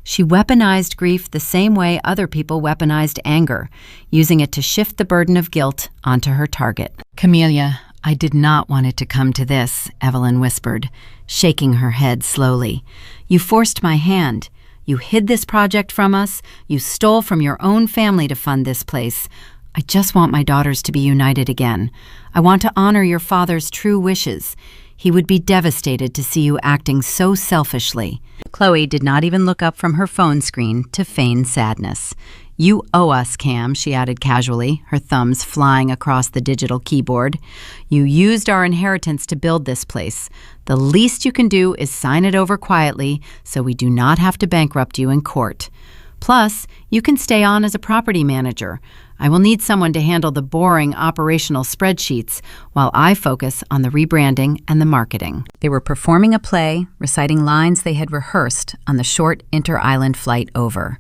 She weaponized grief the same way other people weaponized anger, using it to shift the burden of guilt onto her target. "Camelia, I did not want it to come to this," Evelyn whispered, shaking her head slowly. "You forced my hand. You hid this project from us. You stole from your own family to fund this place. I just want my daughters to be united again. I want to honor your father's true wishes. He would be devastated to see you acting so selfishly." Chloe did not even look up from her phone screen to feign sadness. "You owe us, Cam," she added casually, her thumbs flying across the digital keyboard. "You used our inheritance to build this place. The least you can do is sign it over quietly so we do not have to bankrupt you in court. Plus, you can stay on as a property manager. I will need someone to handle the boring operational spreadsheets while I focus on the rebranding and the marketing." They were performing a play, reciting lines they had rehearsed on the short inter-island flight over.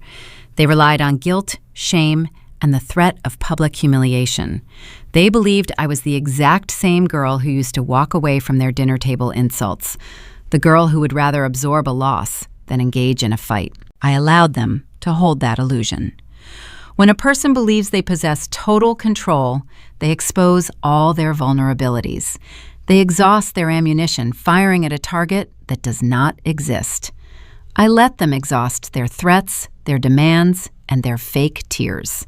They relied on guilt, shame, and the threat of public humiliation. They believed I was the exact same girl who used to walk away from their dinner table insults, the girl who would rather absorb a loss than engage in a fight. I allowed them to hold that illusion. When a person believes they possess total control, they expose all their vulnerabilities. They exhaust their ammunition, firing at a target that does not exist. I let them exhaust their threats, their demands, and their fake tears.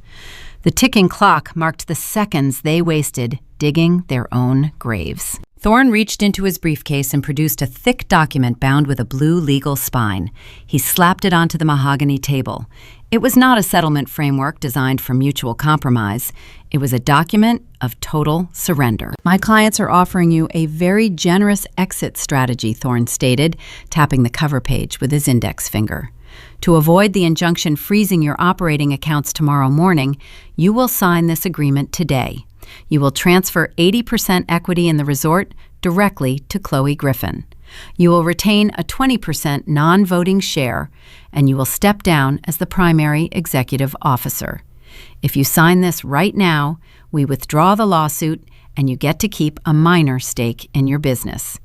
The ticking clock marked the seconds they wasted digging their own graves. Thorne reached into his briefcase and produced a thick document bound with a blue legal spine. He slapped it onto the mahogany table. It was not a settlement framework designed for mutual compromise. It was a document of total surrender. "My clients are offering you a very generous exit strategy," Thorne stated, tapping the cover page with his index finger. "To avoid the injunction freezing your operating accounts tomorrow morning, you will sign this agreement today. You will transfer 80% equity in the resort directly to Chloe Griffin. You will retain a 20% non-voting share, and you will step down as the primary executive officer. If you sign this right now, we withdraw the lawsuit, and you get to keep a minor stake in your business.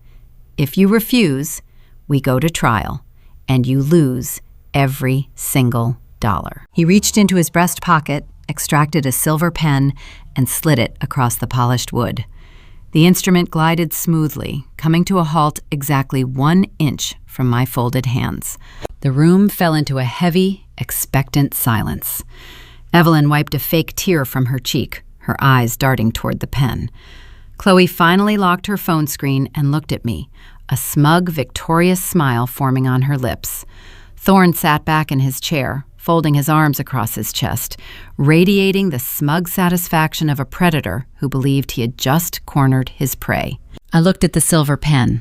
If you refuse, we go to trial, and you lose every single dollar." He reached into his breast pocket, extracted a silver pen, and slid it across the polished wood. The instrument glided smoothly, coming to a halt exactly 1 inch from my folded hands. The room fell into a heavy, expectant silence. Evelyn wiped a fake tear from her cheek, her eyes darting toward the pen. Chloe finally locked her phone screen and looked at me, a smug, victorious smile forming on her lips. Thorne sat back in his chair, folding his arms across his chest, radiating the smug satisfaction of a predator who believed he had just cornered his prey. I looked at the silver pen.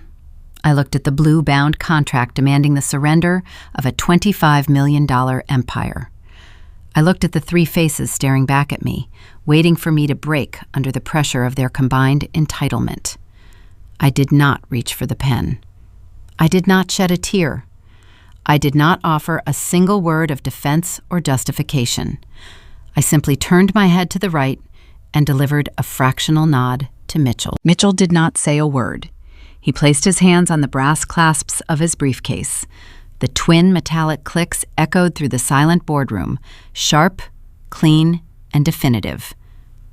I looked at the blue-bound contract demanding the surrender of a $25 million empire. I looked at the 3 faces staring back at me, waiting for me to break under the pressure of their combined entitlement. I did not reach for the pen. I did not shed a tear. I did not offer a single word of defense or justification. I simply turned my head to the right and delivered a fractional nod to Mitchell. Mitchell did not say a word. He placed his hands on the brass clasps of his briefcase. The twin metallic clicks echoed through the silent boardroom, sharp, clean, and definitive.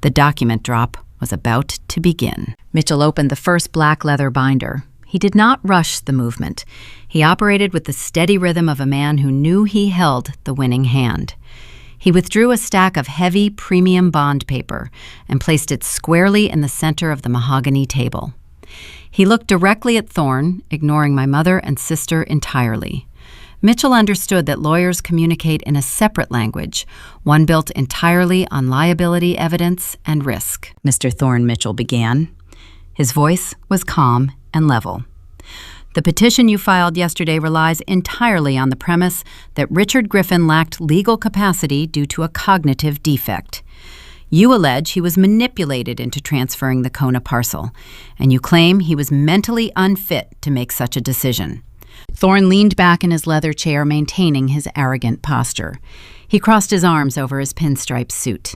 The document drop was about to begin. Mitchell opened the first black leather binder. He did not rush the movement. He operated with the steady rhythm of a man who knew he held the winning hand. He withdrew a stack of heavy premium bond paper and placed it squarely in the center of the mahogany table. He looked directly at Thorne, ignoring my mother and sister entirely. Mitchell understood that lawyers communicate in a separate language, one built entirely on liability evidence and risk. "Mr. Thorne," Mitchell began. His voice was calm and level. "The petition you filed yesterday relies entirely on the premise that Richard Griffin lacked legal capacity due to a cognitive defect. You allege he was manipulated into transferring the Kona parcel, and you claim he was mentally unfit to make such a decision." Thorne leaned back in his leather chair, maintaining his arrogant posture. He crossed his arms over his pinstripe suit.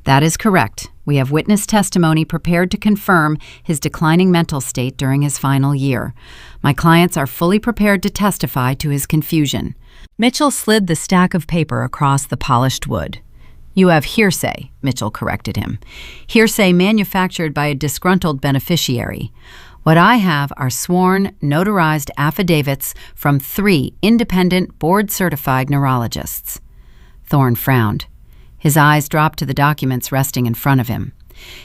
"That is correct, We have witness testimony prepared to confirm his declining mental state during his final year. My clients are fully prepared to testify to his confusion." Mitchell slid the stack of paper across the polished wood. "You have hearsay," Mitchell corrected him. "Hearsay manufactured by a disgruntled beneficiary. What I have are sworn, notarized affidavits from 3 independent, board-certified neurologists." Thorne frowned. His eyes dropped to the documents resting in front of him.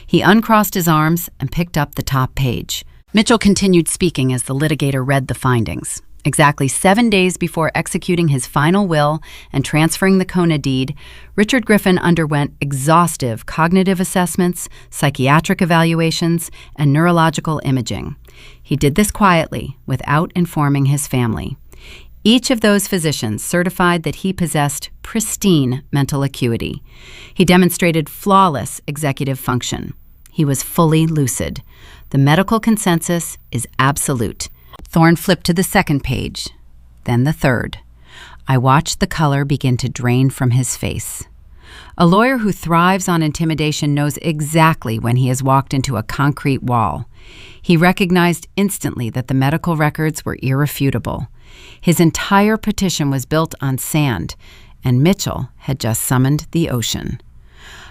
He uncrossed his arms and picked up the top page. Mitchell continued speaking as the litigator read the findings. Exactly 7 days before executing his final will and transferring the Kona deed, Richard Griffin underwent exhaustive cognitive assessments, psychiatric evaluations, and neurological imaging. He did this quietly, without informing his family. Each of those physicians certified that he possessed pristine mental acuity. He demonstrated flawless executive function. He was fully lucid. The medical consensus is absolute. Thorne flipped to the second page, then the third. I watched the color begin to drain from his face. A lawyer who thrives on intimidation knows exactly when he has walked into a concrete wall. He recognized instantly that the medical records were irrefutable. His entire petition was built on sand, and Mitchell had just summoned the ocean.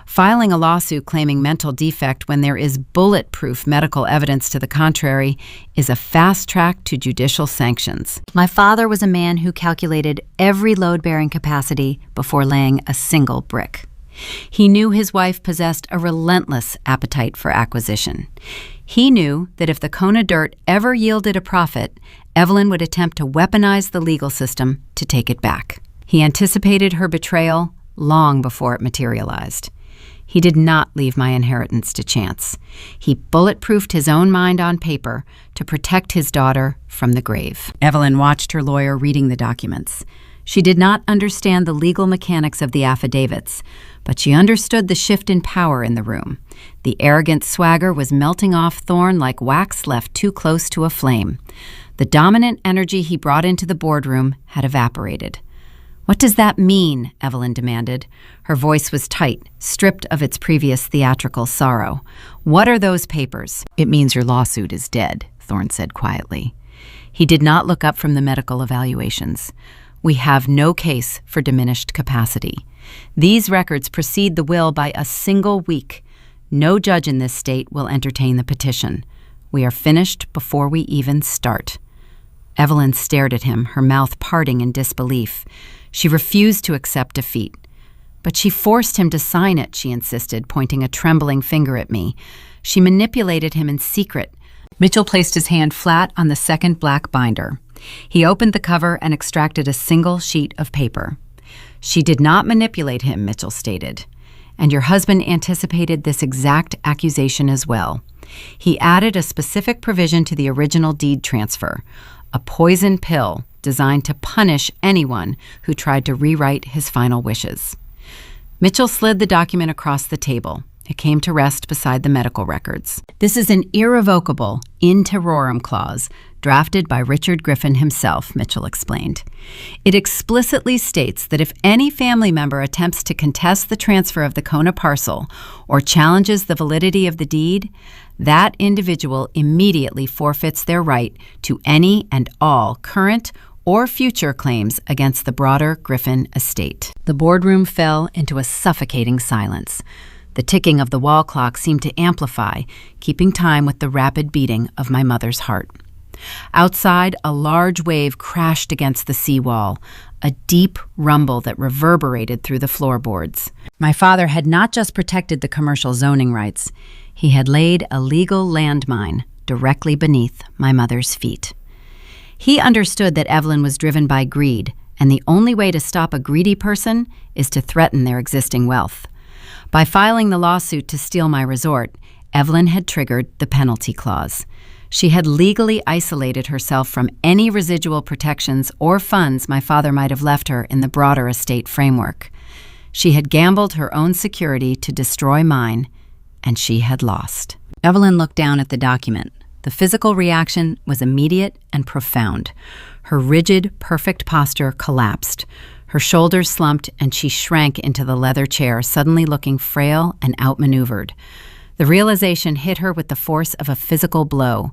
Filing a lawsuit claiming mental defect when there is bulletproof medical evidence to the contrary is a fast track to judicial sanctions. My father was a man who calculated every load-bearing capacity before laying a single brick. He knew his wife possessed a relentless appetite for acquisition. He knew that if the Kona dirt ever yielded a profit, Evelyn would attempt to weaponize the legal system to take it back. He anticipated her betrayal long before it materialized. He did not leave my inheritance to chance. He bulletproofed his own mind on paper to protect his daughter from the grave. Evelyn watched her lawyer reading the documents. She did not understand the legal mechanics of the affidavits, but she understood the shift in power in the room. The arrogant swagger was melting off Thorne like wax left too close to a flame. The dominant energy he brought into the boardroom had evaporated. "What does that mean?" Evelyn demanded. Her voice was tight, stripped of its previous theatrical sorrow. "What are those papers?" "It means your lawsuit is dead," Thorne said quietly. He did not look up from the medical evaluations. "We have no case for diminished capacity. These records precede the will by a single week. No judge in this state will entertain the petition. We are finished before we even start." Evelyn stared at him, her mouth parting in disbelief. She refused to accept defeat. "But she forced him to sign it," she insisted, pointing a trembling finger at me. "She manipulated him in secret." Mitchell placed his hand flat on the second black binder. He opened the cover and extracted a single sheet of paper. "She did not manipulate him," Mitchell stated. "And your husband anticipated this exact accusation as well. He added a specific provision to the original deed transfer, a poison pill designed to punish anyone who tried to rewrite his final wishes." Mitchell slid the document across the table. It came to rest beside the medical records. "This is an irrevocable in terrorem clause drafted by Richard Griffin himself," Mitchell explained. "It explicitly states that if any family member attempts to contest the transfer of the Kona parcel or challenges the validity of the deed, that individual immediately forfeits their right to any and all current or future claims against the broader Griffin estate." The boardroom fell into a suffocating silence. The ticking of the wall clock seemed to amplify, keeping time with the rapid beating of my mother's heart. Outside, a large wave crashed against the seawall, a deep rumble that reverberated through the floorboards. My father had not just protected the commercial zoning rights, he had laid a legal landmine directly beneath my mother's feet. He understood that Evelyn was driven by greed, and the only way to stop a greedy person is to threaten their existing wealth. By filing the lawsuit to steal my resort, Evelyn had triggered the penalty clause. She had legally isolated herself from any residual protections or funds my father might have left her in the broader estate framework. She had gambled her own security to destroy mine, and she had lost. Evelyn looked down at the document. The physical reaction was immediate and profound. Her rigid, perfect posture collapsed. Her shoulders slumped and she shrank into the leather chair, suddenly looking frail and outmaneuvered. The realization hit her with the force of a physical blow.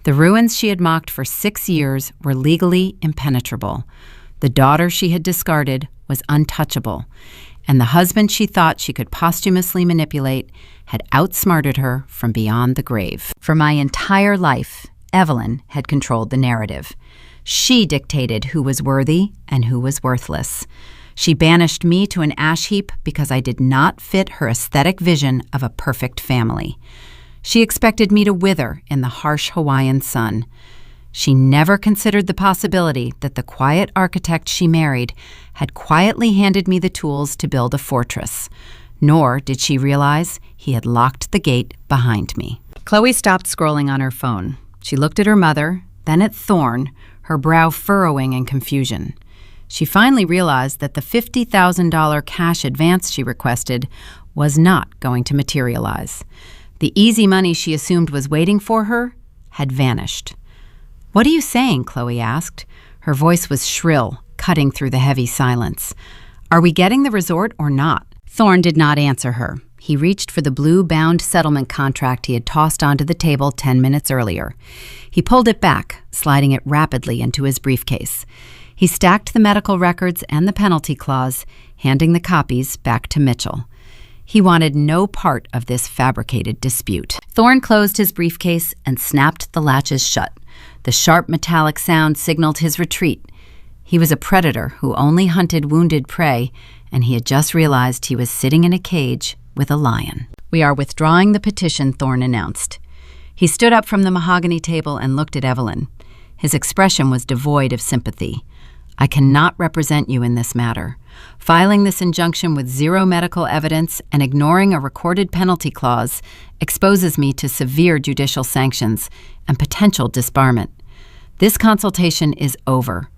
The ruins she had mocked for 6 years were legally impenetrable. The daughter she had discarded was untouchable, and the husband she thought she could posthumously manipulate had outsmarted her from beyond the grave. For my entire life, Evelyn had controlled the narrative. She dictated who was worthy and who was worthless. She banished me to an ash heap because I did not fit her aesthetic vision of a perfect family. She expected me to wither in the harsh Hawaiian sun. She never considered the possibility that the quiet architect she married had quietly handed me the tools to build a fortress. Nor did she realize he had locked the gate behind me. Chloe stopped scrolling on her phone. She looked at her mother, then at Thorne, her brow furrowing in confusion. She finally realized that the $50,000 cash advance she requested was not going to materialize. The easy money she assumed was waiting for her had vanished. "What are you saying?" Chloe asked. Her voice was shrill, cutting through the heavy silence. "Are we getting the resort or not?" Thorne did not answer her. He reached for the blue-bound settlement contract he had tossed onto the table 10 minutes earlier. He pulled it back, sliding it rapidly into his briefcase. He stacked the medical records and the penalty clause, handing the copies back to Mitchell. He wanted no part of this fabricated dispute. Thorne closed his briefcase and snapped the latches shut. The sharp metallic sound signaled his retreat. He was a predator who only hunted wounded prey, and he had just realized he was sitting in a cage with a lion. "We are withdrawing the petition," Thorne announced. He stood up from the mahogany table and looked at Evelyn. His expression was devoid of sympathy. "I cannot represent you in this matter. Filing this injunction with zero medical evidence and ignoring a recorded penalty clause exposes me to severe judicial sanctions and potential disbarment. This consultation is over.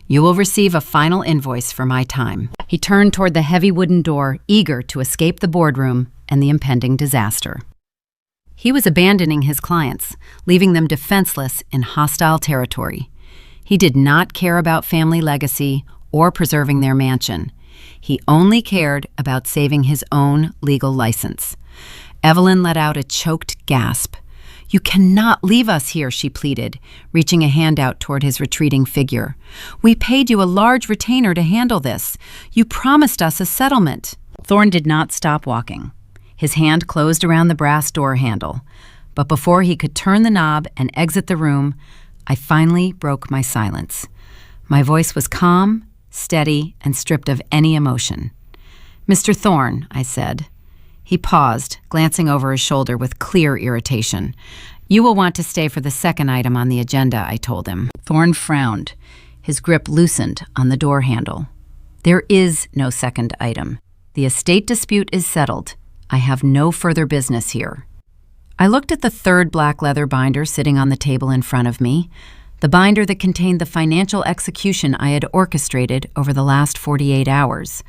You will receive a final invoice for my time." He turned toward the heavy wooden door, eager to escape the boardroom and the impending disaster. He was abandoning his clients, leaving them defenseless in hostile territory. He did not care about family legacy or preserving their mansion. He only cared about saving his own legal license. Evelyn let out a choked gasp. "You cannot leave us here," she pleaded, reaching a hand out toward his retreating figure. "We paid you a large retainer to handle this. You promised us a settlement." Thorne did not stop walking. His hand closed around the brass door handle. But before he could turn the knob and exit the room, I finally broke my silence. My voice was calm, steady, and stripped of any emotion. "Mr. Thorne," I said. He paused, glancing over his shoulder with clear irritation. "You will want to stay for the second item on the agenda," I told him. Thorne frowned. His grip loosened on the door handle. "There is no second item. The estate dispute is settled. I have no further business here." I looked at the third black leather binder sitting on the table in front of me, the binder that contained the financial execution I had orchestrated over the last 48 hours.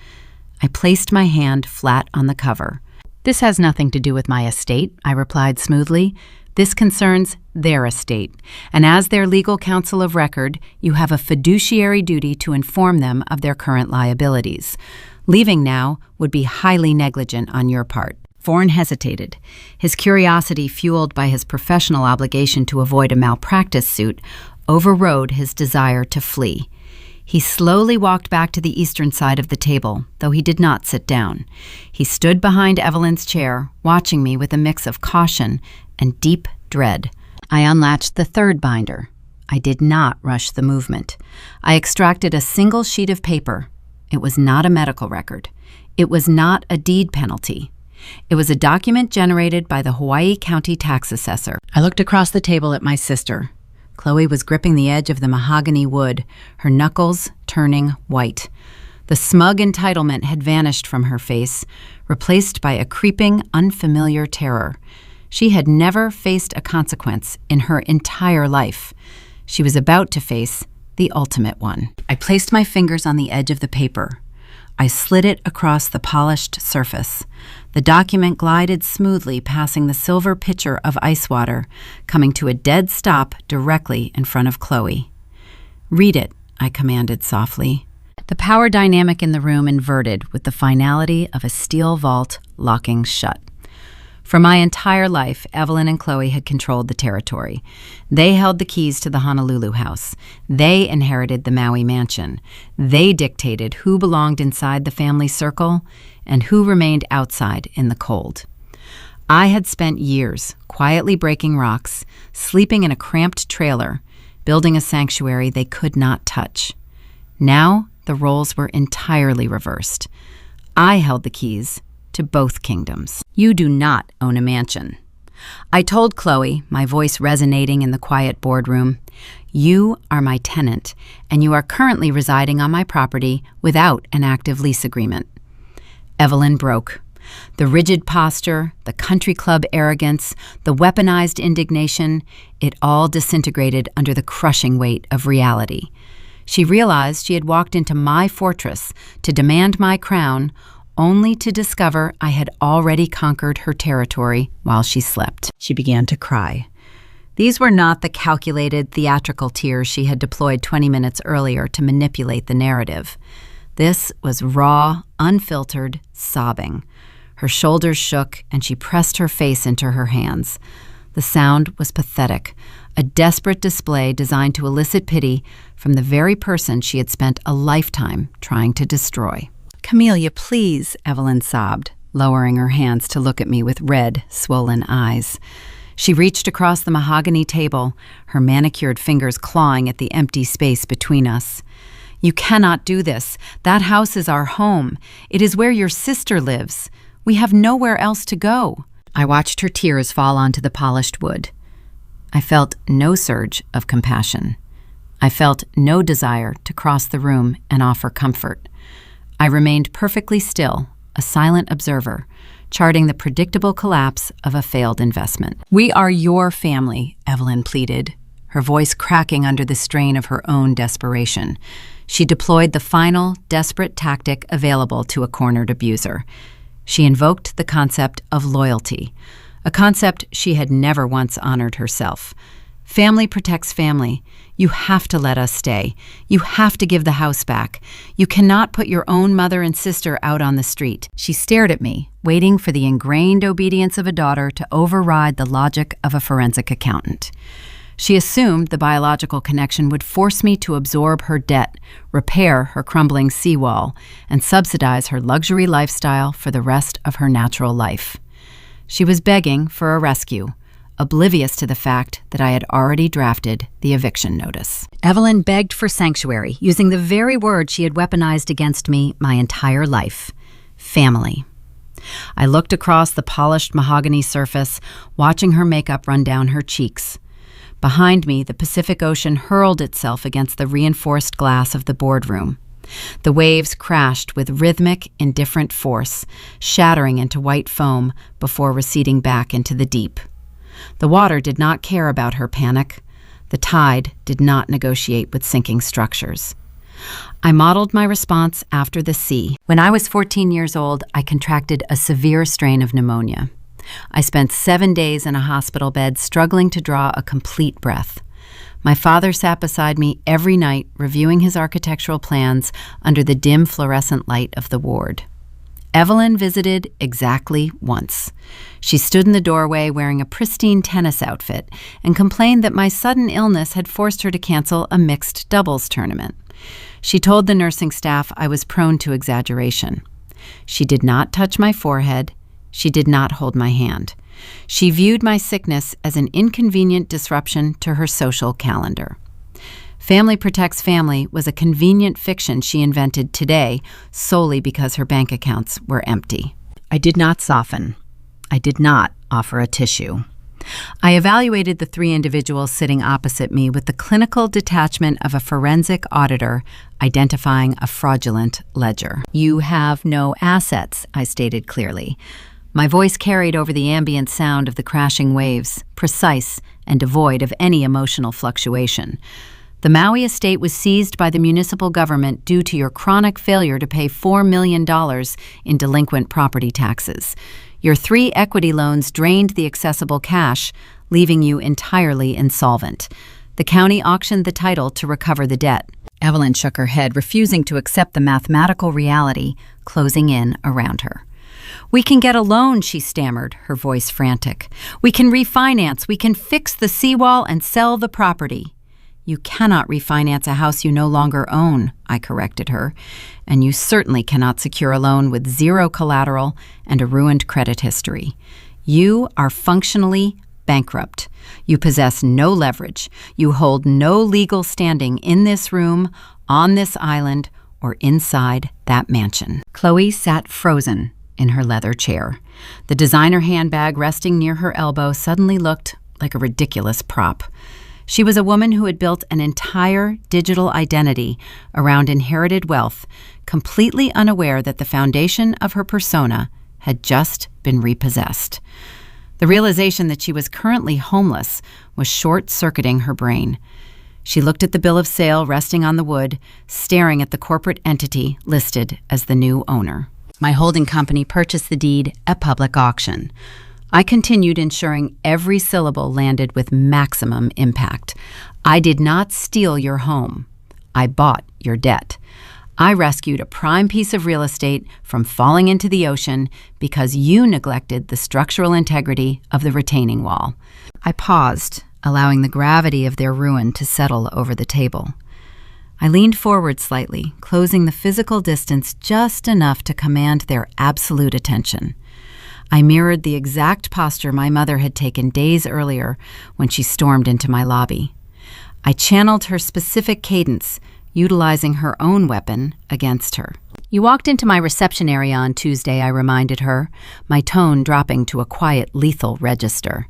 I placed my hand flat on the cover. "This has nothing to do with my estate," I replied smoothly. "This concerns their estate, and as their legal counsel of record, you have a fiduciary duty to inform them of their current liabilities. Leaving now would be highly negligent on your part." Thorne hesitated. His curiosity, fueled by his professional obligation to avoid a malpractice suit, overrode his desire to flee. He slowly walked back to the eastern side of the table, though he did not sit down. He stood behind Evelyn's chair, watching me with a mix of caution and deep dread. I unlatched the third binder. I did not rush the movement. I extracted a single sheet of paper. It was not a medical record. It was not a deed penalty. It was a document generated by the Hawaii County Tax Assessor. I looked across the table at my sister. Chloe was gripping the edge of the mahogany wood, her knuckles turning white. The smug entitlement had vanished from her face, replaced by a creeping, unfamiliar terror. She had never faced a consequence in her entire life. She was about to face the ultimate one. I placed my fingers on the edge of the paper. I slid it across the polished surface. The document glided smoothly, passing the silver pitcher of ice water, coming to a dead stop directly in front of Chloe. "Read it," I commanded softly. The power dynamic in the room inverted with the finality of a steel vault locking shut. For my entire life, Evelyn and Chloe had controlled the territory. They held the keys to the Honolulu house. They inherited the Maui mansion. They dictated who belonged inside the family circle and who remained outside in the cold. I had spent years quietly breaking rocks, sleeping in a cramped trailer, building a sanctuary they could not touch. Now, the roles were entirely reversed. I held the keys to both kingdoms. You do not own a mansion. I told Chloe, my voice resonating in the quiet boardroom, you are my tenant, and you are currently residing on my property without an active lease agreement. Evelyn broke. The rigid posture, the country club arrogance, the weaponized indignation, it all disintegrated under the crushing weight of reality. She realized she had walked into my fortress to demand my crown, only to discover I had already conquered her territory while she slept. She began to cry. These were not the calculated, theatrical tears she had deployed 20 minutes earlier to manipulate the narrative. This was raw, unfiltered sobbing. Her shoulders shook, and she pressed her face into her hands. The sound was pathetic, a desperate display designed to elicit pity from the very person she had spent a lifetime trying to destroy. "Camelia, please," Evelyn sobbed, lowering her hands to look at me with red, swollen eyes. She reached across the mahogany table, her manicured fingers clawing at the empty space between us. "You cannot do this. That house is our home. It is where your sister lives. We have nowhere else to go." I watched her tears fall onto the polished wood. I felt no surge of compassion. I felt no desire to cross the room and offer comfort. I remained perfectly still, a silent observer, charting the predictable collapse of a failed investment. "We are your family," Evelyn pleaded, her voice cracking under the strain of her own desperation. She deployed the final, desperate tactic available to a cornered abuser. She invoked the concept of loyalty, a concept she had never once honored herself. Family protects family. You have to let us stay. You have to give the house back. You cannot put your own mother and sister out on the street. She stared at me, waiting for the ingrained obedience of a daughter to override the logic of a forensic accountant. She assumed the biological connection would force me to absorb her debt, repair her crumbling seawall, and subsidize her luxury lifestyle for the rest of her natural life. She was begging for a rescue, oblivious to the fact that I had already drafted the eviction notice. Evelyn begged for sanctuary, using the very word she had weaponized against me my entire life: family. I looked across the polished mahogany surface, watching her makeup run down her cheeks. Behind me, the Pacific Ocean hurled itself against the reinforced glass of the boardroom. The waves crashed with rhythmic, indifferent force, shattering into white foam before receding back into the deep. The water did not care about her panic. The tide did not negotiate with sinking structures. I modeled my response after the sea. When I was 14 years old, I contracted a severe strain of pneumonia. I spent 7 days in a hospital bed struggling to draw a complete breath. My father sat beside me every night reviewing his architectural plans under the dim fluorescent light of the ward. Evelyn visited exactly once. She stood in the doorway wearing a pristine tennis outfit and complained that my sudden illness had forced her to cancel a mixed doubles tournament. She told the nursing staff I was prone to exaggeration. She did not touch my forehead. She did not hold my hand. She viewed my sickness as an inconvenient disruption to her social calendar. Family protects family was a convenient fiction she invented today solely because her bank accounts were empty. I did not soften. I did not offer a tissue. I evaluated the 3 individuals sitting opposite me with the clinical detachment of a forensic auditor identifying a fraudulent ledger. "You have no assets," I stated clearly. My voice carried over the ambient sound of the crashing waves, precise and devoid of any emotional fluctuation. The Maui estate was seized by the municipal government due to your chronic failure to pay $4 million in delinquent property taxes. Your 3 equity loans drained the accessible cash, leaving you entirely insolvent. The county auctioned the title to recover the debt. Evelyn shook her head, refusing to accept the mathematical reality closing in around her. "We can get a loan," she stammered, her voice frantic. "We can refinance. We can fix the seawall and sell the property." "You cannot refinance a house you no longer own," I corrected her, "and you certainly cannot secure a loan with zero collateral and a ruined credit history. You are functionally bankrupt. You possess no leverage. You hold no legal standing in this room, on this island, or inside that mansion." Chloe sat frozen in her leather chair. The designer handbag resting near her elbow suddenly looked like a ridiculous prop. She was a woman who had built an entire digital identity around inherited wealth, completely unaware that the foundation of her persona had just been repossessed. The realization that she was currently homeless was short-circuiting her brain. She looked at the bill of sale resting on the wood, staring at the corporate entity listed as the new owner. My holding company purchased the deed at public auction. I continued, ensuring every syllable landed with maximum impact. "I did not steal your home. I bought your debt. I rescued a prime piece of real estate from falling into the ocean because you neglected the structural integrity of the retaining wall." I paused, allowing the gravity of their ruin to settle over the table. I leaned forward slightly, closing the physical distance just enough to command their absolute attention. I mirrored the exact posture my mother had taken days earlier when she stormed into my lobby. I channeled her specific cadence, utilizing her own weapon against her. "You walked into my reception area on Tuesday," I reminded her, my tone dropping to a quiet, lethal register.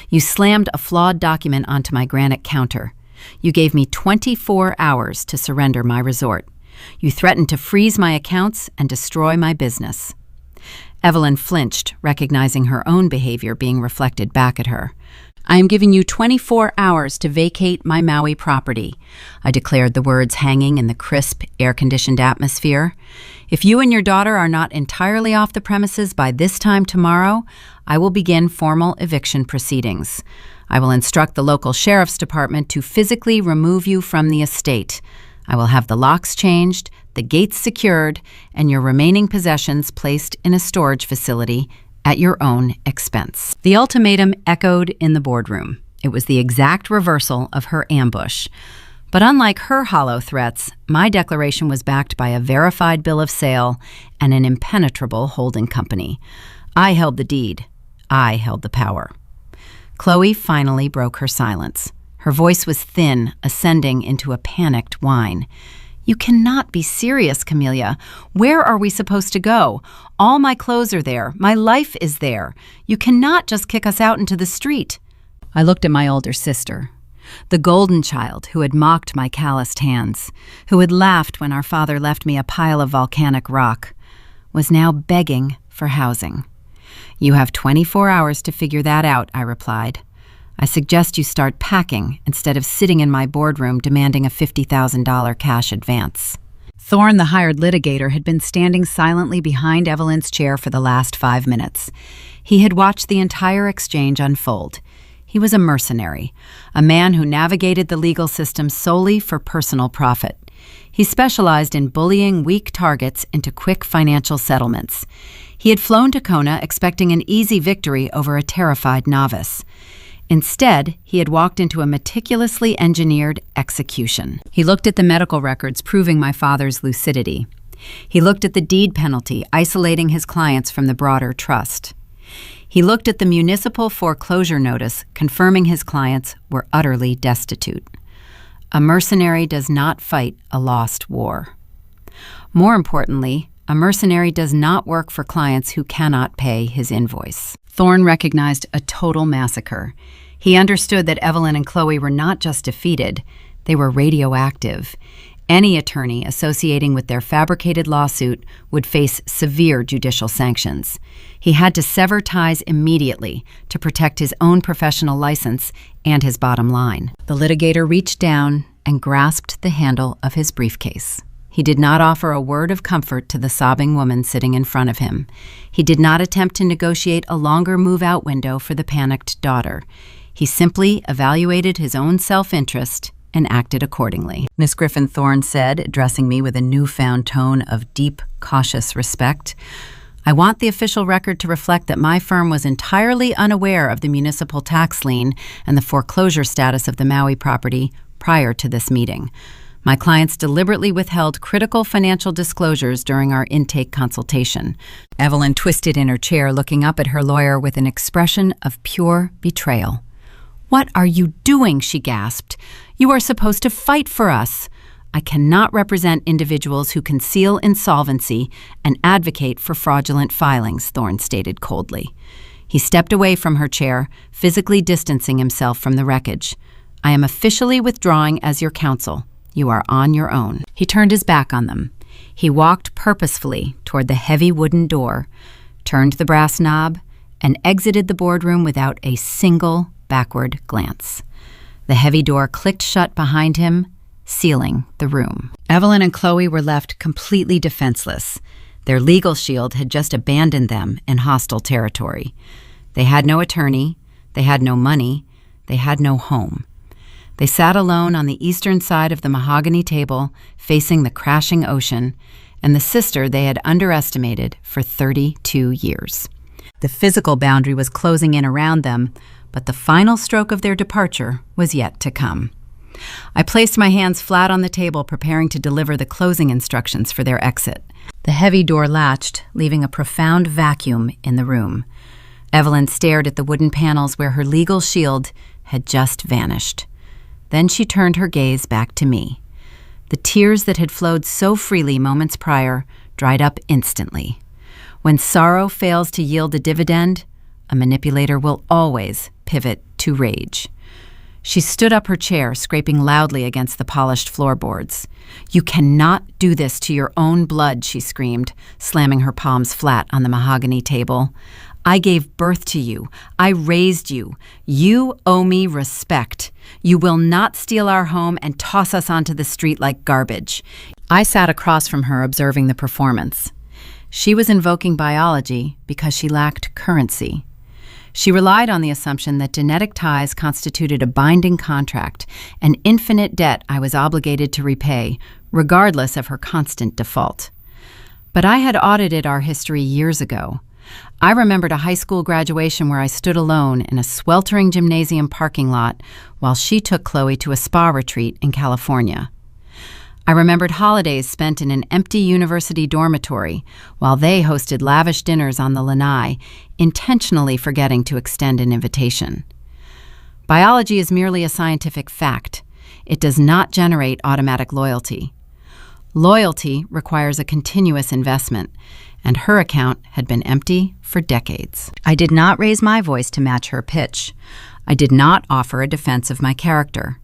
"You slammed a flawed document onto my granite counter. You gave me 24 hours to surrender my resort. You threatened to freeze my accounts and destroy my business." Evelyn flinched, recognizing her own behavior being reflected back at her. "I am giving you 24 hours to vacate my Maui property," I declared, the words hanging in the crisp, air-conditioned atmosphere. "If you and your daughter are not entirely off the premises by this time tomorrow, I will begin formal eviction proceedings. I will instruct the local sheriff's department to physically remove you from the estate. I will have the locks changed, the gates secured, and your remaining possessions placed in a storage facility at your own expense." The ultimatum echoed in the boardroom. It was the exact reversal of her ambush. But unlike her hollow threats, my declaration was backed by a verified bill of sale and an impenetrable holding company. I held the deed. I held the power. Chloe finally broke her silence. Her voice was thin, ascending into a panicked whine. "You cannot be serious, Camelia. Where are we supposed to go? All my clothes are there. My life is there. You cannot just kick us out into the street." I looked at my older sister, the golden child who had mocked my calloused hands, who had laughed when our father left me a pile of volcanic rock, was now begging for housing. "You have 24 hours to figure that out," I replied. "I suggest you start packing instead of sitting in my boardroom demanding a $50,000 cash advance." Thorne, the hired litigator, had been standing silently behind Evelyn's chair for the last 5 minutes. He had watched the entire exchange unfold. He was a mercenary, a man who navigated the legal system solely for personal profit. He specialized in bullying weak targets into quick financial settlements. He had flown to Kona expecting an easy victory over a terrified novice. Instead, he had walked into a meticulously engineered execution. He looked at the medical records proving my father's lucidity. He looked at the deed penalty isolating his clients from the broader trust. He looked at the municipal foreclosure notice confirming his clients were utterly destitute. A mercenary does not fight a lost war. More importantly, a mercenary does not work for clients who cannot pay his invoice. Thorne recognized a total massacre. He understood that Evelyn and Chloe were not just defeated, they were radioactive. Any attorney associating with their fabricated lawsuit would face severe judicial sanctions. He had to sever ties immediately to protect his own professional license and his bottom line. The litigator reached down and grasped the handle of his briefcase. He did not offer a word of comfort to the sobbing woman sitting in front of him. He did not attempt to negotiate a longer move-out window for the panicked daughter. He simply evaluated his own self-interest and acted accordingly. Miss Griffin Thorne said, addressing me with a newfound tone of deep, cautious respect, "I want the official record to reflect that my firm was entirely unaware of the municipal tax lien and the foreclosure status of the Maui property prior to this meeting. My clients deliberately withheld critical financial disclosures during our intake consultation." Evelyn twisted in her chair, looking up at her lawyer with an expression of pure betrayal. "What are you doing?" she gasped. "You are supposed to fight for us." "I cannot represent individuals who conceal insolvency and advocate for fraudulent filings," Thorne stated coldly. He stepped away from her chair, physically distancing himself from the wreckage. "I am officially withdrawing as your counsel. You are on your own." He turned his back on them. He walked purposefully toward the heavy wooden door, turned the brass knob, and exited the boardroom without a single backward glance. The heavy door clicked shut behind him, sealing the room. Evelyn and Chloe were left completely defenseless. Their legal shield had just abandoned them in hostile territory. They had no attorney, they had no money, they had no home. They sat alone on the eastern side of the mahogany table, facing the crashing ocean, and the sister they had underestimated for 32 years. The physical boundary was closing in around them, but the final stroke of their departure was yet to come. I placed my hands flat on the table, preparing to deliver the closing instructions for their exit. The heavy door latched, leaving a profound vacuum in the room. Evelyn stared at the wooden panels where her legal shield had just vanished. Then she turned her gaze back to me. The tears that had flowed so freely moments prior dried up instantly. When sorrow fails to yield a dividend, a manipulator will always pivot to rage. She stood up her chair, scraping loudly against the polished floorboards. "You cannot do this to your own blood," she screamed, slamming her palms flat on the mahogany table. "I gave birth to you. I raised you. You owe me respect. You will not steal our home and toss us onto the street like garbage." I sat across from her, observing the performance. She was invoking biology because she lacked currency. She relied on the assumption that genetic ties constituted a binding contract, an infinite debt I was obligated to repay, regardless of her constant default. But I had audited our history years ago. I remembered a high school graduation where I stood alone in a sweltering gymnasium parking lot while she took Chloe to a spa retreat in California. I remembered holidays spent in an empty university dormitory while they hosted lavish dinners on the lanai, intentionally forgetting to extend an invitation. Biology is merely a scientific fact. It does not generate automatic loyalty. Loyalty requires a continuous investment, and her account had been empty for decades. I did not raise my voice to match her pitch. I did not offer a defense of my character.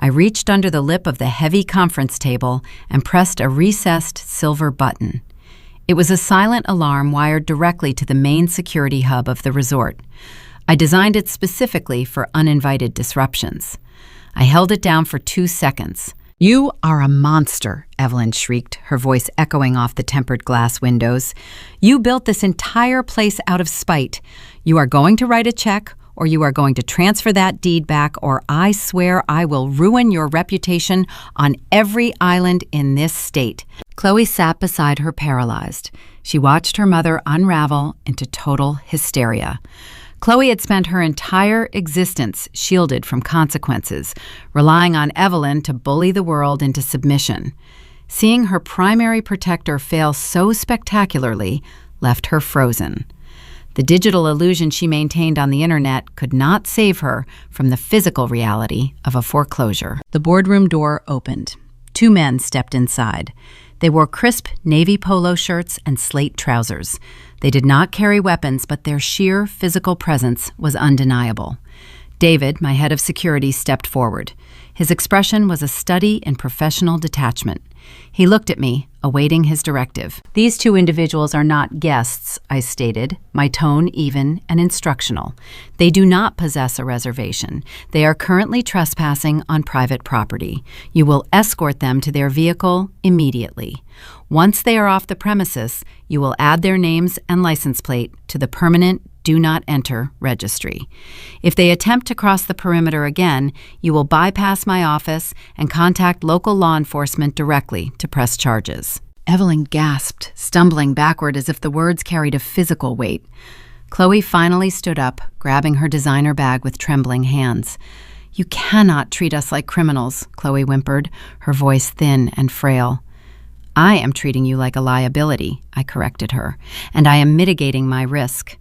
I reached under the lip of the heavy conference table and pressed a recessed silver button. It was a silent alarm wired directly to the main security hub of the resort. I designed it specifically for uninvited disruptions. I held it down for 2 seconds. "You are a monster," Evelyn shrieked, her voice echoing off the tempered glass windows. "You built this entire place out of spite. You are going to write a check, or you are going to transfer that deed back, or I swear I will ruin your reputation on every island in this state." Chloe sat beside her paralyzed. She watched her mother unravel into total hysteria. Chloe had spent her entire existence shielded from consequences, relying on Evelyn to bully the world into submission. Seeing her primary protector fail so spectacularly left her frozen. The digital illusion she maintained on the internet could not save her from the physical reality of a foreclosure. The boardroom door opened. 2 men stepped inside. They wore crisp navy polo shirts and slate trousers. They did not carry weapons, but their sheer physical presence was undeniable. David, my head of security, stepped forward. His expression was a study in professional detachment. He looked at me, awaiting his directive. "These 2 individuals are not guests," I stated, my tone even and instructional. "They do not possess a reservation. They are currently trespassing on private property. You will escort them to their vehicle immediately. Once they are off the premises, you will add their names and license plate to the permanent do not enter registry. If they attempt to cross the perimeter again, you will bypass my office and contact local law enforcement directly to press charges." Evelyn gasped, stumbling backward as if the words carried a physical weight. Chloe finally stood up, grabbing her designer bag with trembling hands. "You cannot treat us like criminals," Chloe whimpered, her voice thin and frail. "I am treating you like a liability," I corrected her, "and I am mitigating my risk."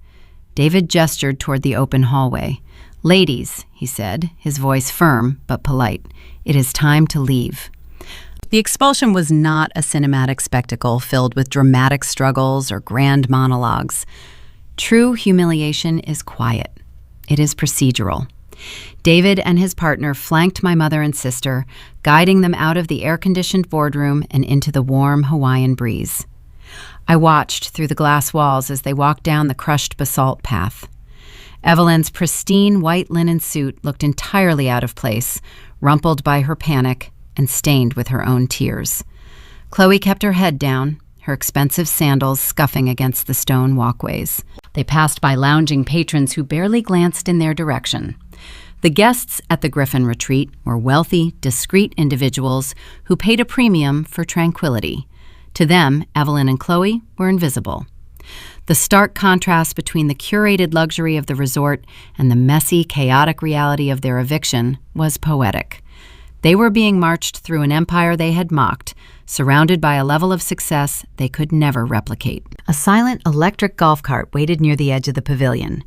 David gestured toward the open hallway. "Ladies," he said, his voice firm but polite, "it is time to leave." The expulsion was not a cinematic spectacle filled with dramatic struggles or grand monologues. True humiliation is quiet. It is procedural. David and his partner flanked my mother and sister, guiding them out of the air-conditioned boardroom and into the warm Hawaiian breeze. I watched through the glass walls as they walked down the crushed basalt path. Evelyn's pristine white linen suit looked entirely out of place, rumpled by her panic and stained with her own tears. Chloe kept her head down, her expensive sandals scuffing against the stone walkways. They passed by lounging patrons who barely glanced in their direction. The guests at the Griffin Retreat were wealthy, discreet individuals who paid a premium for tranquility. To them, Evelyn and Chloe were invisible. The stark contrast between the curated luxury of the resort and the messy, chaotic reality of their eviction was poetic. They were being marched through an empire they had mocked, surrounded by a level of success they could never replicate. A silent electric golf cart waited near the edge of the pavilion.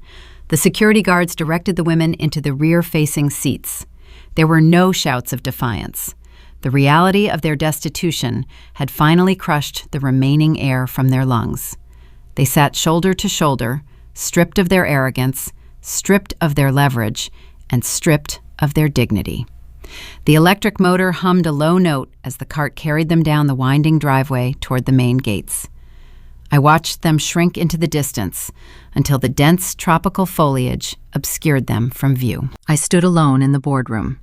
The security guards directed the women into the rear-facing seats. There were no shouts of defiance. The reality of their destitution had finally crushed the remaining air from their lungs. They sat shoulder to shoulder, stripped of their arrogance, stripped of their leverage, and stripped of their dignity. The electric motor hummed a low note as the cart carried them down the winding driveway toward the main gates. I watched them shrink into the distance until the dense tropical foliage obscured them from view. I stood alone in the boardroom.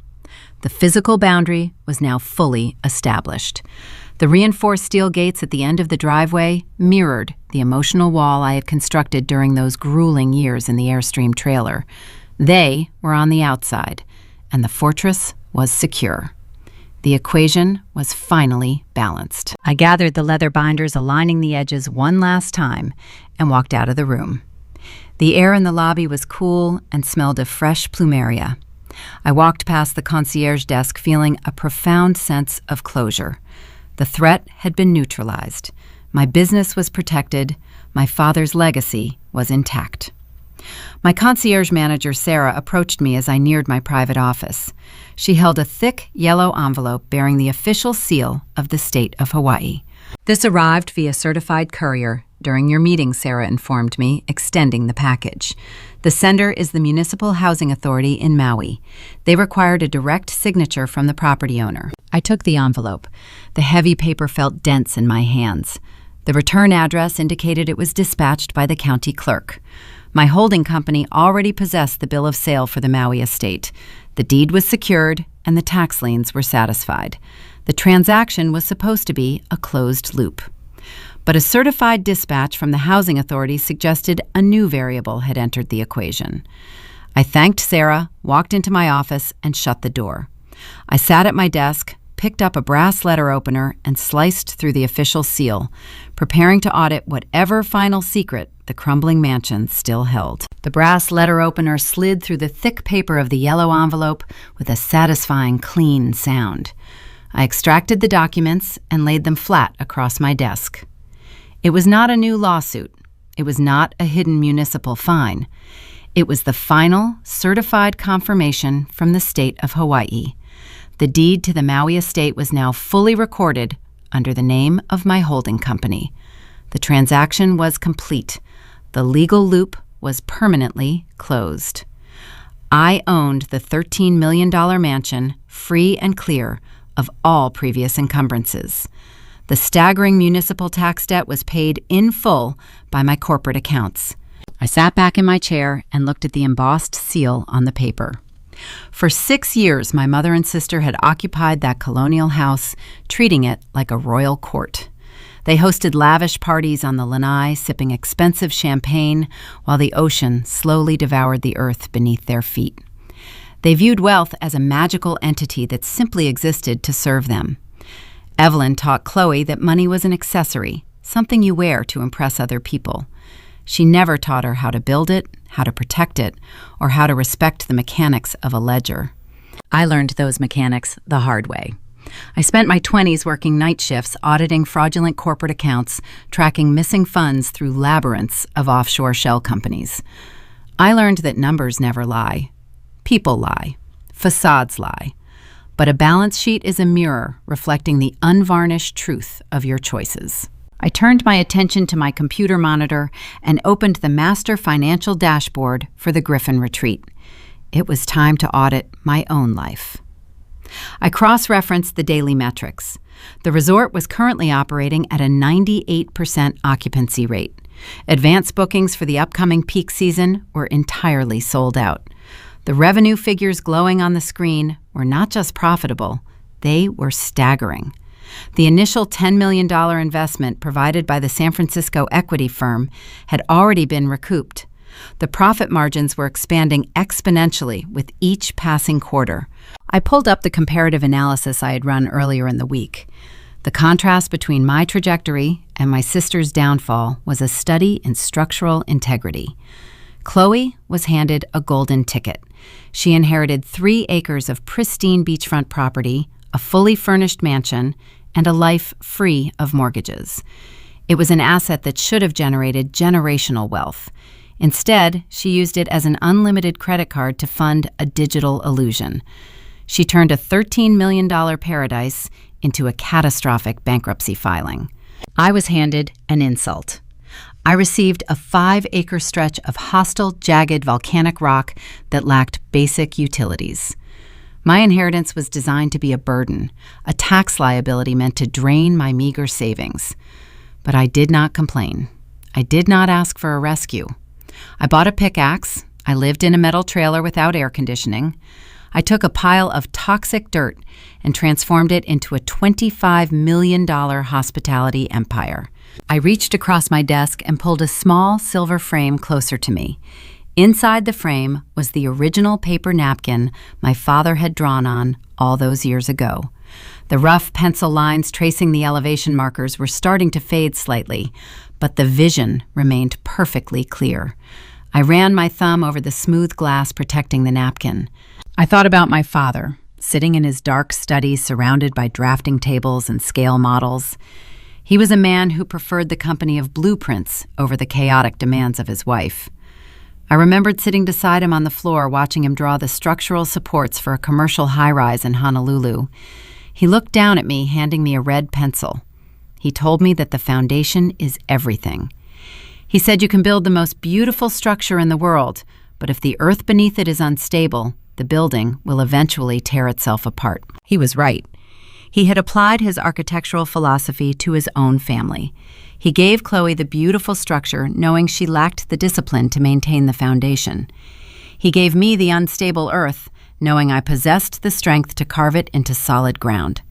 The physical boundary was now fully established. The reinforced steel gates at the end of the driveway mirrored the emotional wall I had constructed during those grueling years in the Airstream trailer. They were on the outside, and the fortress was secure. The equation was finally balanced. I gathered the leather binders aligning the edges one last time and walked out of the room. The air in the lobby was cool and smelled of fresh plumeria. I walked past the concierge desk feeling a profound sense of closure. The threat had been neutralized. My business was protected. My father's legacy was intact. My concierge manager, Sarah, approached me as I neared my private office. She held a thick yellow envelope bearing the official seal of the state of Hawaii. "This arrived via certified courier during your meeting," Sarah informed me, extending the package. "The sender is the Municipal Housing Authority in Maui. They required a direct signature from the property owner." I took the envelope. The heavy paper felt dense in my hands. The return address indicated it was dispatched by the county clerk. My holding company already possessed the bill of sale for the Maui estate. The deed was secured, and the tax liens were satisfied. The transaction was supposed to be a closed loop. But a certified dispatch from the housing authority suggested a new variable had entered the equation. I thanked Sarah, walked into my office, and shut the door. I sat at my desk, picked up a brass letter opener, and sliced through the official seal, preparing to audit whatever final secret the crumbling mansion still held. The brass letter opener slid through the thick paper of the yellow envelope with a satisfying, clean sound. I extracted the documents and laid them flat across my desk. It was not a new lawsuit. It was not a hidden municipal fine. It was the final, certified confirmation from the state of Hawaii. The deed to the Maui estate was now fully recorded under the name of my holding company. The transaction was complete. The legal loop was permanently closed. I owned the $13 million mansion, free and clear of all previous encumbrances. The staggering municipal tax debt was paid in full by my corporate accounts. I sat back in my chair and looked at the embossed seal on the paper. For 6 years, my mother and sister had occupied that colonial house, treating it like a royal court. They hosted lavish parties on the lanai, sipping expensive champagne, while the ocean slowly devoured the earth beneath their feet. They viewed wealth as a magical entity that simply existed to serve them. Evelyn taught Chloe that money was an accessory, something you wear to impress other people. She never taught her how to build it, how to protect it, or how to respect the mechanics of a ledger. I learned those mechanics the hard way. I spent my 20s working night shifts, auditing fraudulent corporate accounts, tracking missing funds through labyrinths of offshore shell companies. I learned that numbers never lie. People lie. Facades lie. But a balance sheet is a mirror reflecting the unvarnished truth of your choices. I turned my attention to my computer monitor and opened the master financial dashboard for the Griffin Retreat. It was time to audit my own life. I cross-referenced the daily metrics. The resort was currently operating at a 98% occupancy rate. Advance bookings for the upcoming peak season were entirely sold out. The revenue figures glowing on the screen were not just profitable, they were staggering. The initial $10 million investment provided by the San Francisco equity firm had already been recouped. The profit margins were expanding exponentially with each passing quarter. I pulled up the comparative analysis I had run earlier in the week. The contrast between my trajectory and my sister's downfall was a study in structural integrity. Chloe was handed a golden ticket. She inherited 3 acres of pristine beachfront property, a fully furnished mansion, and a life free of mortgages. It was an asset that should have generated generational wealth. Instead, she used it as an unlimited credit card to fund a digital illusion. She turned a $13 million paradise into a catastrophic bankruptcy filing. I was handed an insult. I received a 5-acre stretch of hostile, jagged volcanic rock that lacked basic utilities. My inheritance was designed to be a burden, a tax liability meant to drain my meager savings. But I did not complain. I did not ask for a rescue. I bought a pickaxe. I lived in a metal trailer without air conditioning. I took a pile of toxic dirt and transformed it into a $25 million hospitality empire. I reached across my desk and pulled a small silver frame closer to me. Inside the frame was the original paper napkin my father had drawn on all those years ago. The rough pencil lines tracing the elevation markers were starting to fade slightly, but the vision remained perfectly clear. I ran my thumb over the smooth glass protecting the napkin. I thought about my father, sitting in his dark study surrounded by drafting tables and scale models. He was a man who preferred the company of blueprints over the chaotic demands of his wife. I remembered sitting beside him on the floor watching him draw the structural supports for a commercial high-rise in Honolulu. He looked down at me, handing me a red pencil. He told me that the foundation is everything. He said you can build the most beautiful structure in the world, but if the earth beneath it is unstable, the building will eventually tear itself apart. He was right. He had applied his architectural philosophy to his own family. He gave Chloe the beautiful structure, knowing she lacked the discipline to maintain the foundation. He gave me the unstable earth, knowing I possessed the strength to carve it into solid ground.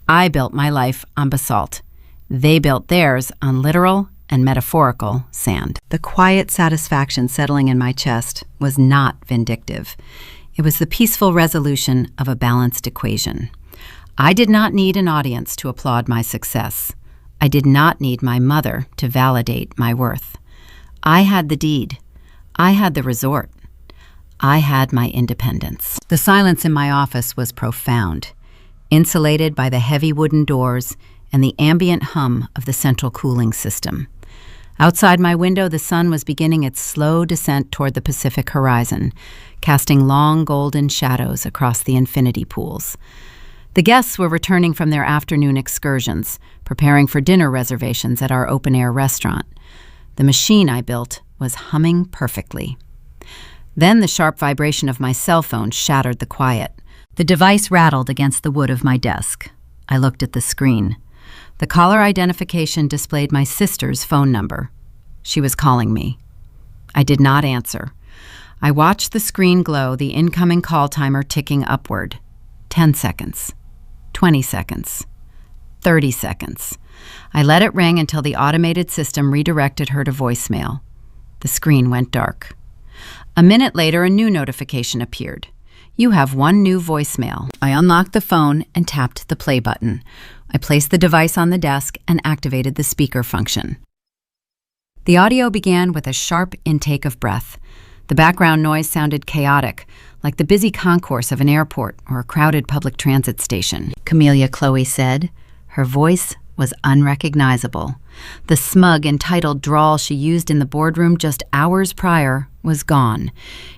I built my life on basalt. They built theirs on literal and metaphorical sand. The quiet satisfaction settling in my chest was not vindictive. It was the peaceful resolution of a balanced equation. I did not need an audience to applaud my success. I did not need my mother to validate my worth. I had the deed. I had the resort. I had my independence. The silence in my office was profound, insulated by the heavy wooden doors and the ambient hum of the central cooling system. Outside my window, the sun was beginning its slow descent toward the Pacific horizon, casting long golden shadows across the infinity pools. The guests were returning from their afternoon excursions, preparing for dinner reservations at our open-air restaurant. The machine I built was humming perfectly. Then the sharp vibration of my cell phone shattered the quiet. The device rattled against the wood of my desk. I looked at the screen. The caller identification displayed my sister's phone number. She was calling me. I did not answer. I watched the screen glow, the incoming call timer ticking upward. 10 seconds. 20 seconds. 30 seconds. I let it ring until the automated system redirected her to voicemail. The screen went dark. A minute later, a new notification appeared. You have one new voicemail. I unlocked the phone and tapped the play button. I placed the device on the desk and activated the speaker function. The audio began with a sharp intake of breath. The background noise sounded chaotic, like the busy concourse of an airport or a crowded public transit station. Camellia, Chloe said. Her voice was unrecognizable. The smug, entitled drawl she used in the boardroom just hours prior was gone.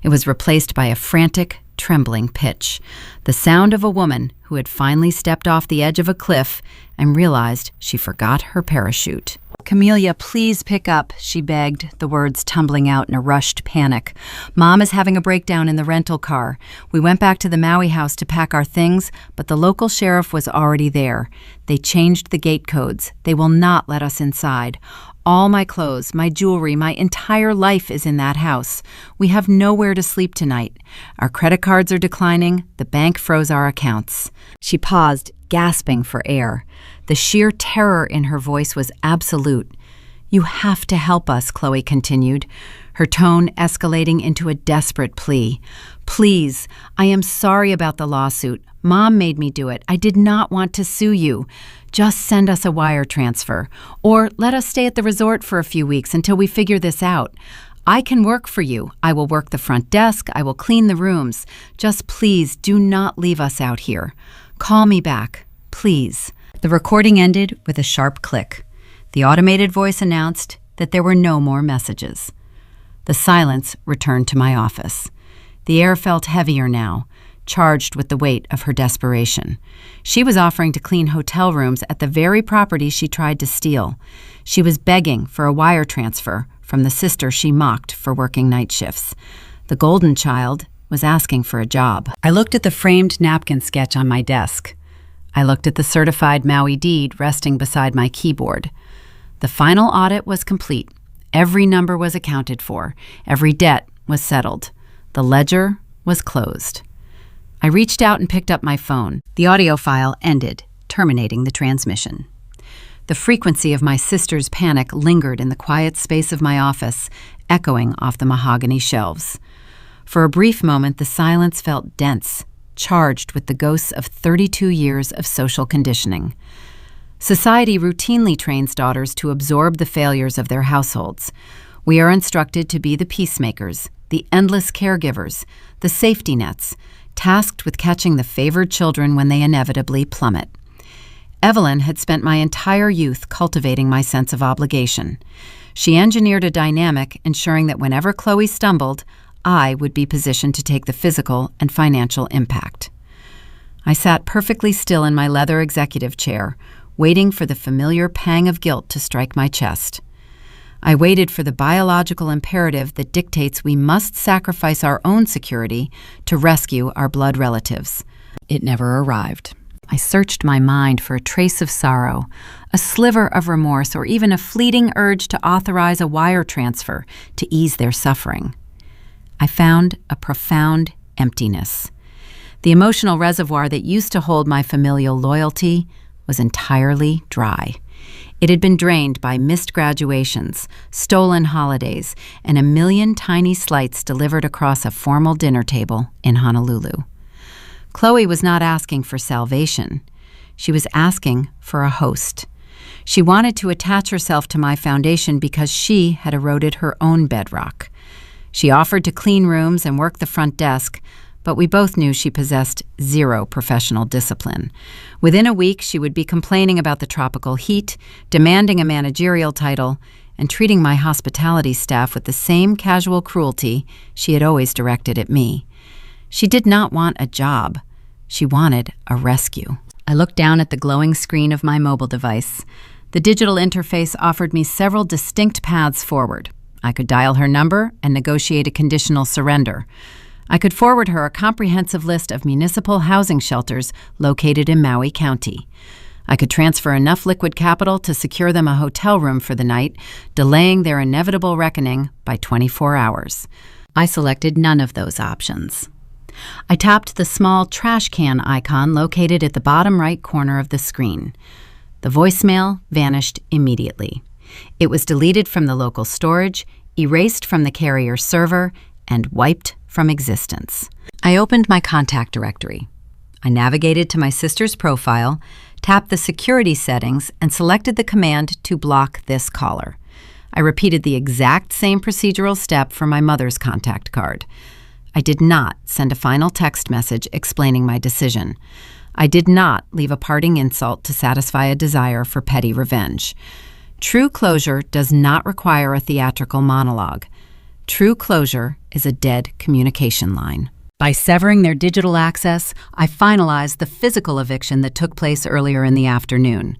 It was replaced by a frantic, trembling pitch, the sound of a woman who had finally stepped off the edge of a cliff and realized she forgot her parachute. Camellia, please pick up, she begged, the words tumbling out in a rushed panic. Mom is having a breakdown in the rental car. We went back to the Maui house to pack our things, but the local sheriff was already there. They changed the gate codes. They will not let us inside. All my clothes, my jewelry, my entire life is in that house. We have nowhere to sleep tonight. Our credit cards are declining. The bank froze our accounts. She paused, gasping for air. The sheer terror in her voice was absolute. You have to help us, Chloe continued, her tone escalating into a desperate plea. Please, I am sorry about the lawsuit. Mom made me do it. I did not want to sue you. Just send us a wire transfer. Or let us stay at the resort for a few weeks until we figure this out. I can work for you. I will work the front desk. I will clean the rooms. Just please do not leave us out here. Call me back, please. The recording ended with a sharp click. The automated voice announced that there were no more messages. The silence returned to my office. The air felt heavier now, charged with the weight of her desperation. She was offering to clean hotel rooms at the very property she tried to steal. She was begging for a wire transfer from the sister she mocked for working night shifts. The golden child was asking for a job. I looked at the framed napkin sketch on my desk. I looked at the certified Maui deed resting beside my keyboard. The final audit was complete. Every number was accounted for. Every debt was settled. The ledger was closed. I reached out and picked up my phone. The audio file ended, terminating the transmission. The frequency of my sister's panic lingered in the quiet space of my office, echoing off the mahogany shelves. For a brief moment, the silence felt dense, charged with the ghosts of 32 years of social conditioning. Society routinely trains daughters to absorb the failures of their households. We are instructed to be the peacemakers, the endless caregivers, the safety nets, tasked with catching the favored children when they inevitably plummet. Evelyn had spent my entire youth cultivating my sense of obligation. She engineered a dynamic ensuring that whenever Chloe stumbled, I would be positioned to take the physical and financial impact. I sat perfectly still in my leather executive chair, waiting for the familiar pang of guilt to strike my chest. I waited for the biological imperative that dictates we must sacrifice our own security to rescue our blood relatives. It never arrived. I searched my mind for a trace of sorrow, a sliver of remorse, or even a fleeting urge to authorize a wire transfer to ease their suffering. I found a profound emptiness. The emotional reservoir that used to hold my familial loyalty was entirely dry. It had been drained by missed graduations, stolen holidays, and a million tiny slights delivered across a formal dinner table in Honolulu. Chloe was not asking for salvation. She was asking for a host. She wanted to attach herself to my foundation because she had eroded her own bedrock. She offered to clean rooms and work the front desk, but we both knew she possessed zero professional discipline. Within a week, she would be complaining about the tropical heat, demanding a managerial title, and treating my hospitality staff with the same casual cruelty she had always directed at me. She did not want a job. She wanted a rescue. I looked down at the glowing screen of my mobile device. The digital interface offered me several distinct paths forward. I could dial her number and negotiate a conditional surrender. I could forward her a comprehensive list of municipal housing shelters located in Maui County. I could transfer enough liquid capital to secure them a hotel room for the night, delaying their inevitable reckoning by 24 hours. I selected none of those options. I tapped the small trash can icon located at the bottom right corner of the screen. The voicemail vanished immediately. It was deleted from the local storage, erased from the carrier server, and wiped from existence. I opened my contact directory. I navigated to my sister's profile, tapped the security settings, and selected the command to block this caller. I repeated the exact same procedural step for my mother's contact card. I did not send a final text message explaining my decision. I did not leave a parting insult to satisfy a desire for petty revenge. True closure does not require a theatrical monologue. True closure is a dead communication line. By severing their digital access, I finalized the physical eviction that took place earlier in the afternoon.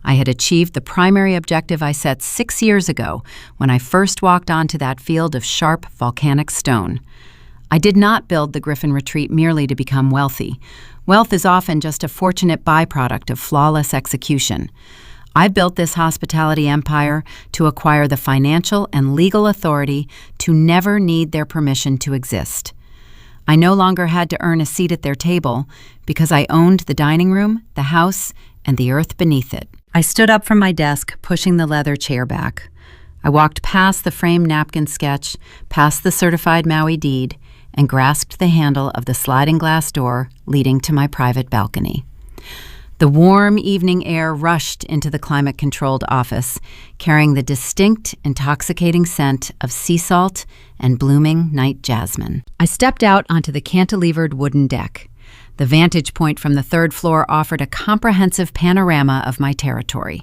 I had achieved the primary objective I set 6 years ago when I first walked onto that field of sharp volcanic stone. I did not build the Griffin Retreat merely to become wealthy. Wealth is often just a fortunate byproduct of flawless execution. I built this hospitality empire to acquire the financial and legal authority to never need their permission to exist. I no longer had to earn a seat at their table because I owned the dining room, the house, and the earth beneath it. I stood up from my desk, pushing the leather chair back. I walked past the framed napkin sketch, past the certified Maui deed, and grasped the handle of the sliding glass door leading to my private balcony. The warm evening air rushed into the climate-controlled office, carrying the distinct, intoxicating scent of sea salt and blooming night jasmine. I stepped out onto the cantilevered wooden deck. The vantage point from the third floor offered a comprehensive panorama of my territory.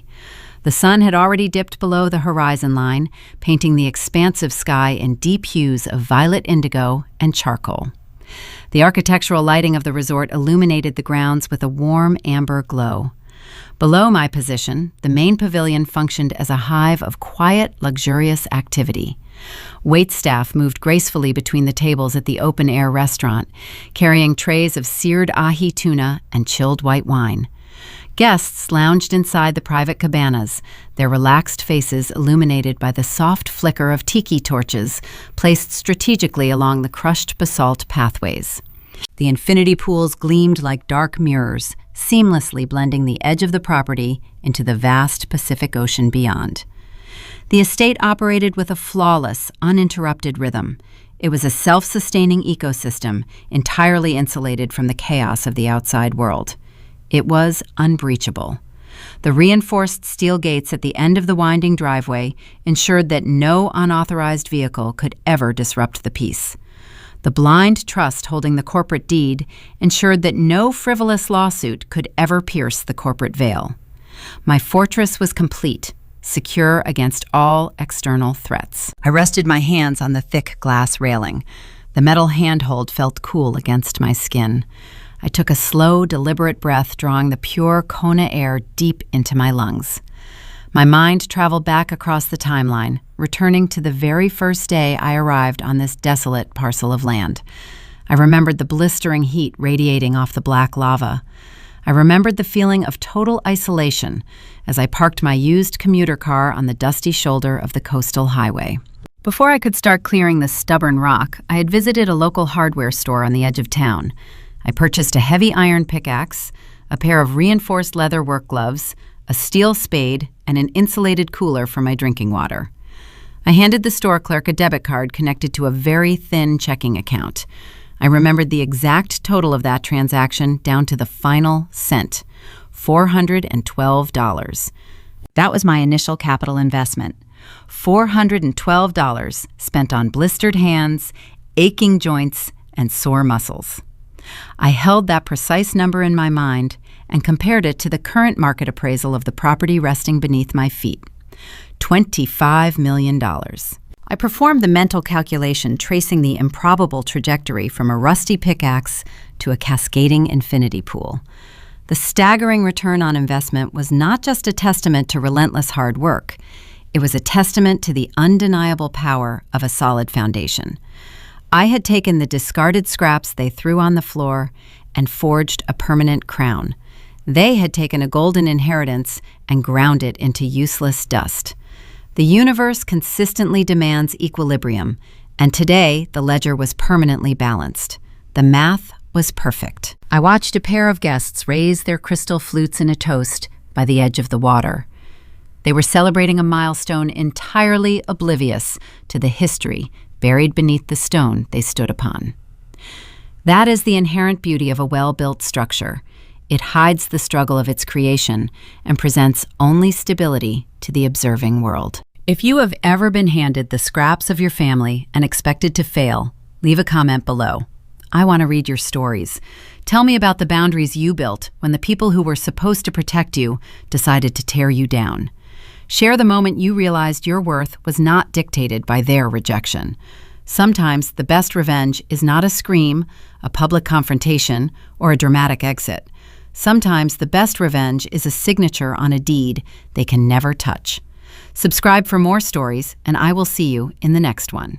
The sun had already dipped below the horizon line, painting the expansive sky in deep hues of violet indigo and charcoal. The architectural lighting of the resort illuminated the grounds with a warm amber glow. Below my position, the main pavilion functioned as a hive of quiet, luxurious activity. Waitstaff moved gracefully between the tables at the open-air restaurant, carrying trays of seared ahi tuna and chilled white wine. Guests lounged inside the private cabanas, their relaxed faces illuminated by the soft flicker of tiki torches placed strategically along the crushed basalt pathways. The infinity pools gleamed like dark mirrors, seamlessly blending the edge of the property into the vast Pacific Ocean beyond. The estate operated with a flawless, uninterrupted rhythm. It was a self-sustaining ecosystem, entirely insulated from the chaos of the outside world. It was unbreachable. The reinforced steel gates at the end of the winding driveway ensured that no unauthorized vehicle could ever disrupt the peace. The blind trust holding the corporate deed ensured that no frivolous lawsuit could ever pierce the corporate veil. My fortress was complete, secure against all external threats. I rested my hands on the thick glass railing. The metal handhold felt cool against my skin. I took a slow, deliberate breath, drawing the pure Kona air deep into my lungs. My mind traveled back across the timeline, returning to the very first day I arrived on this desolate parcel of land. I remembered the blistering heat radiating off the black lava. I remembered the feeling of total isolation as I parked my used commuter car on the dusty shoulder of the coastal highway. Before I could start clearing the stubborn rock, I had visited a local hardware store on the edge of town. I purchased a heavy iron pickaxe, a pair of reinforced leather work gloves, a steel spade, and an insulated cooler for my drinking water. I handed the store clerk a debit card connected to a very thin checking account. I remembered the exact total of that transaction down to the final cent, $412. That was my initial capital investment. $412 spent on blistered hands, aching joints, and sore muscles. I held that precise number in my mind and compared it to the current market appraisal of the property resting beneath my feet, $25 million. I performed the mental calculation tracing the improbable trajectory from a rusty pickaxe to a cascading infinity pool. The staggering return on investment was not just a testament to relentless hard work. It was a testament to the undeniable power of a solid foundation. I had taken the discarded scraps they threw on the floor and forged a permanent crown. They had taken a golden inheritance and ground it into useless dust. The universe consistently demands equilibrium, and today the ledger was permanently balanced. The math was perfect. I watched a pair of guests raise their crystal flutes in a toast, by the edge of the water. They were celebrating a milestone entirely oblivious to the history buried beneath the stone they stood upon. That is the inherent beauty of a well-built structure. It hides the struggle of its creation and presents only stability to the observing world. If you have ever been handed the scraps of your family and expected to fail, leave a comment below. I want to read your stories. Tell me about the boundaries you built when the people who were supposed to protect you decided to tear you down. Share the moment you realized your worth was not dictated by their rejection. Sometimes the best revenge is not a scream, a public confrontation, or a dramatic exit. Sometimes the best revenge is a signature on a deed they can never touch. Subscribe for more stories, and I will see you in the next one.